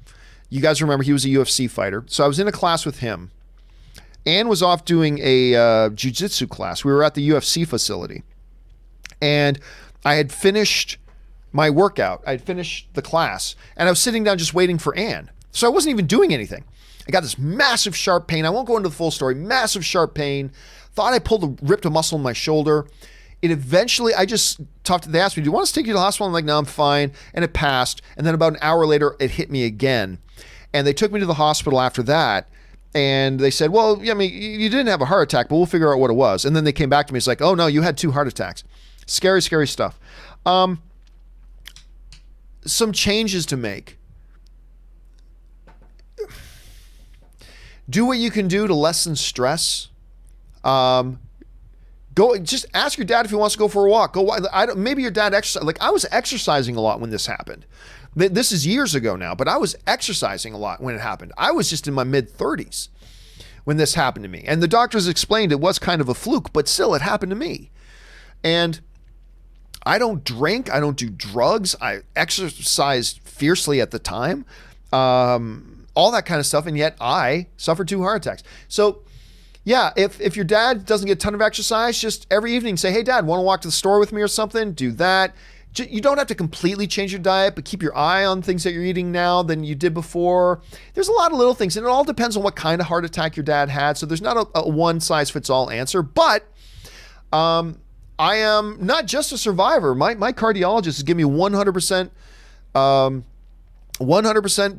You guys remember he was a UFC fighter. So I was in a class with him. Ann was off doing a jiu-jitsu class. We were at the UFC facility. And I had finished my workout. I had finished the class. And I was sitting down just waiting for Ann. So I wasn't even doing anything. I got this massive sharp pain. I won't go into the full story. Massive sharp pain. Thought I ripped a muscle in my shoulder. It eventually, they asked me, "Do you want us to take you to the hospital?" I'm like, "No, I'm fine." And it passed. And then about an hour later, it hit me again. And they took me to the hospital after that. And they said, "Well, I mean, you didn't have a heart attack, but we'll figure out what it was." And then they came back to me. It's like, "Oh no, you had 2 heart attacks." Scary, scary stuff. Some changes to make. Do what you can do to lessen stress. Just ask your dad if he wants to go for a walk. Maybe your dad exercise. Like I was exercising a lot when this happened. This is years ago now, but I was exercising a lot when it happened. I was just in my mid-30s when this happened to me. And the doctors explained it was kind of a fluke, but still it happened to me. And I don't drink. I don't do drugs. I exercised fiercely at the time. All that kind of stuff. And yet I suffered 2 heart attacks. So yeah, if your dad doesn't get a ton of exercise, just every evening say, "Hey dad, want to walk to the store with me or something?" Do that. You don't have to completely change your diet, but keep your eye on things that you're eating now than you did before. There's a lot of little things, and it all depends on what kind of heart attack your dad had. So there's not a one-size-fits-all answer, but I am not just a survivor. My cardiologist has given me 100%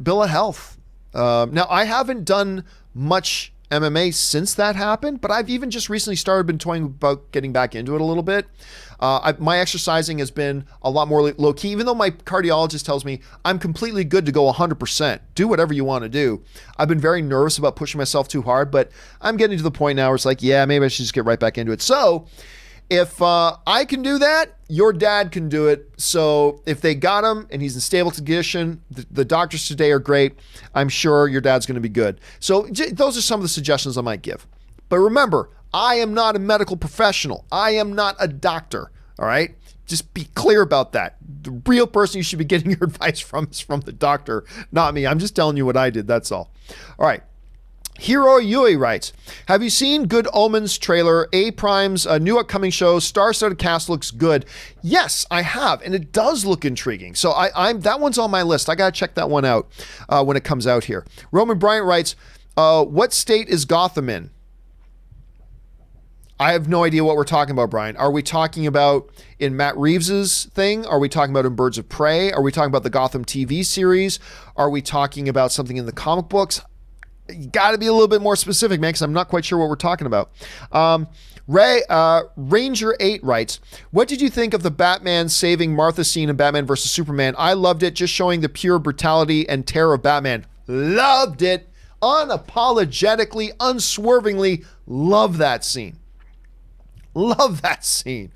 bill of health. Now, I haven't done much MMA since that happened, but I've even just recently been toying about getting back into it a little bit. My exercising has been a lot more low key, even though my cardiologist tells me I'm completely good to go 100%. Do whatever you want to do. I've been very nervous about pushing myself too hard, but I'm getting to the point now where it's like, yeah, maybe I should just get right back into it. So if I can do that, your dad can do it. So if they got him and he's in stable condition, the doctors today are great. I'm sure your dad's going to be good. So those are some of the suggestions I might give. But remember, I am not a medical professional. I am not a doctor. All right? Just be clear about that. The real person you should be getting your advice from is from the doctor, not me. I'm just telling you what I did. That's all. All right. Hiro Yui writes, "Have you seen Good Omens trailer? A-Prime's new upcoming show, star-studded cast looks good." Yes, I have, and it does look intriguing. So I'm that one's on my list. I gotta check that one out when it comes out here. Roman Bryant writes, "What state is Gotham in?" I have no idea what we're talking about, Brian. Are we talking about in Matt Reeves's thing? Are we talking about in Birds of Prey? Are we talking about the Gotham TV series? Are we talking about something in the comic books? You got to be a little bit more specific, man, because I'm not quite sure what we're talking about. Ranger 8 writes, "What did you think of the Batman saving Martha scene in Batman vs. Superman? I loved it, just showing the pure brutality and terror of Batman." Loved it. Unapologetically, unswervingly, love that scene. Love that scene.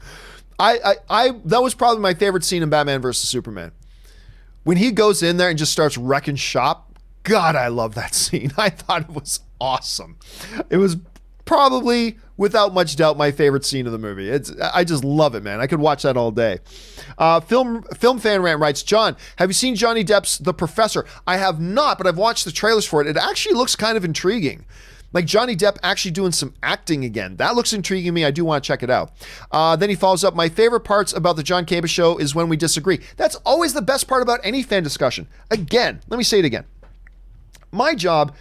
That was probably my favorite scene in Batman vs. Superman. When he goes in there and just starts wrecking shop, God, I love that scene. I thought it was awesome. It was probably, without much doubt, my favorite scene of the movie. I just love it, man. I could watch that all day. Film Fan Rant writes, "John, have you seen Johnny Depp's The Professor?" I have not, but I've watched the trailers for it. It actually looks kind of intriguing. Like Johnny Depp actually doing some acting again. That looks intriguing to me. I do want to check it out. Then he follows up, my favorite parts about the John Campea Show is when we disagree. That's always the best part about any fan discussion. Again, let me say it again. My job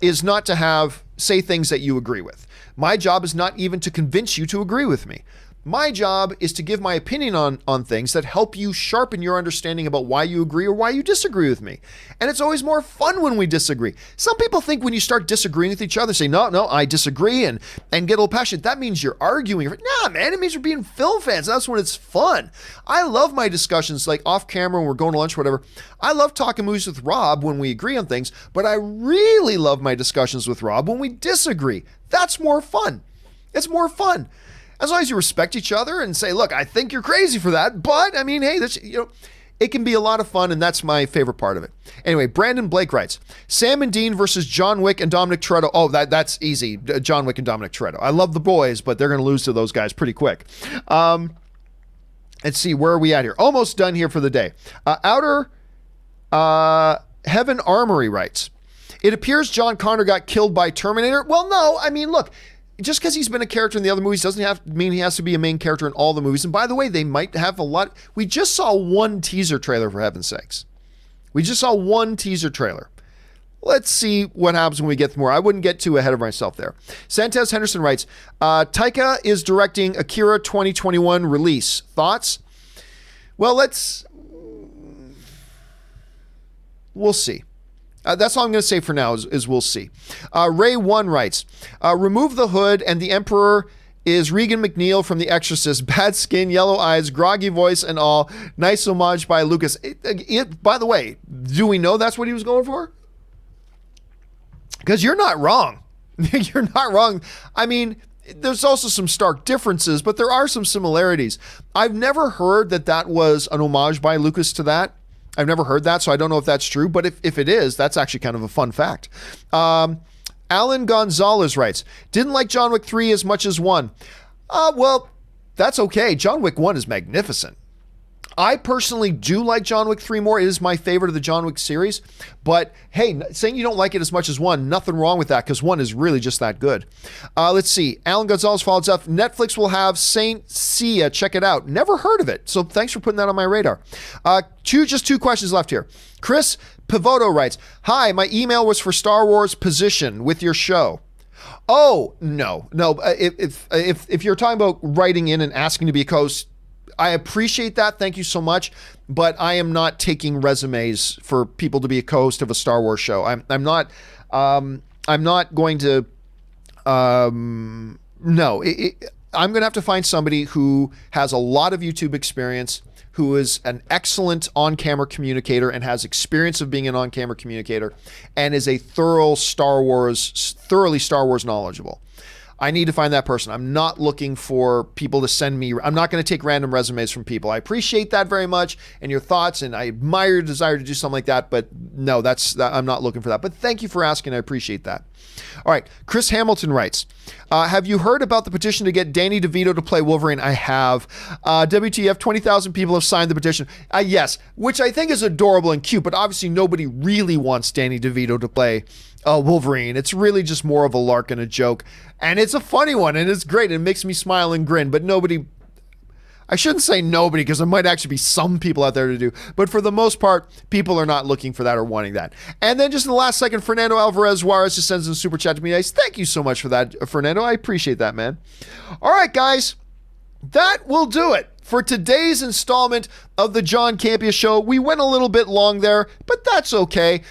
is not to say things that you agree with. My job is not even to convince you to agree with me. My job is to give my opinion on things that help you sharpen your understanding about why you agree or why you disagree with me. And it's always more fun when we disagree. Some people think when you start disagreeing with each other, say, no, I disagree, and get a little passionate. That means you're arguing. Nah, man, it means we're being film fans. That's when it's fun. I love my discussions, like off camera when we're going to lunch or whatever. I love talking movies with Rob when we agree on things, but I really love my discussions with Rob when we disagree. That's more fun. It's more fun. As long as you respect each other and say, look, I think you're crazy for that, but I mean, hey, that's, it can be a lot of fun, and that's my favorite part of it. Anyway, Brandon Blake writes, Sam and Dean versus John Wick and Dominic Toretto. Oh, that's easy. John Wick and Dominic Toretto. I love the boys, but they're going to lose to those guys pretty quick. Let's see, where are we at here? Almost done here for the day. Outer Heaven Armory writes, it appears John Connor got killed by Terminator. Well, no, I mean, look, just because he's been a character in the other movies doesn't have to mean he has to be a main character in all the movies. And by the way, they might have a lot. We just saw one teaser trailer, for heaven's sakes. We just saw one teaser trailer. Let's see what happens when we get more. I wouldn't get too ahead of myself there. Santez Henderson writes, Taika is directing Akira 2021 release. Thoughts? Well, we'll see. That's all I'm going to say for now is we'll see. Ray1 writes, remove the hood and the Emperor is Regan McNeil from The Exorcist. Bad skin, yellow eyes, groggy voice and all. Nice homage by Lucas. By the way, do we know that's what he was going for? Because you're not wrong. You're not wrong. I mean, there's also some stark differences, but there are some similarities. I've never heard that was an homage by Lucas to that. I've never heard that, so I don't know if that's true, but if it is, that's actually kind of a fun fact. Alan Gonzalez writes, didn't like John Wick 3 as much as 1. Well, that's okay. John Wick 1 is magnificent. I personally do like John Wick 3 more. It is my favorite of the John Wick series. But hey, saying you don't like it as much as 1, nothing wrong with that because 1 is really just that good. Let's see. Alan Gonzalez follows up. Netflix will have Saint Seiya. Check it out. Never heard of it. So thanks for putting that on my radar. Just two questions left here. Chris Pivoto writes, hi, my email was for Star Wars position with your show. Oh, no. If you're talking about writing in and asking to be a host, I appreciate that. Thank you so much. But I am not taking resumes for people to be a co-host of a Star Wars show. I'm not going to, no. I'm going to have to find somebody who has a lot of YouTube experience, who is an excellent on-camera communicator and has experience of being an on-camera communicator and is a thoroughly Star Wars knowledgeable. I need to find that person. I'm not looking for people to send me. I'm not going to take random resumes from people. I appreciate that very much and your thoughts, and I admire your desire to do something like that. But no, I'm not looking for that. But thank you for asking. I appreciate that. All right. Chris Hamilton writes, have you heard about the petition to get Danny DeVito to play Wolverine? I have. WTF, 20,000 people have signed the petition. Yes, which I think is adorable and cute, but obviously nobody really wants Danny DeVito to play Wolverine. It's really just more of a lark and a joke. And it's a funny one, and it's great. It makes me smile and grin, but I shouldn't say nobody, because there might actually be some people out there to do, but for the most part, people are not looking for that or wanting that. And then just in the last second, Fernando Alvarez Juarez just sends a super chat to me. Thank you so much for that, Fernando. I appreciate that, man. All right, guys, that will do it for today's installment of the John Campea Show. We went a little bit long there, but that's okay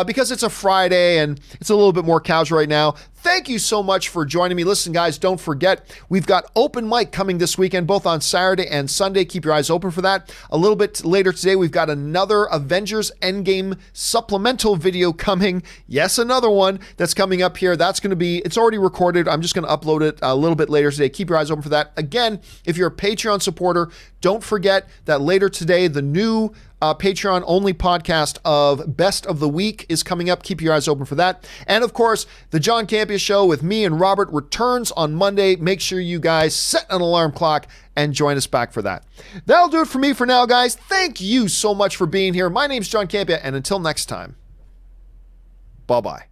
because it's a Friday and it's a little bit more casual right now. Thank you so much for joining me. Listen, guys, don't forget, we've got open mic coming this weekend, both on Saturday and Sunday. Keep your eyes open for that. A little bit later today, we've got another Avengers Endgame supplemental video coming. Yes, another one that's coming up here. That's going to be, it's already recorded. I'm just going to upload it a little bit later today. Keep your eyes open for that. Again, if you're a Patreon supporter, don't forget that later today, the new Patreon-only podcast of Best of the Week is coming up. Keep your eyes open for that. And, of course, the John Campea Show with me and Robert returns on Monday. Make sure you guys set an alarm clock and join us back for that. That'll do it for me for now, guys. Thank you so much for being here. My name's John Campea, and until next time, bye-bye.